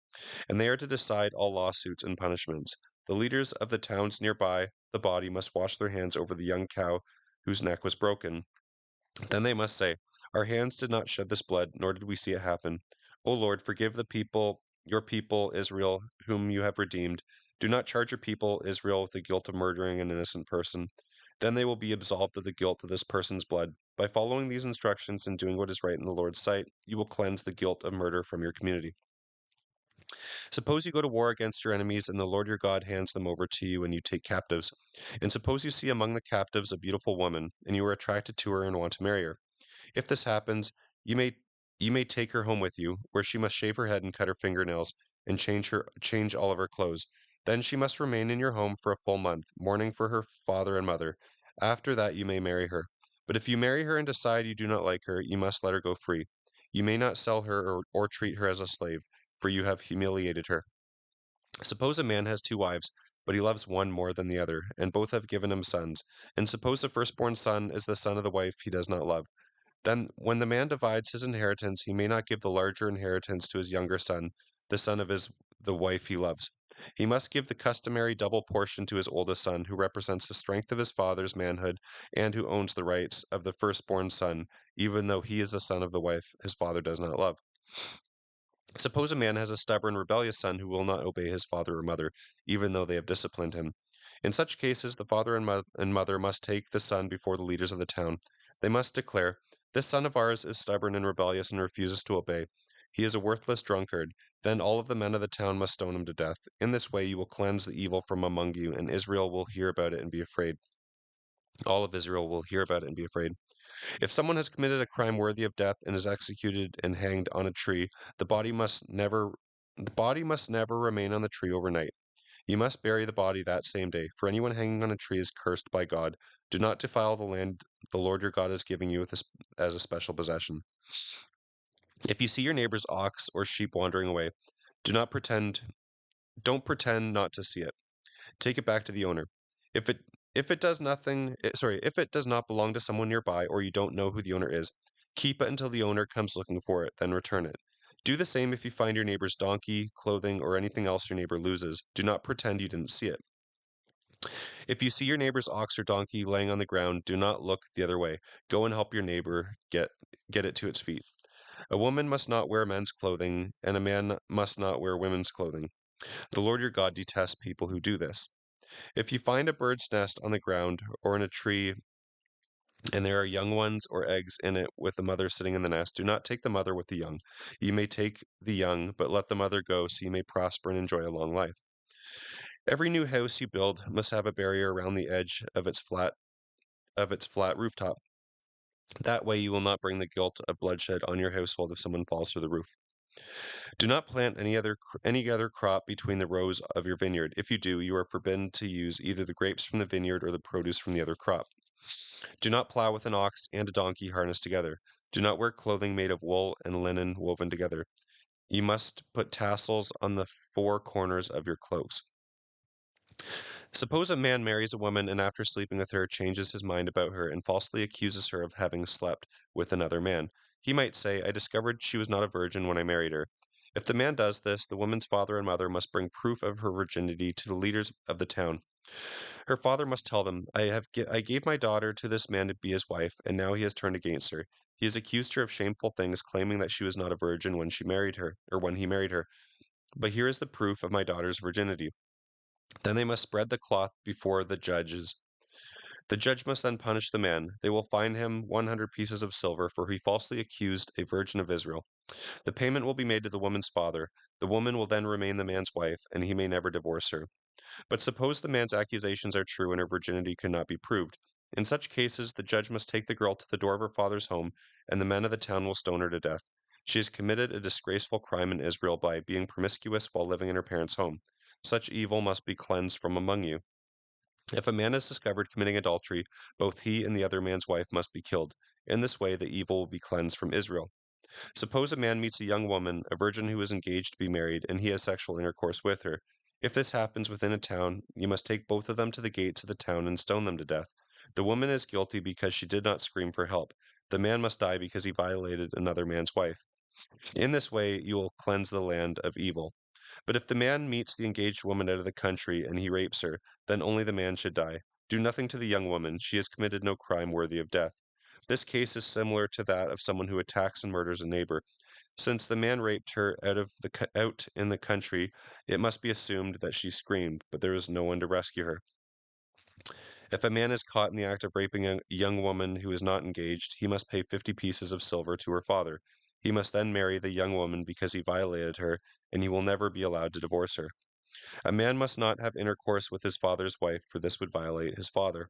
And they are to decide all lawsuits and punishments. The leaders of the towns nearby the body must wash their hands over the young cow whose neck was broken. Then they must say, our hands did not shed this blood, nor did we see it happen. O Lord, forgive the people, your people Israel, whom you have redeemed. Do not charge your people Israel with the guilt of murdering an innocent person. Then they will be absolved of the guilt of this person's blood. By following these instructions and doing what is right in the Lord's sight, you will cleanse the guilt of murder from your community. Suppose you go to war against your enemies, and the Lord your God hands them over to you, and you take captives. And suppose you see among the captives a beautiful woman, and you are attracted to her and want to marry her. If this happens, you may you may take her home with you, where she must shave her head and cut her fingernails, and change all of her clothes. Then she must remain in your home for a full month, mourning for her father and mother. After that you may marry her. But if you marry her and decide you do not like her, you must let her go free. You may not sell her or treat her as a slave, for you have humiliated her. Suppose a man has two wives, but he loves one more than the other, and both have given him sons. And suppose the firstborn son is the son of the wife he does not love. Then, when the man divides his inheritance, he may not give the larger inheritance to his younger son, the son of the wife he loves. He must give the customary double portion to his oldest son, who represents the strength of his father's manhood and who owns the rights of the firstborn son, even though he is the son of the wife his father does not love. Suppose a man has a stubborn, rebellious son who will not obey his father or mother, even though they have disciplined him. In such cases, the father and mother must take the son before the leaders of the town. They must declare, this son of ours is stubborn and rebellious and refuses to obey. He is a worthless drunkard. Then all of the men of the town must stone him to death. In this way you will cleanse the evil from among you, and Israel will hear about it and be afraid. All of Israel will hear about it and be afraid. If someone has committed a crime worthy of death and is executed and hanged on a tree, the body must never remain on the tree overnight. You must bury the body that same day, for anyone hanging on a tree is cursed by God. Do not defile the land the Lord your God is giving you as a special possession. If you see your neighbor's ox or sheep wandering away, do not pretend don't pretend not to see it. Take it back to the owner. If it if it does nothing, if it does not belong to someone nearby or you don't know who the owner is, keep it until the owner comes looking for it, then return it. Do the same if you find your neighbor's donkey, clothing, or anything else your neighbor loses. Do not pretend you didn't see it. If you see your neighbor's ox or donkey laying on the ground, do not look the other way. Go and help your neighbor get it to its feet. A woman must not wear men's clothing, and a man must not wear women's clothing. The Lord your God detests people who do this. If you find a bird's nest on the ground or in a tree, and there are young ones or eggs in it with the mother sitting in the nest, do not take the mother with the young. You may take the young, but let the mother go so you may prosper and enjoy a long life. Every new house you build must have a barrier around the edge of its flat rooftop. That way you will not bring the guilt of bloodshed on your household if someone falls through the roof. Do not plant any other crop between the rows of your vineyard. If you do, you are forbidden to use either the grapes from the vineyard or the produce from the other crop. Do not plow with an ox and a donkey harnessed together. Do not wear clothing made of wool and linen woven together. You must put tassels on the four corners of your cloaks. Suppose a man marries a woman and after sleeping with her changes his mind about her and falsely accuses her of having slept with another man. He might say, I discovered she was not a virgin when I married her. If the man does this, the woman's father and mother must bring proof of her virginity to the leaders of the town. Her father must tell them, I gave my daughter to this man to be his wife, and now he has turned against her. He has accused her of shameful things, claiming that she was not a virgin when she married her, or when he married her. But here is the proof of my daughter's virginity. Then they must spread the cloth before the judges. The judge must then punish the man. They will fine him 100 pieces of silver, for he falsely accused a virgin of Israel. The payment will be made to the woman's father. The woman will then remain the man's wife, and he may never divorce her. But suppose the man's accusations are true and her virginity cannot be proved. In such cases, the judge must take the girl to the door of her father's home, and the men of the town will stone her to death. She has committed a disgraceful crime in Israel by being promiscuous while living in her parents' home. Such evil must be cleansed from among you. If a man is discovered committing adultery, both he and the other man's wife must be killed. In this way, the evil will be cleansed from Israel. Suppose a man meets a young woman, a virgin who is engaged to be married, and he has sexual intercourse with her. If this happens within a town, you must take both of them to the gates of the town and stone them to death. The woman is guilty because she did not scream for help. The man must die because he violated another man's wife. In this way, you will cleanse the land of evil. But if the man meets the engaged woman out of the country and he rapes her, then only the man should die. Do nothing to the young woman. She has committed no crime worthy of death. This case is similar to that of someone who attacks and murders a neighbor. Since the man raped her out in the country, it must be assumed that she screamed, but there is no one to rescue her. If a man is caught in the act of raping a young woman who is not engaged, he must pay 50 pieces of silver to her father. He must then marry the young woman because he violated her, and he will never be allowed to divorce her. A man must not have intercourse with his father's wife, for this would violate his father.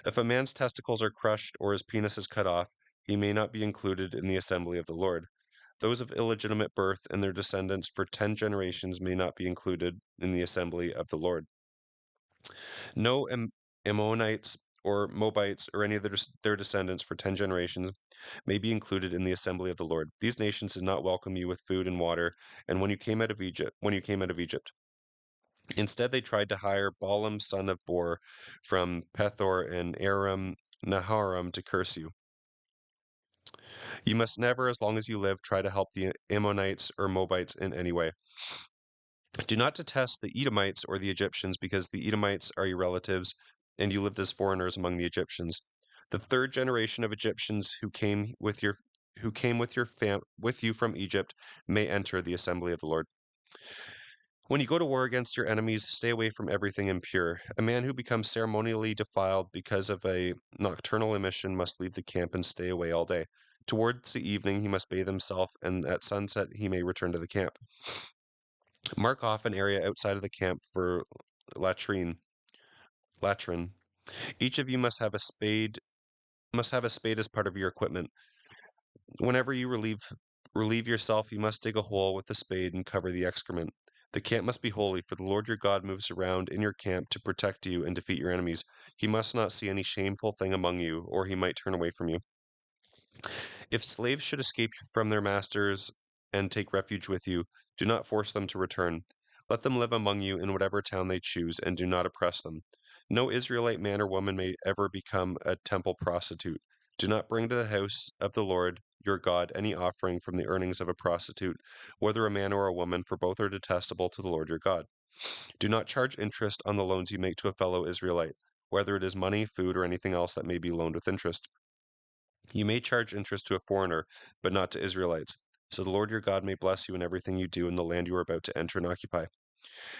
If a man's testicles are crushed or his penis is cut off, he may not be included in the assembly of the Lord. Those of illegitimate birth and their descendants for 10 generations may not be included in the assembly of the Lord. No Ammonites or Moabites or any of their descendants for 10 generations may be included in the assembly of the Lord. These nations did not welcome you with food and water, and when you came out of Egypt. Instead, they tried to hire Balaam son of Bor from Pethor and Aram Naharam to curse you. You must never, as long as you live, try to help the Ammonites or Moabites in any way. Do not detest the Edomites or the Egyptians, because the Edomites are your relatives, and you lived as foreigners among the Egyptians. The third generation of Egyptians who came with you from Egypt may enter the assembly of the Lord. When you go to war against your enemies, stay away from everything impure. A man who becomes ceremonially defiled because of a nocturnal emission must leave the camp and stay away all day. Towards the evening, he must bathe himself, and at sunset, he may return to the camp. Mark off an area outside of the camp for latrine. Latrine. Each of you must have a spade as part of your equipment. Whenever you relieve yourself, you must dig a hole with the spade and cover the excrement. The camp must be holy, for the Lord your God moves around in your camp to protect you and defeat your enemies. He must not see any shameful thing among you, or he might turn away from you. If slaves should escape from their masters and take refuge with you, do not force them to return. Let them live among you in whatever town they choose, and do not oppress them. No Israelite man or woman may ever become a temple prostitute. Do not bring to the house of the Lord your God any offering from the earnings of a prostitute, whether a man or a woman, for both are detestable to the Lord your God. Do not charge interest on the loans you make to a fellow Israelite, whether it is money, food, or anything else that may be loaned with interest. You may charge interest to a foreigner, but not to Israelites. So the Lord your God may bless you in everything you do in the land you are about to enter and occupy.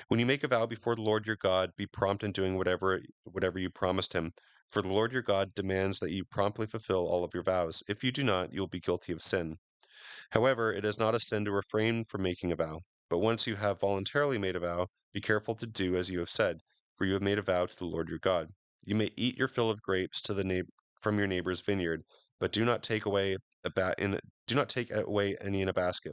When you make a vow before the Lord your God, be prompt in doing whatever you promised him. For the Lord your God demands that you promptly fulfill all of your vows. If you do not, you will be guilty of sin. However, it is not a sin to refrain from making a vow. But once you have voluntarily made a vow, be careful to do as you have said, for you have made a vow to the Lord your God. You may eat your fill of grapes from your neighbor's vineyard, but do not take away any in a basket.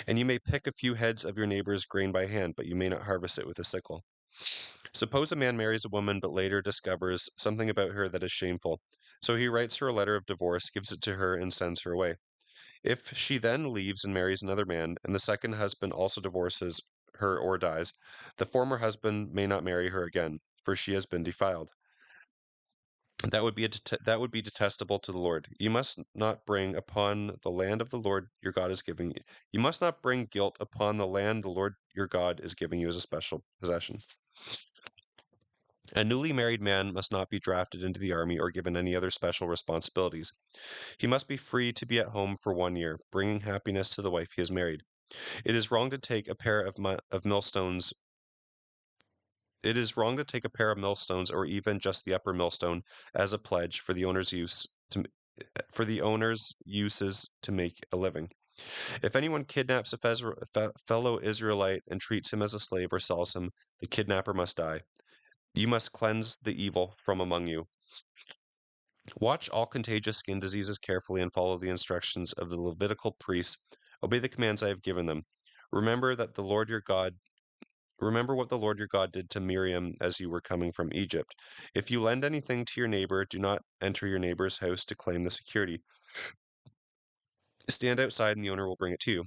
And you may pick a few heads of your neighbor's grain by hand, but you may not harvest it with a sickle. Suppose a man marries a woman, but later discovers something about her that is shameful. So he writes her a letter of divorce, gives it to her, and sends her away. If she then leaves and marries another man, and the second husband also divorces her or dies, the former husband may not marry her again, for she has been defiled. That would be detestable to the Lord. You must not bring upon the land of the Lord your God is giving you. You must not bring guilt upon the land the Lord your God is giving you as a special possession. A newly married man must not be drafted into the army or given any other special responsibilities. He must be free to be at home for 1 year, bringing happiness to the wife he has married. It is wrong to take a pair of millstones It is wrong to take a pair of millstones or even just the upper millstone as a pledge for the owner's use to for the owner's uses to make a living. If anyone kidnaps a fellow Israelite and treats him as a slave or sells him, the kidnapper must die. You must cleanse the evil from among you. Watch all contagious skin diseases carefully and follow the instructions of the Levitical priests. Obey the commands I have given them. Remember that the Lord your God Remember what the Lord your God did to Miriam as you were coming from Egypt. If you lend anything to your neighbor, do not enter your neighbor's house to claim the security. Stand outside and the owner will bring it to you.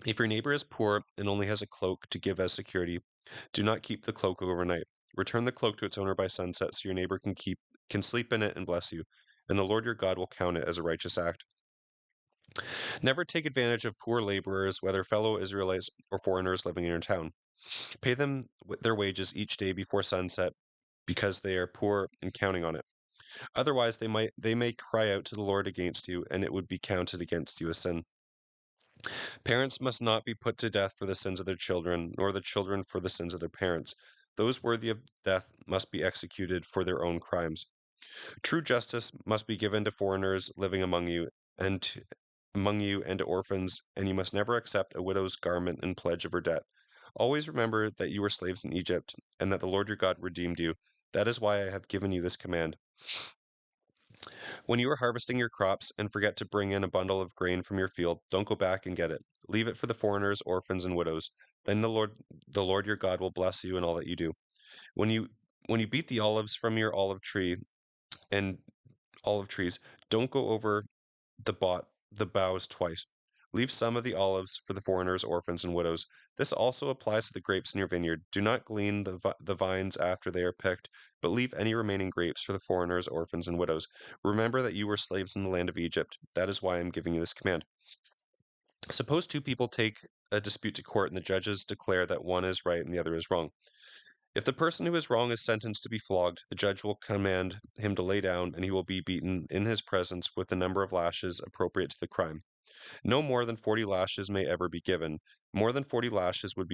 If your neighbor is poor and only has a cloak to give as security, do not keep the cloak overnight. Return the cloak to its owner by sunset so your neighbor can sleep in it and bless you, and the Lord your God will count it as a righteous act. Never take advantage of poor laborers, whether fellow Israelites or foreigners living in your town. Pay them their wages each day before sunset because they are poor and counting on it. Otherwise they may cry out to the Lord against you, and it would be counted against you as sin. Parents must not be put to death for the sins of their children, nor the children for the sins of their parents. Those worthy of death must be executed for their own crimes. True justice must be given to foreigners living among you and to orphans, and you must never accept a widow's garment in pledge of her debt. Always remember that you were slaves in Egypt, and that the Lord your God redeemed you. That is why I have given you this command. When you are harvesting your crops and forget to bring in a bundle of grain from your field, don't go back and get it. Leave it for the foreigners, orphans, and widows. Then the Lord your God will bless you in all that you do. When you when you beat the olives from your and olive trees, don't go over the boughs twice. Leave some of the olives for the foreigners, orphans, and widows. This also applies to the grapes in your vineyard. Do not glean the vines after they are picked, but leave any remaining grapes for the foreigners, orphans, and widows. Remember that you were slaves in the land of Egypt. That is why I am giving you this command. Suppose two people take a dispute to court and the judges declare that one is right and the other is wrong. If the person who is wrong is sentenced to be flogged, the judge will command him to lay down and he will be beaten in his presence with the number of lashes appropriate to the crime. No more than 40 lashes may ever be given. More than 40 lashes would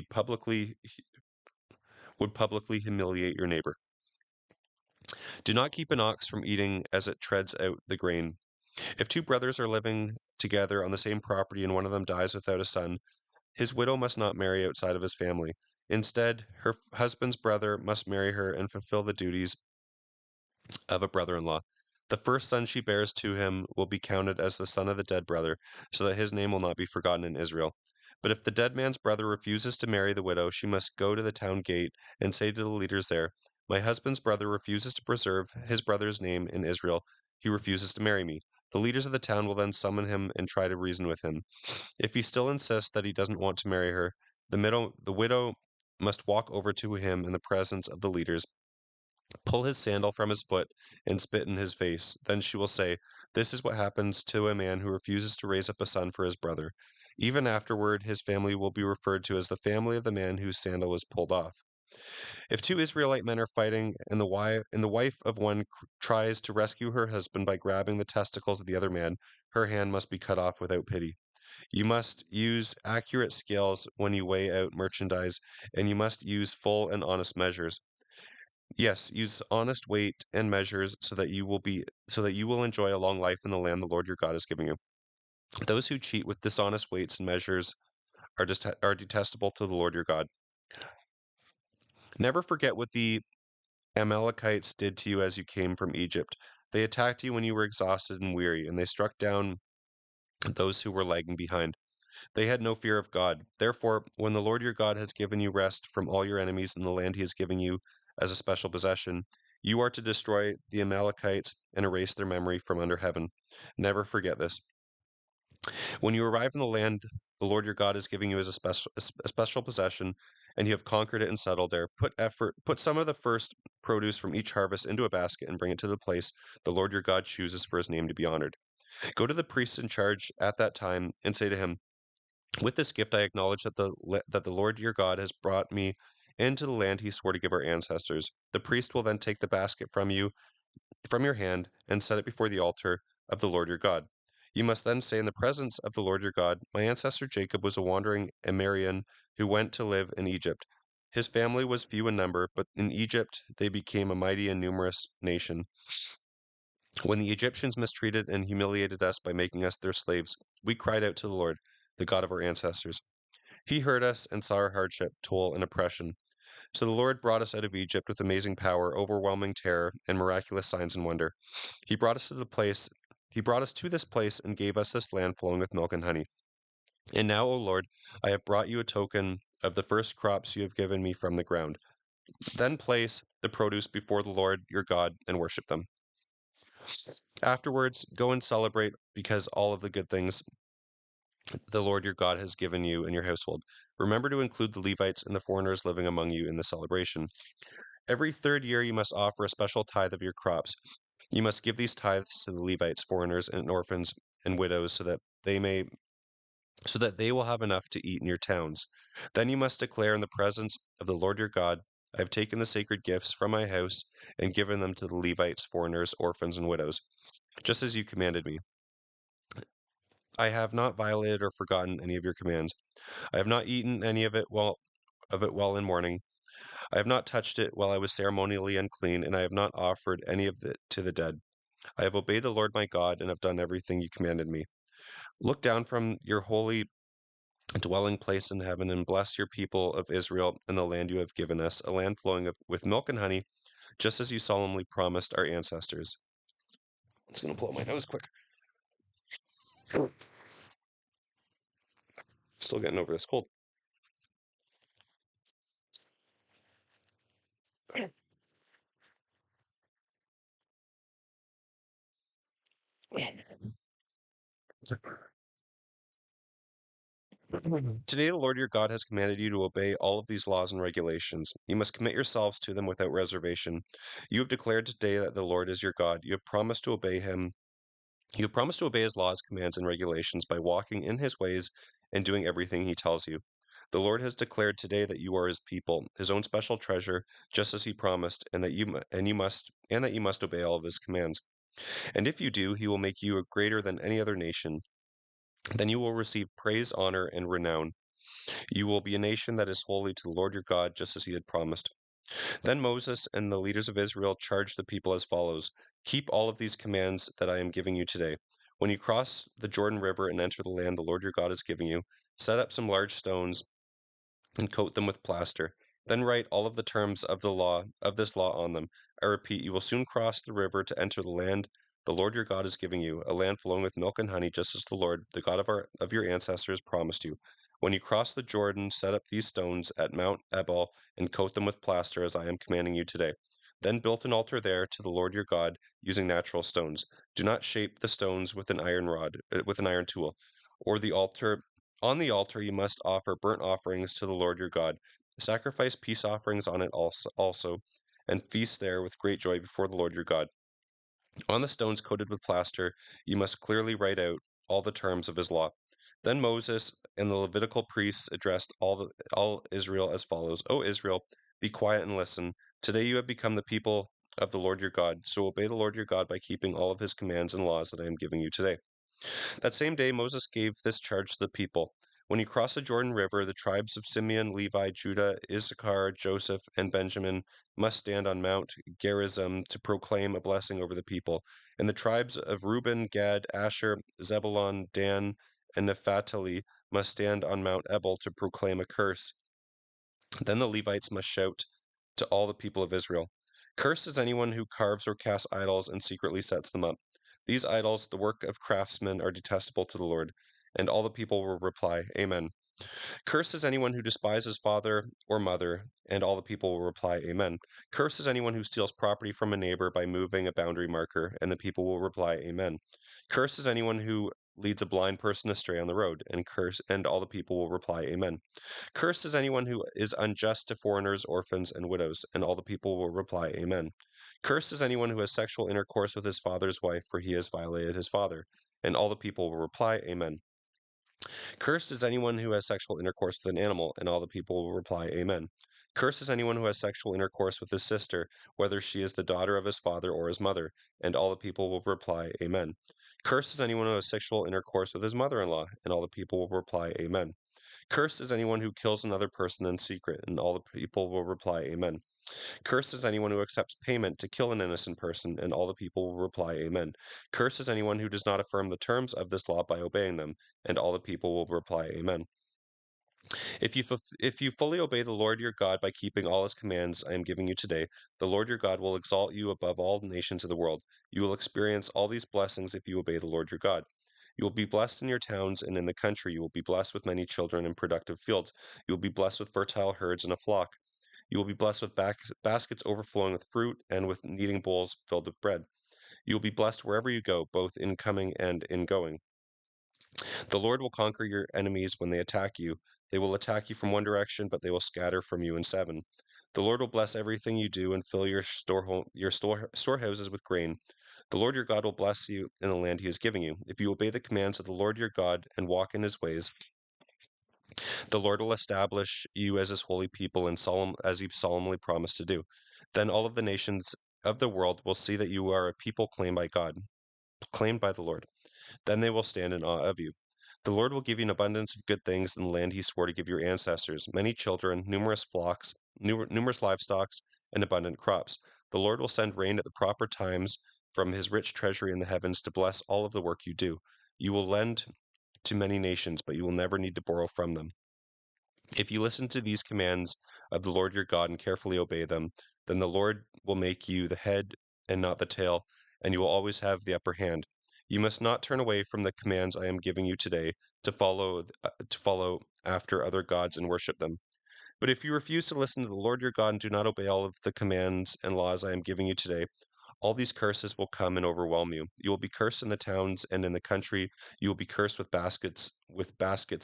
publicly humiliate your neighbor. Do not keep an ox from eating as it treads out the grain. If two brothers are living together on the same property and one of them dies without a son, his widow must not marry outside of his family. Instead, her husband's brother must marry her and fulfill the duties of a brother-in-law. The first son she bears to him will be counted as the son of the dead brother, so that his name will not be forgotten in Israel. But if the dead man's brother refuses to marry the widow, she must go to the town gate and say to the leaders there, "My husband's brother refuses to preserve his brother's name in Israel. He refuses to marry me." The leaders of the town will then summon him and try to reason with him. If he still insists that he doesn't want to marry her, the widow must walk over to him in the presence of the leaders, pull his sandal from his foot, and spit in his face. Then she will say, "This is what happens to a man who refuses to raise up a son for his brother." Even afterward, his family will be referred to as the family of the man whose sandal was pulled off. If two Israelite men are fighting and the wife of one tries to rescue her husband by grabbing the testicles of the other man, her hand must be cut off without pity. You must use accurate scales when you weigh out merchandise, and you must use full and honest measures. Yes, use honest weight and measures so that you will enjoy a long life in the land the Lord your God is giving you. Those who cheat with dishonest weights and measures are detestable to the Lord your God. Never forget what the Amalekites did to you as you came from Egypt. They attacked you when you were exhausted and weary, and they struck down those who were lagging behind. They had no fear of God. Therefore, when the Lord your God has given you rest from all your enemies in the land he is giving you as a special possession, you are to destroy the Amalekites and erase their memory from under heaven. Never forget this. When you arrive in the land the Lord your God is giving you as a special possession, and you have conquered it and settled there, put some of the first produce from each harvest into a basket and bring it to the place the Lord your God chooses for his name to be honored. Go to the priest in charge at that time and say to him, "With this gift I acknowledge that the Lord your God has brought me into the land he swore to give our ancestors." The priest will then take the basket from your hand and set it before the altar of the Lord your God. You must then say in the presence of the Lord your God, "My ancestor Jacob was a wandering Amarian who went to live in Egypt. His family was few in number, but in Egypt they became a mighty and numerous nation. When the Egyptians mistreated and humiliated us by making us their slaves, we cried out to the Lord, the God of our ancestors. He heard us and saw our hardship, toil, and oppression. So the Lord brought us out of Egypt with amazing power, overwhelming terror, and miraculous signs and wonder. He brought us to the place He brought us to this place and gave us this land flowing with milk and honey. And now, O Lord, I have brought you a token of the first crops you have given me from the ground. Then place the produce before the Lord your God and worship them. Afterwards, go and celebrate because all of the good things the Lord your God has given you and your household. Remember to include the Levites and the foreigners living among you in the celebration. Every third year you must offer a special tithe of your crops. You must give these tithes to the Levites, foreigners, and orphans and widows so that they will have enough to eat in your towns. Then you must declare in the presence of the Lord your God, I have taken the sacred gifts from my house and given them to the Levites, foreigners, orphans, and widows, just as you commanded me. I have not violated or forgotten any of your commands. I have not eaten any of it while in mourning. I have not touched it while I was ceremonially unclean, and I have not offered any of it to the dead. I have obeyed the Lord my God and have done everything you commanded me. Look down from your holy dwelling place in heaven and bless your people of Israel and the land you have given us, a land flowing with milk and honey, just as you solemnly promised our ancestors. I'm just going to blow my nose quick. Still getting over this cold. Today, the Lord your God has commanded you to obey all of these laws and regulations. You must commit yourselves to them without reservation. You have declared today that the Lord is your God. You have promised to obey him. You have promised to obey his laws, commands, and regulations by walking in his ways and doing everything he tells you. The Lord has declared today that you are his people, his own special treasure, just as he promised, and that you must obey all of his commands. And if you do, he will make you greater than any other nation. Then you will receive praise, honor, and renown. You will be a nation that is holy to the Lord your God, just as he had promised. Then Moses and the leaders of Israel charged the people as follows: Keep all of these commands that I am giving you today. When you cross the Jordan River and enter the land the Lord your God is giving you, set up some large stones and coat them with plaster. Then write all of the terms of this law on them. I repeat, you will soon cross the river to enter the land the Lord your God is giving you, a land flowing with milk and honey, just as the Lord, the God of your ancestors, promised you. When you cross the Jordan, set up these stones at Mount Ebal and coat them with plaster, as I am commanding you today. Then build an altar there to the Lord your God using natural stones. Do not shape the stones with an iron tool, or the altar on the altar you must offer burnt offerings to the Lord your God. Sacrifice peace offerings on it also, and feast there with great joy before the Lord your God. On the stones coated with plaster, you must clearly write out all the terms of his law. Then Moses and the Levitical priests addressed all Israel as follows: O Israel, be quiet and listen. Today you have become the people of the Lord your God, so obey the Lord your God by keeping all of his commands and laws that I am giving you today. That same day Moses gave this charge to the people: When you cross the Jordan River, the tribes of Simeon, Levi, Judah, Issachar, Joseph, and Benjamin must stand on Mount Gerizim to proclaim a blessing over the people, and the tribes of Reuben, Gad, Asher, Zebulun, Dan, and Naphtali must stand on Mount Ebal to proclaim a curse. Then the Levites must shout to all the people of Israel: Cursed is anyone who carves or casts idols and secretly sets them up. These idols, the work of craftsmen, are detestable to the Lord. And all the people will reply, Amen. Cursed is anyone who despises father or mother, and all the people will reply, Amen. Cursed is anyone who steals property from a neighbor by moving a boundary marker, and the people will reply, Amen. Cursed is anyone who leads a blind person astray on the road, and all the people will reply, Amen. Cursed is anyone who is unjust to foreigners, orphans, and widows, and all the people will reply, Amen. Cursed is anyone who has sexual intercourse with his father's wife, for he has violated his father, and all the people will reply, Amen. Cursed is anyone who has sexual intercourse with an animal, and all the people will reply, Amen. Cursed is anyone who has sexual intercourse with his sister, whether she is the daughter of his father or his mother, and all the people will reply, Amen. Cursed is anyone who has sexual intercourse with his mother-in-law, and all the people will reply, Amen. Cursed is anyone who kills another person in secret, and all the people will reply, Amen. Cursed is anyone who accepts payment to kill an innocent person, and all the people will reply, Amen. Cursed is anyone who does not affirm the terms of this law by obeying them, and all the people will reply, Amen. If you fully obey the Lord your God by keeping all his commands I am giving you today, the Lord your God will exalt you above all nations of the world. You will experience all these blessings if you obey the Lord your God. You will be blessed in your towns and in the country. You will be blessed with many children and productive fields. You will be blessed with fertile herds and a flock. You will be blessed with baskets overflowing with fruit and with kneading bowls filled with bread. You will be blessed wherever you go, both in coming and in going. The Lord will conquer your enemies when they attack you. They will attack you from one direction, but they will scatter from you in seven. The Lord will bless everything you do and fill your storehouses with grain. The Lord your God will bless you in the land he is giving you. If you obey the commands of the Lord your God and walk in his ways, the Lord will establish you as his holy people and as he solemnly promised to do. Then all of the nations of the world will see that you are a people claimed by God, claimed by the Lord. Then they will stand in awe of you. The Lord will give you an abundance of good things in the land he swore to give your ancestors, many children, numerous flocks, numerous livestock, and abundant crops. The Lord will send rain at the proper times from his rich treasury in the heavens to bless all of the work you do. You will lend to many nations, but you will never need to borrow from them. If you listen to these commands of the Lord your God and carefully obey them, then the Lord will make you the head and not the tail, and you will always have the upper hand. You must not turn away from the commands I am giving you today to follow after other gods and worship them. But if you refuse to listen to the Lord your God and do not obey all of the commands and laws I am giving you today, all these curses will come and overwhelm you. You will be cursed in the towns and in the country. You will be cursed with baskets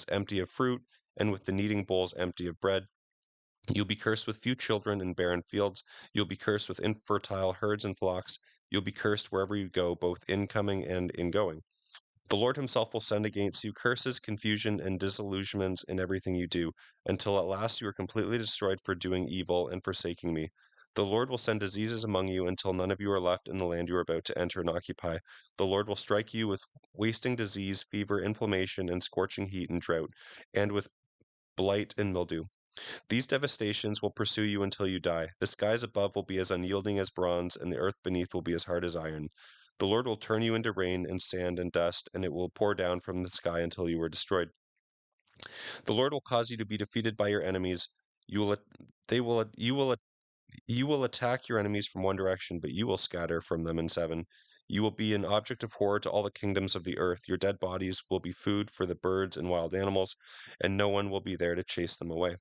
empty of fruit and with the kneading bowls empty of bread. You'll be cursed with few children and barren fields. You'll be cursed with infertile herds and flocks. You'll be cursed wherever you go, both incoming and ingoing. The Lord himself will send against you curses, confusion, and disillusionments in everything you do, until at last you are completely destroyed for doing evil and forsaking me. The Lord will send diseases among you until none of you are left in the land you are about to enter and occupy. The Lord will strike you with wasting disease, fever, inflammation, and scorching heat and drought, and with blight and mildew. These devastations will pursue you until you die. The skies above will be as unyielding as bronze, and the earth beneath will be as hard as iron. The Lord will turn you into rain and sand and dust, and it will pour down from the sky until you are destroyed. The Lord will cause you to be defeated by your enemies. You will, they will, you will attack your enemies from one direction, but you will scatter from them in seven. You will be an object of horror to all the kingdoms of the earth. Your dead bodies will be food for the birds and wild animals, and no one will be there to chase them away.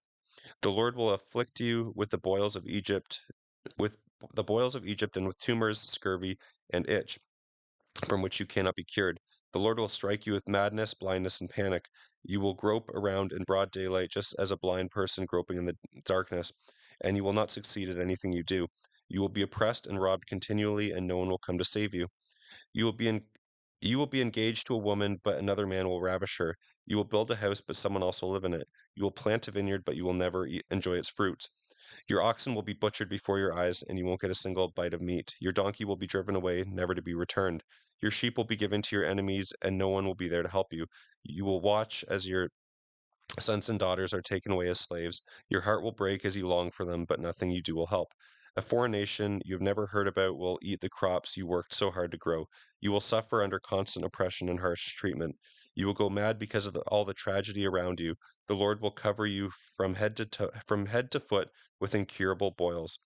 The Lord will afflict you with the boils of Egypt and with tumors, scurvy, and itch, from which you cannot be cured. The Lord will strike you with madness, blindness, and panic. You will grope around in broad daylight just as a blind person groping in the darkness, and you will not succeed at anything you do. You will be oppressed and robbed continually, and no one will come to save you. You will be in, you will be engaged to a woman, but another man will ravish her. You will build a house, but someone else will live in it. You will plant a vineyard, but you will never enjoy its fruits. Your oxen will be butchered before your eyes, and you won't get a single bite of meat. Your donkey will be driven away, never to be returned. Your sheep will be given to your enemies, and no one will be there to help you. You will watch as your sons and daughters are taken away as slaves. Your heart will break as you long for them, but nothing you do will help. A foreign nation you have never heard about will eat the crops you worked so hard to grow. You will suffer under constant oppression and harsh treatment. You will go mad because of all the tragedy around you. The Lord will cover you from head to foot with incurable boils.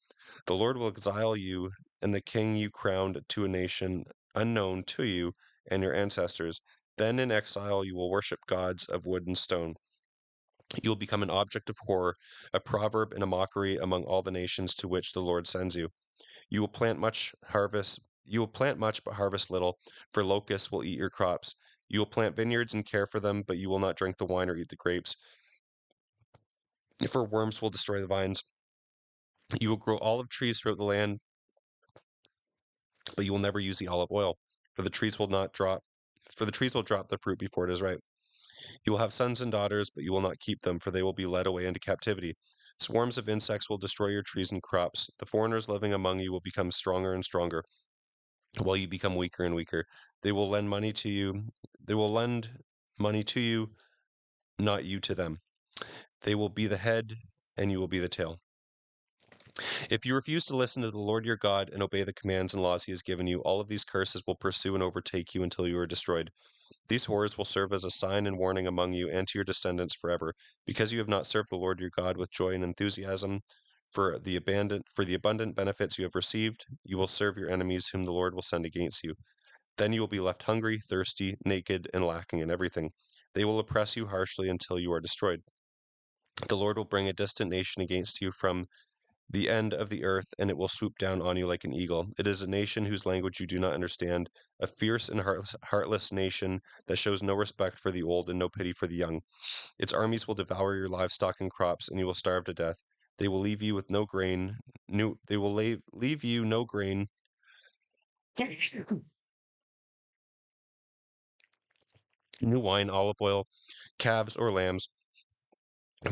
The Lord will exile you and the king you crowned to a nation unknown to you and your ancestors. Then in exile you will worship gods of wood and stone. You will become an object of horror, a proverb and a mockery among all the nations to which the Lord sends you. You will plant much harvest. You will plant much but harvest little, for locusts will eat your crops. You will plant vineyards and care for them, but you will not drink the wine or eat the grapes, for worms will destroy the vines. You will grow olive trees throughout the land, but you will never use the olive oil, for the trees will not drop. For the trees will drop the fruit before it is ripe. You will have sons and daughters, but you will not keep them, for they will be led away into captivity. Swarms of insects will destroy your trees and crops. The foreigners living among you will become stronger and stronger, while you become weaker and weaker. They will lend money to you. They will lend money to you, not you to them. They will be the head, and you will be the tail. If you refuse to listen to the Lord your God and obey the commands and laws he has given you, all of these curses will pursue and overtake you until you are destroyed. These horrors will serve as a sign and warning among you and to your descendants forever, because you have not served the Lord your God with joy and enthusiasm for the abundant benefits you have received. You will serve your enemies whom the Lord will send against you. Then you will be left hungry, thirsty, naked, and lacking in everything. They will oppress you harshly until you are destroyed. The Lord will bring a distant nation against you from the end of the earth, and it will swoop down on you like an eagle. It is a nation whose language you do not understand, a fierce and heartless nation that shows no respect for the old and no pity for the young. Its armies will devour your livestock and crops, and you will starve to death. They will leave you with no grain. They will leave you no grain, new wine, olive oil, calves, or lambs,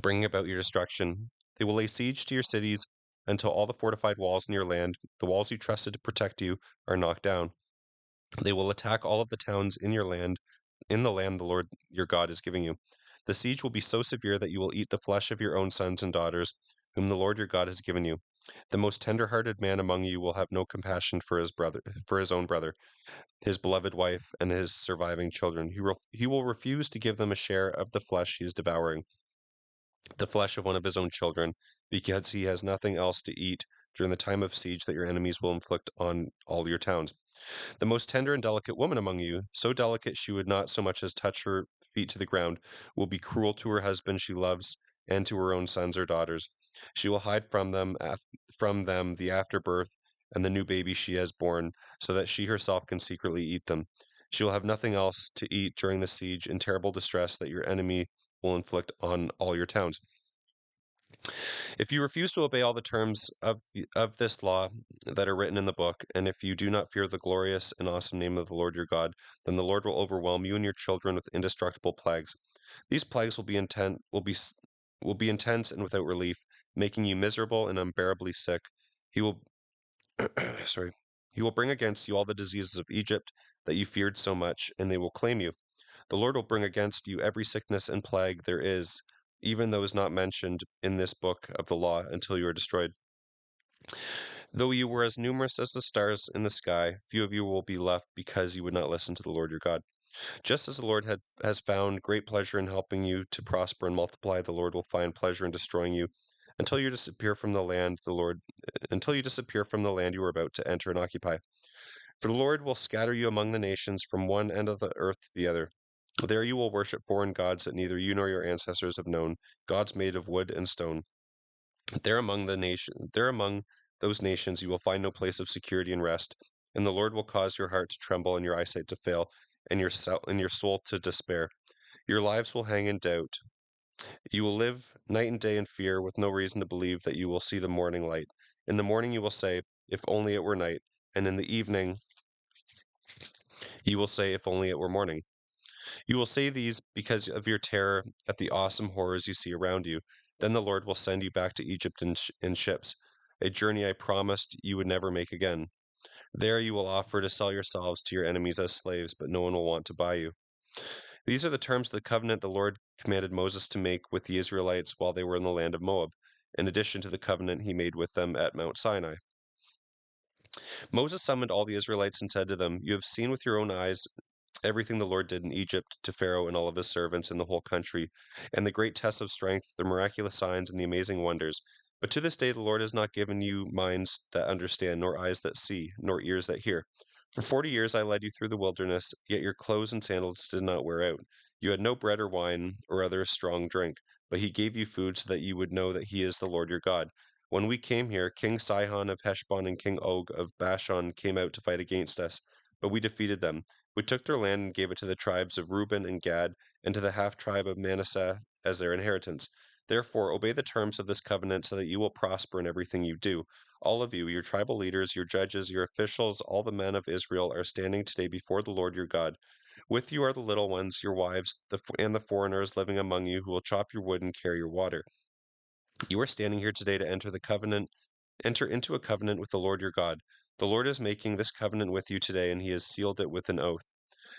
bringing about your destruction. They will lay siege to your cities until all the fortified walls in your land, the walls you trusted to protect you, are knocked down. They will attack all of the towns in the land the Lord your God is giving you. The siege will be so severe that you will eat the flesh of your own sons and daughters, whom the Lord your God has given you. The most tender-hearted man among you will have no compassion for his own brother, his beloved wife, and his surviving children. He will refuse to give them a share of the flesh he is devouring, the flesh of one of his own children, because he has nothing else to eat during the time of siege that your enemies will inflict on all your towns. The most tender and delicate woman among you, so delicate she would not so much as touch her feet to the ground, will be cruel to her husband she loves and to her own sons or daughters. She will hide from them the afterbirth and the new baby she has born, so that she herself can secretly eat them. She will have nothing else to eat during the siege and terrible distress that your enemy will inflict on all your towns. If you refuse to obey all the terms of this law that are written in the book, and if you do not fear the glorious and awesome name of the Lord your God, then the Lord will overwhelm you and your children with indestructible plagues. These plagues will be intense and without relief, making you miserable and unbearably sick. He will sorry. He will bring against you all the diseases of Egypt that you feared so much, and they will claim you. The Lord will bring against you every sickness and plague there is, even those not mentioned in this book of the law, until you are destroyed. Though you were as numerous as the stars in the sky, few of you will be left because you would not listen to the Lord your God. Just as the Lord has found great pleasure in helping you to prosper and multiply, the Lord will find pleasure in destroying you until you disappear from the land you are about to enter and occupy. For the Lord will scatter you among the nations from one end of the earth to the other. There you will worship foreign gods that neither you nor your ancestors have known, gods made of wood and stone. There among those nations you will find no place of security and rest, and the Lord will cause your heart to tremble and your eyesight to fail, and your soul to despair. Your lives will hang in doubt. You will live night and day in fear, with no reason to believe that you will see the morning light. In the morning you will say, "If only it were night," and in the evening you will say, "If only it were morning." You will say these because of your terror at the awesome horrors you see around you. Then the Lord will send you back to Egypt in ships, a journey I promised you would never make again. There you will offer to sell yourselves to your enemies as slaves, but no one will want to buy you. These are the terms of the covenant the Lord commanded Moses to make with the Israelites while they were in the land of Moab, in addition to the covenant he made with them at Mount Sinai. Moses summoned all the Israelites and said to them, "You have seen with your own eyes everything the Lord did in Egypt to Pharaoh and all of his servants in the whole country, and the great tests of strength, the miraculous signs, and the amazing wonders. But to this day the Lord has not given you minds that understand, nor eyes that see, nor ears that hear. For 40 years I led you through the wilderness, yet your clothes and sandals did not wear out. You had no bread or wine or other strong drink, but he gave you food so that you would know that he is the Lord your God. When we came here, King Sihon of Heshbon and King Og of Bashan came out to fight against us, but we defeated them. We took their land and gave it to the tribes of Reuben and Gad, and to the half tribe of Manasseh as their inheritance. Therefore, obey the terms of this covenant so that you will prosper in everything you do. All of you, your tribal leaders, your judges, your officials, all the men of Israel are standing today before the Lord your God. With you are the little ones, your wives, and the foreigners living among you who will chop your wood and carry your water. You are standing here today to enter into a covenant with the Lord your God. The Lord is making this covenant with you today, and he has sealed it with an oath.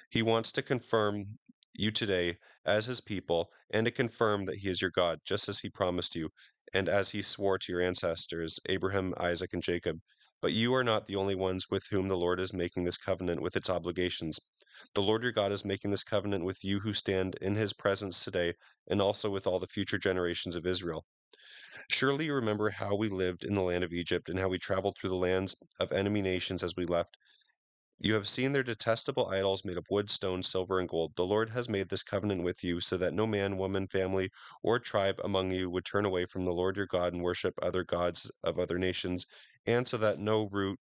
He wants to confirm you today as his people, and to confirm that he is your God, just as he promised you, and as he swore to your ancestors, Abraham, Isaac, and Jacob. But you are not the only ones with whom the Lord is making this covenant with its obligations. The Lord your God is making this covenant with you who stand in his presence today, and also with all the future generations of Israel. Surely you remember how we lived in the land of Egypt, and how we traveled through the lands of enemy nations as we left. You have seen their detestable idols made of wood, stone, silver, and gold. The Lord has made this covenant with you, so that no man, woman, family, or tribe among you would turn away from the Lord your God and worship other gods of other nations, and so that no root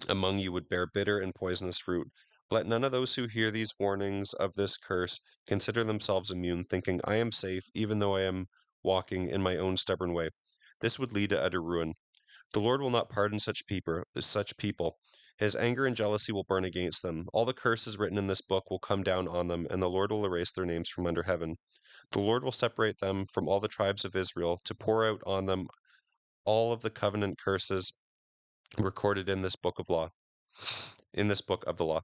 among you would bear bitter and poisonous fruit. Let none of those who hear these warnings of this curse consider themselves immune, thinking, I am safe, even though I am walking in my own stubborn way. This would lead to utter ruin. The Lord will not pardon such people. His anger and jealousy will burn against them. All the curses written in this book will come down on them, and the Lord will erase their names from under heaven. The Lord will separate them from all the tribes of Israel to pour out on them all of the covenant curses recorded in this book of law, in this book of the law.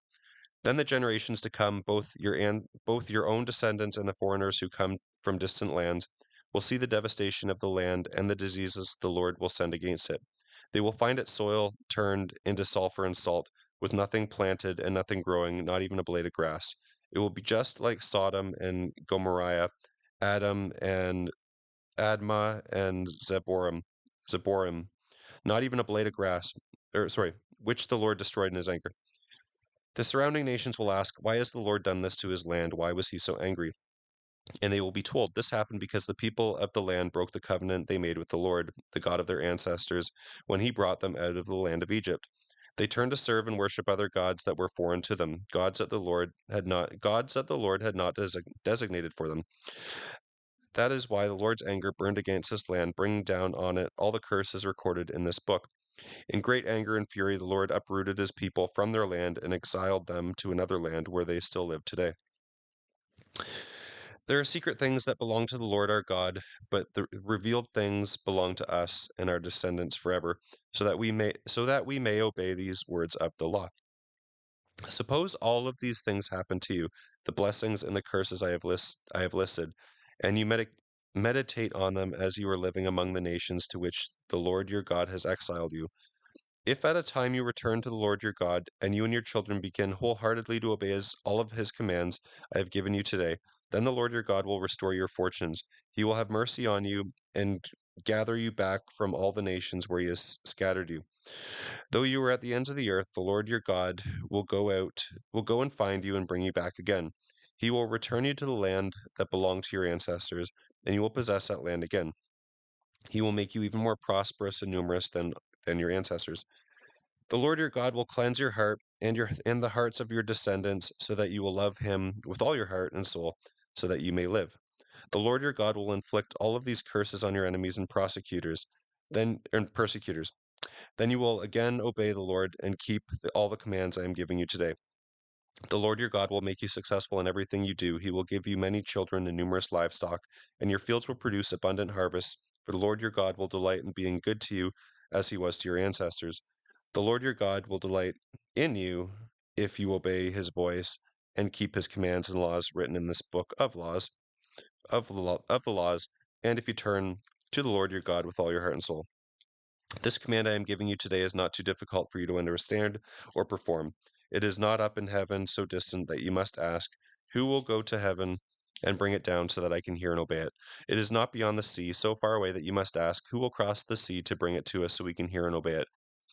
Then the generations to come, both your own descendants and the foreigners who come from distant lands, will see the devastation of the land and the diseases the Lord will send against it. They will find its soil turned into sulfur and salt, with nothing planted and nothing growing, not even a blade of grass. It will be just like Sodom and Gomorrah, Adam and Admah and Zeborim, not even a blade of grass, which the Lord destroyed in his anger. The surrounding nations will ask, why has the Lord done this to his land? Why was he so angry? And they will be told, this happened because the people of the land broke the covenant they made with the Lord, the God of their ancestors, when he brought them out of the land of Egypt. They turned to serve and worship other gods that were foreign to them, gods that the Lord had not designated for them. That is why the Lord's anger burned against this land, bringing down on it all the curses recorded in this book. In great anger and fury, the Lord uprooted his people from their land and exiled them to another land where they still live today. There are secret things that belong to the Lord our God, but the revealed things belong to us and our descendants forever, so that we may obey these words of the law. Suppose all of these things happen to you, the blessings and the curses I have listed, and you meditate on them as you are living among the nations to which the Lord your God has exiled you. If at a time you return to the Lord your God, and you and your children begin wholeheartedly to obey all of his commands I have given you today, then the Lord your God will restore your fortunes. He will have mercy on you and gather you back from all the nations where he has scattered you. Though you are at the ends of the earth, the Lord your God will go and find you and bring you back again. He will return you to the land that belonged to your ancestors, and you will possess that land again. He will make you even more prosperous and numerous than your ancestors. The Lord your God will cleanse your heart and the hearts of your descendants, so that you will love him with all your heart and soul, so that you may live. The Lord your God will inflict all of these curses on your enemies and persecutors. Then you will again obey the Lord and keep all the commands I am giving you today. The Lord your God will make you successful in everything you do. He will give you many children and numerous livestock, and your fields will produce abundant harvests. For the Lord your God will delight in being good to you, as he was to your ancestors. The Lord your God will delight in you if you obey his voice and keep his commands and laws written in this book of the laws, and if you turn to the Lord your God with all your heart and soul. This command I am giving you today is not too difficult for you to understand or perform. It is not up in heaven so distant that you must ask, who will go to heaven and bring it down so that I can hear and obey it? It is not beyond the sea so far away that you must ask, who will cross the sea to bring it to us so we can hear and obey it?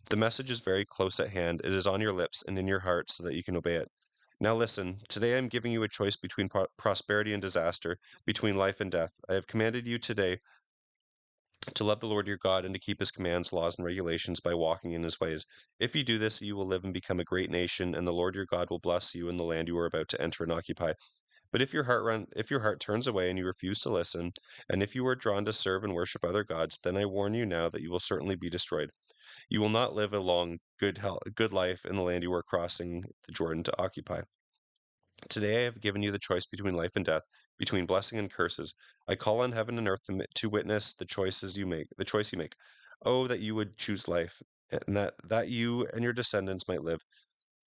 The message is very close at hand. It is on your lips and in your heart so that you can obey it. Now listen, today I am giving you a choice between prosperity and disaster, between life and death. I have commanded you today to love the Lord your God and to keep his commands, laws, and regulations by walking in his ways. If you do this, you will live and become a great nation, and the Lord your God will bless you in the land you are about to enter and occupy. But if your heart turns away and you refuse to listen, and if you are drawn to serve and worship other gods, then I warn you now that you will certainly be destroyed. You will not live a long, good life in the land you are crossing the Jordan to occupy. Today I have given you the choice between life and death, between blessing and curses. I call on heaven and earth to witness the choice you make. Oh, that you would choose life, and that you and your descendants might live.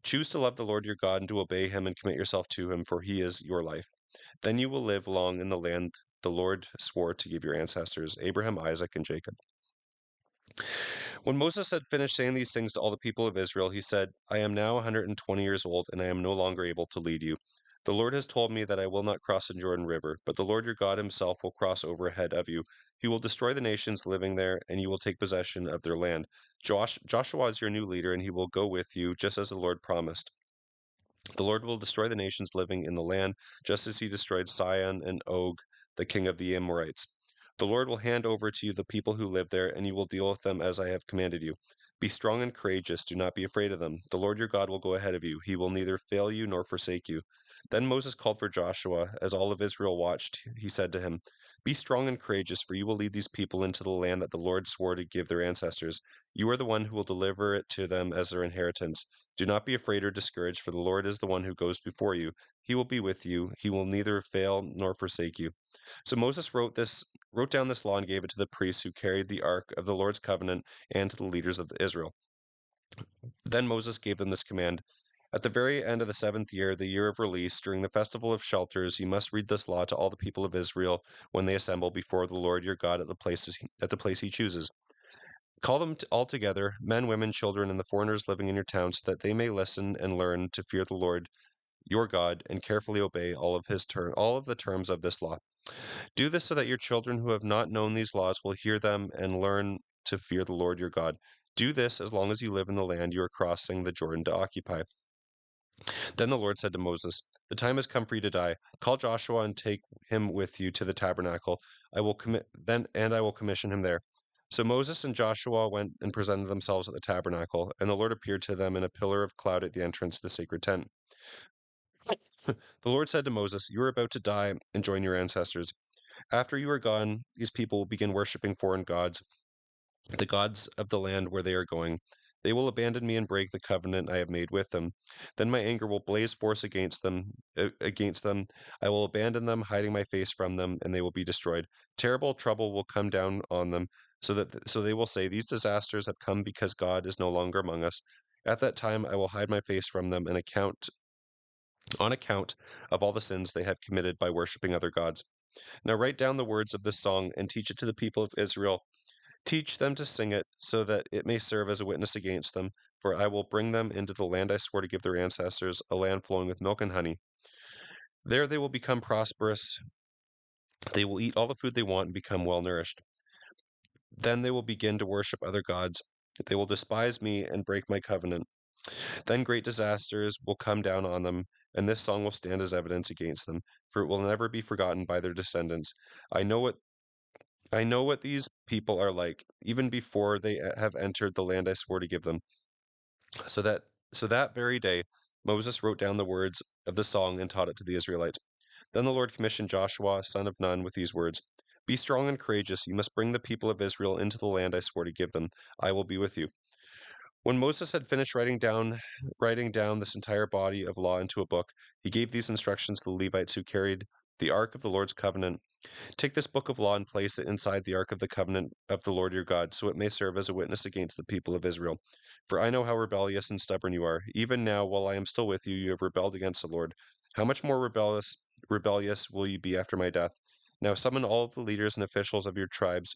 Choose to love the Lord your God and to obey him and commit yourself to him, for he is your life. Then you will live long in the land the Lord swore to give your ancestors, Abraham, Isaac, and Jacob. When Moses had finished saying these things to all the people of Israel, he said, I am now 120 years old, and I am no longer able to lead you. The Lord has told me that I will not cross the Jordan River, but the Lord your God himself will cross over ahead of you. He will destroy the nations living there, and you will take possession of their land. Joshua is your new leader, and he will go with you, just as the Lord promised. The Lord will destroy the nations living in the land, just as he destroyed Sihon and Og, the king of the Amorites. The Lord will hand over to you the people who live there, and you will deal with them as I have commanded you. Be strong and courageous, do not be afraid of them. The Lord your God will go ahead of you. He will neither fail you nor forsake you. Then Moses called for Joshua. As all of Israel watched, he said to him, Be strong and courageous, for you will lead these people into the land that the Lord swore to give their ancestors. You are the one who will deliver it to them as their inheritance. Do not be afraid or discouraged, for the Lord is the one who goes before you. He will be with you. He will neither fail nor forsake you. So Moses wrote down this law and gave it to the priests who carried the ark of the Lord's covenant and to the leaders of Israel. Then Moses gave them this command. At the very end of the 7th year, the year of release, during the festival of shelters, you must read this law to all the people of Israel when they assemble before the Lord your God at the place he chooses. Call them all together, men, women, children, and the foreigners living in your town, so that they may listen and learn to fear the Lord your God and carefully obey all of the terms of this law. Do this so that your children who have not known these laws will hear them and learn to fear the Lord your God. Do this as long as you live in the land you are crossing the Jordan to occupy. Then the Lord said to Moses, The time has come for you to die. Call Joshua and take him with you to the tabernacle. I will commission him there. So Moses and Joshua went and presented themselves at the tabernacle, and the Lord appeared to them in a pillar of cloud at the entrance to the sacred tent. The Lord said to Moses, You are about to die and join your ancestors. After you are gone, these people will begin worshipping foreign gods, the gods of the land where they are going. They will abandon me and break the covenant I have made with them. Then my anger will blaze forth against them. I will abandon them, hiding my face from them, and they will be destroyed. Terrible trouble will come down on them, so they will say, These disasters have come because God is no longer among us. At that time I will hide my face from them and on account of all the sins they have committed by worshipping other gods. Now write down the words of this song and teach it to the people of Israel. Teach them to sing it, so that it may serve as a witness against them, for I will bring them into the land I swore to give their ancestors, a land flowing with milk and honey. There they will become prosperous. They will eat all the food they want and become well nourished. Then they will begin to worship other gods. They will despise me and break my covenant. Then great disasters will come down on them, and this song will stand as evidence against them, for it will never be forgotten by their descendants. I know what I know what these people are like, even before they have entered the land I swore to give them. So that so that very day Moses wrote down the words of the song and taught it to the Israelites. Then the Lord commissioned Joshua, son of Nun, with these words: Be strong and courageous. You must bring the people of Israel into the land I swore to give them. I will be with you. When Moses had finished writing down this entire body of law into a book, he gave these instructions to the Levites who carried the ark of the Lord's covenant. Take this book of law and place it inside the ark of the covenant of the Lord your God, so it may serve as a witness against the people of Israel. For I know how rebellious and stubborn you are. Even now, while I am still with you, you have rebelled against the Lord. How much more rebellious will you be after my death? Now summon all of the leaders and officials of your tribes,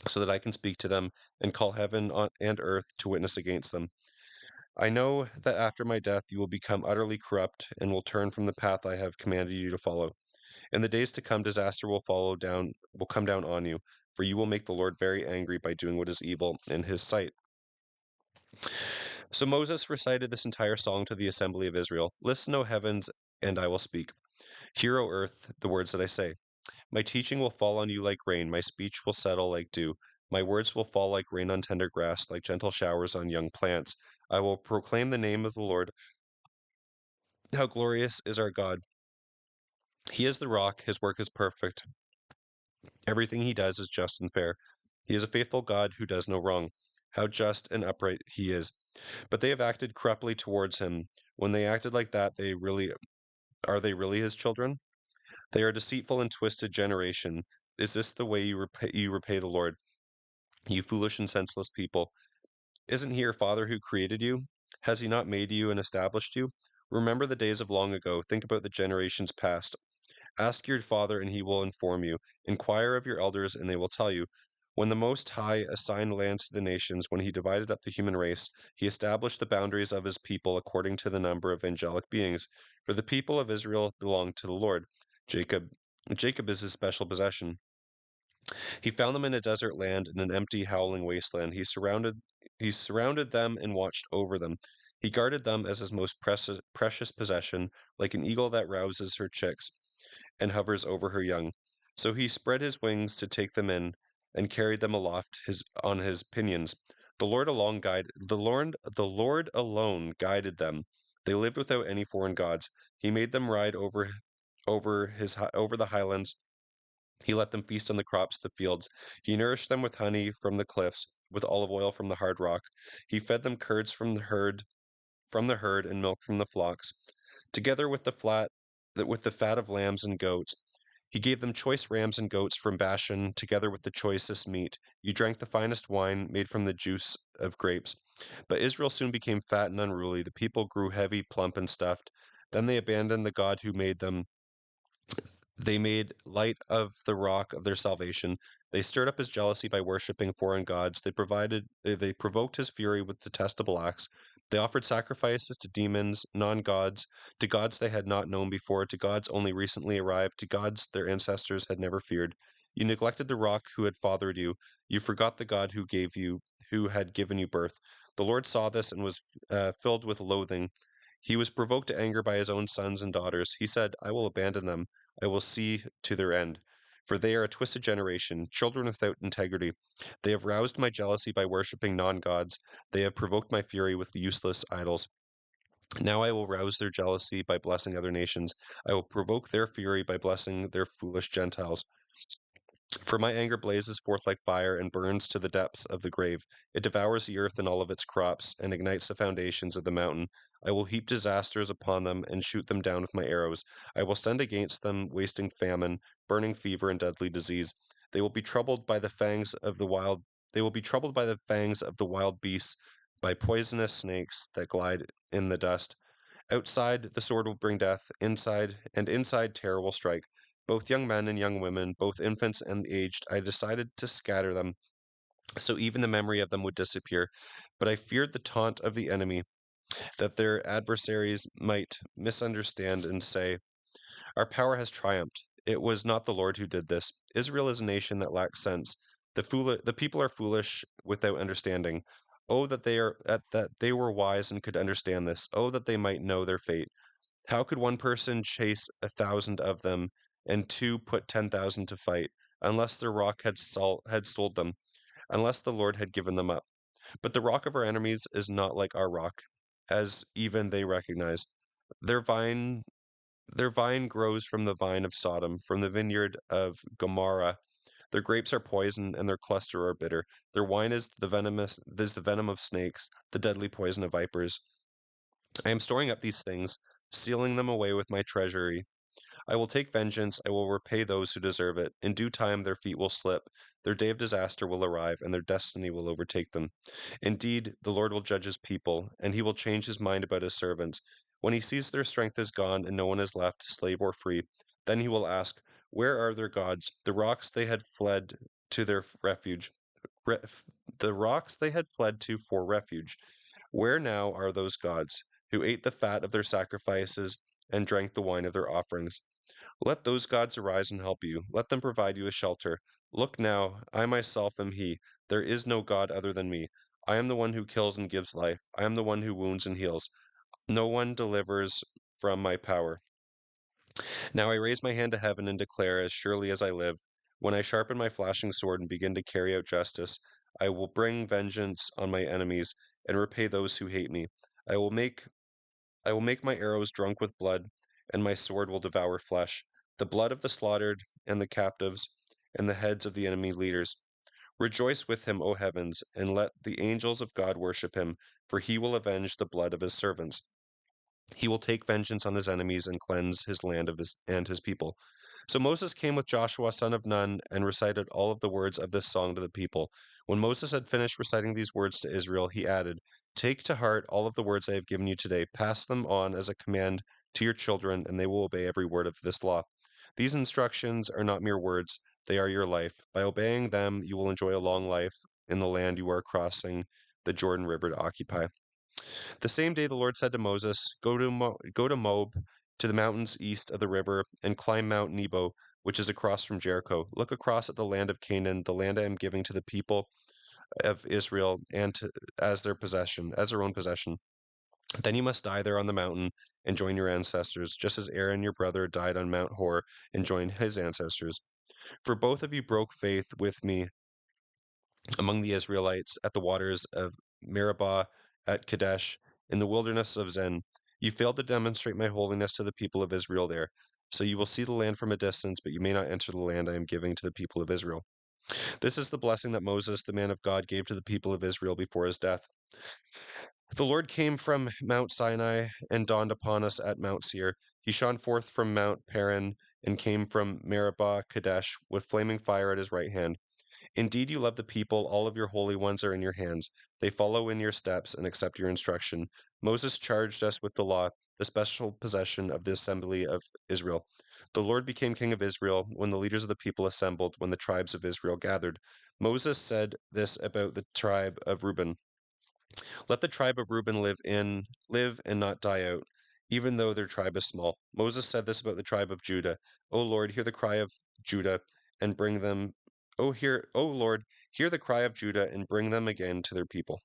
so that I can speak to them and call and earth to witness against them. I know that after my death you will become utterly corrupt and will turn from the path I have commanded you to follow. In the days to come, disaster will come down on you, for you will make the Lord very angry by doing what is evil in his sight. So Moses recited this entire song to the assembly of Israel. Listen, O heavens, and I will speak. Hear, O earth, the words that I say. My teaching will fall on you like rain, my speech will settle like dew. My words will fall like rain on tender grass, like gentle showers on young plants. I will proclaim the name of the Lord. How glorious is our God! He is the rock, his work is perfect. Everything he does is just and fair. He is a faithful God who does no wrong. How just and upright he is. But they have acted corruptly towards him. When they acted like that, they really his children? They are a deceitful and twisted generation. Is this the way you repay the Lord, you foolish and senseless people? Isn't he your father who created you? Has he not made you and established you? Remember the days of long ago. Think about the generations past. Ask your father, and he will inform you. Inquire of your elders, and they will tell you. When the Most High assigned lands to the nations, when he divided up the human race, he established the boundaries of his people according to the number of angelic beings. For the people of Israel belong to the Lord. Jacob, Jacob is his special possession. He found them in a desert land, in an empty, howling wasteland. He surrounded them and watched over them. He guarded them as his most precious possession, like an eagle that rouses her chicks and hovers over her young. So he spread his wings to take them in, and carried them aloft on his pinions. The Lord alone guided them. They lived without any foreign gods. He made them ride over the highlands. He let them feast on the crops of the fields. He nourished them with honey from the cliffs, with olive oil from the hard rock. He fed them curds from the herd and milk from the flocks, together with the fat of lambs and goats. He gave them choice rams and goats from Bashan, together with the choicest meat. You drank the finest wine made from the juice of grapes. But Israel soon became fat and unruly. The people grew heavy, plump, and stuffed. Then they abandoned the God who made them. They made light of the rock of their salvation. They stirred up his jealousy by worshipping foreign gods. They provoked his fury with detestable acts. They offered sacrifices to demons, non-gods, to gods they had not known before, to gods only recently arrived, to gods their ancestors had never feared. You neglected the rock who had fathered you. You forgot the God who had given you birth. The Lord saw this and was filled with loathing. He was provoked to anger by his own sons and daughters. He said, I will abandon them. I will see to their end. For they are a twisted generation, children without integrity. They have roused my jealousy by worshipping non gods. They have provoked my fury with useless idols. Now I will rouse their jealousy by blessing other nations. I will provoke their fury by blessing their foolish Gentiles. For my anger blazes forth like fire and burns to the depths of the grave. It devours the earth and all of its crops, and ignites the foundations of the mountain. I will heap disasters upon them and shoot them down with my arrows. I will send against them wasting famine, burning fever, and deadly disease. They will be troubled by the fangs of the wild. They will be troubled by the fangs of the wild beasts, by poisonous snakes that glide in the dust. Outside, the sword will bring death, inside terror will strike. Both young men and young women, both infants and the aged, I decided to scatter them, so even the memory of them would disappear. But I feared the taunt of the enemy, that their adversaries might misunderstand and say, our power has triumphed. It was not the Lord who did this. Israel is a nation that lacks sense. The people are foolish without understanding. Oh, that they were wise and could understand this. Oh, that they might know their fate. How could one person chase 1,000 of them, and two put 10,000 to fight, unless the rock had sold them, unless the Lord had given them up? But the rock of our enemies is not like our rock, as even they recognize. Their vine their vine grows from the vine of Sodom, from the vineyard of Gomorrah. Their grapes are poison, and their cluster are bitter. Their wine is the venom of snakes, the deadly poison of vipers. I am storing up these things, sealing them away with my treasury. I will take vengeance, I will repay those who deserve it. In due time their feet will slip, their day of disaster will arrive, and their destiny will overtake them. Indeed, the Lord will judge his people, and he will change his mind about his servants. When he sees their strength is gone, and no one is left, slave or free, then he will ask, where are their gods, the rocks they had fled to their refuge? Re- the rocks they had fled to for refuge. Where now are those gods, who ate the fat of their sacrifices and drank the wine of their offerings? Let those gods arise and help you. Let them provide you a shelter. Look now, I myself am he. There is no God other than me. I am the one who kills and gives life. I am the one who wounds and heals. No one delivers from my power. Now I raise my hand to heaven and declare, as surely as I live, when I sharpen my flashing sword and begin to carry out justice, I will bring vengeance on my enemies and repay those who hate me. I will make I will make my arrows drunk with blood, and my sword will devour flesh, the blood of the slaughtered and the captives, and the heads of the enemy leaders. Rejoice with him, O heavens, and let the angels of God worship him, for he will avenge the blood of his servants. He will take vengeance on his enemies and cleanse his land and his people. So Moses came with Joshua son of Nun and recited all of the words of this song to the people. When Moses had finished reciting these words to Israel, he added, "Take to heart all of the words I have given you today. Pass them on as a command to your children, and they will obey every word of this law. These instructions are not mere words, they are your life. By obeying them, you will enjoy a long life in the land you are crossing the Jordan River to occupy." The same day the Lord said to Moses, go to Moab, to the mountains east of the river, and climb Mount Nebo, which is across from Jericho. Look across at the land of Canaan, the land I am giving to the people of Israel as their own possession. Then you must die there on the mountain and join your ancestors, just as Aaron your brother died on Mount Hor and joined his ancestors. For both of you broke faith with me among the Israelites at the waters of Meribah, at Kadesh, in the wilderness of Zin. You failed to demonstrate my holiness to the people of Israel there. So you will see the land from a distance, but you may not enter the land I am giving to the people of Israel. This is the blessing that Moses, the man of God, gave to the people of Israel before his death. The Lord came from Mount Sinai and dawned upon us at Mount Seir. He shone forth from Mount Paran and came from Meribah Kadesh with flaming fire at his right hand. Indeed, you love the people, all of your holy ones are in your hands. They follow in your steps and accept your instruction. Moses charged us with the law, the special possession of the assembly of Israel. The Lord became king of Israel when the leaders of the people assembled, when the tribes of Israel gathered. Moses said this about the tribe of Reuben. Let the tribe of Reuben live and not die out, even though their tribe is small. Moses said this about the tribe of Judah. O Lord, hear the cry of Judah and bring them O Lord, hear the cry of Judah and bring them again to their people.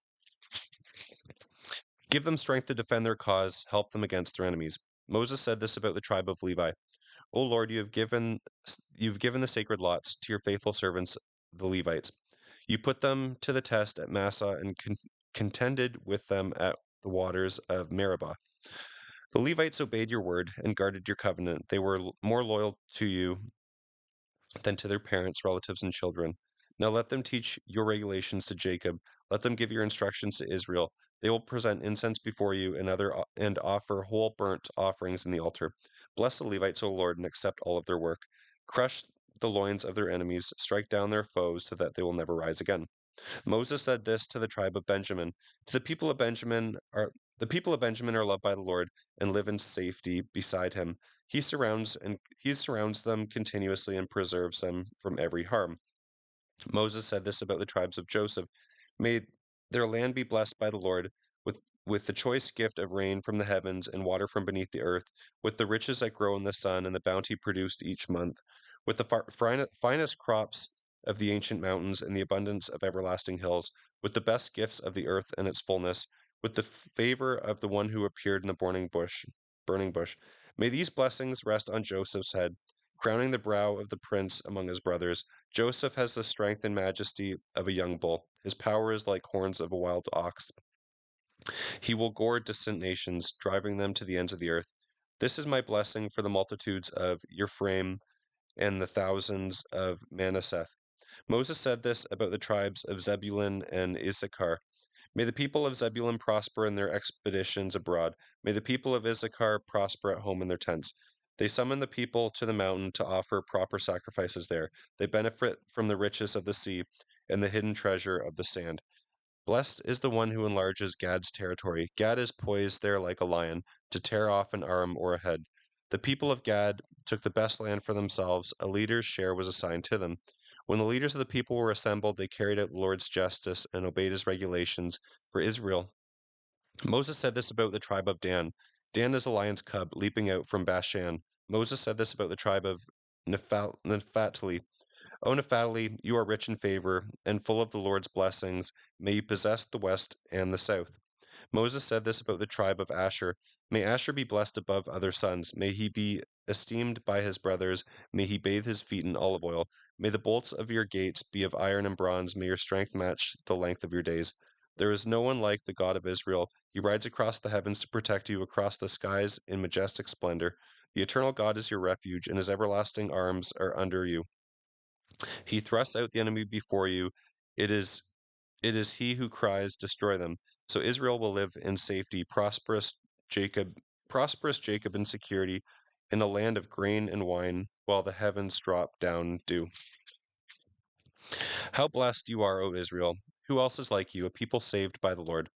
Give them strength to defend their cause, help them against their enemies. Moses said this about the tribe of Levi. O Lord, you've given the sacred lots to your faithful servants, the Levites. You put them to the test at Massah and contended with them at the waters of Meribah. The Levites obeyed your word and guarded your covenant. They were more loyal to you than to their parents, relatives, and children. Now let them teach your regulations to Jacob. Let them give your instructions to Israel. They will present incense before you and offer whole burnt offerings in the altar. Bless the Levites, O Lord, and accept all of their work. Crush the loins of their enemies, strike down their foes so that they will never rise again. Moses said this to the tribe of Benjamin. To the people of Benjamin are loved by the Lord and live in safety beside him. He surrounds them continuously and preserves them from every harm. Moses said this about the tribes of Joseph. May their land be blessed by the Lord with the choice gift of rain from the heavens and water from beneath the earth, with the riches that grow in the sun and the bounty produced each month, with the finest crops of the ancient mountains and the abundance of everlasting hills, with the best gifts of the earth and its fullness, with the favor of the one who appeared in the burning bush. May these blessings rest on Joseph's head, crowning the brow of the prince among his brothers. Joseph has the strength and majesty of a young bull. His power is like horns of a wild ox. He will gore distant nations, driving them to the ends of the earth. This is my blessing for the multitudes of Ephraim and the thousands of Manasseh. Moses said this about the tribes of Zebulun and Issachar. May the people of Zebulun prosper in their expeditions abroad. May the people of Issachar prosper at home in their tents. They summon the people to the mountain to offer proper sacrifices there. They benefit from the riches of the sea and the hidden treasure of the sand. Blessed is the one who enlarges Gad's territory. Gad is poised there like a lion, to tear off an arm or a head. The people of Gad took the best land for themselves. A leader's share was assigned to them. When the leaders of the people were assembled, they carried out the Lord's justice and obeyed his regulations for Israel. Moses said this about the tribe of Dan. Dan is a lion's cub leaping out from Bashan. Moses said this about the tribe of Naphtali. O Naphtali, you are rich in favor and full of the Lord's blessings. May you possess the west and the south. Moses said this about the tribe of Asher. May Asher be blessed above other sons. May he be esteemed by his brothers. May he bathe his feet in olive oil. May the bolts of your gates be of iron and bronze. May your strength match the length of your days. There is no one like the God of Israel. He rides across the heavens to protect you, across the skies in majestic splendor. The eternal God is your refuge, and his everlasting arms are under you. He thrusts out the enemy before you. It is it is he who cries, destroy them. So Israel will live in safety, Jacob, prosperous Jacob in security, in a land of grain and wine, while the heavens drop down dew. How blessed you are, O Israel! Who else is like you, a people saved by the Lord?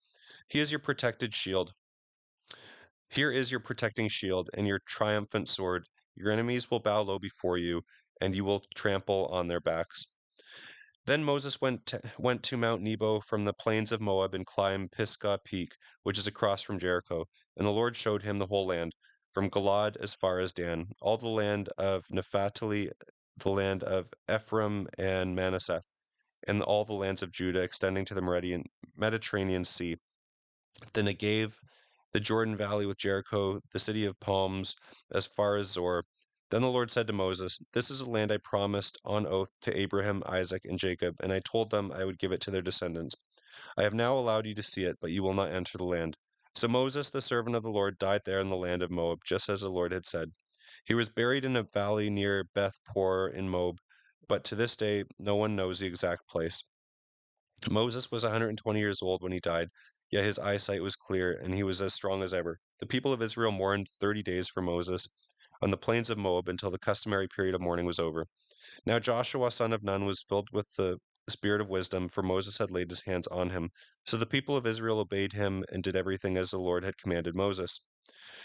He is your protected shield. Here is your protecting shield and your triumphant sword. Your enemies will bow low before you, and you will trample on their backs. Then Moses went to Mount Nebo from the plains of Moab and climbed Pisgah Peak, which is across from Jericho. And the Lord showed him the whole land, from Gilad as far as Dan, all the land of Naphtali, the land of Ephraim and Manasseh, and all the lands of Judah extending to the Mediterranean Sea, the Negev, the Jordan Valley with Jericho, the city of palms, as far as Zor. Then the Lord said to Moses, This is a land I promised on oath to Abraham, Isaac, and Jacob, and I told them I would give it to their descendants. I have now allowed you to see it, but you will not enter the land. So Moses, the servant of the Lord, died there in the land of Moab, just as the Lord had said. He was buried in a valley near Beth Peor in Moab, but to this day no one knows the exact place. Moses was 120 years old when he died, yet his eyesight was clear and he was as strong as ever. The people of Israel mourned 30 days for Moses on the plains of Moab until the customary period of mourning was over. Now Joshua son of Nun was filled with the spirit of wisdom, for Moses had laid his hands on him. So the people of Israel obeyed him and did everything as the Lord had commanded Moses.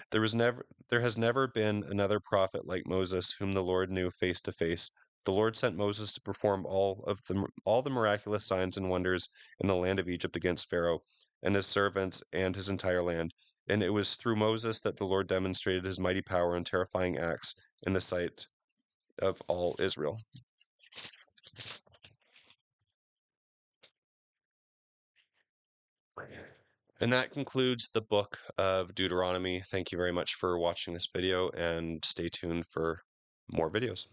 There has never been another prophet like Moses whom the Lord knew face to face. The Lord sent Moses to perform all the miraculous signs and wonders in the land of Egypt against Pharaoh and his servants and his entire land. And it was through Moses that the Lord demonstrated his mighty power and terrifying acts in the sight of all Israel. And that concludes the book of Deuteronomy. Thank you very much for watching this video and stay tuned for more videos.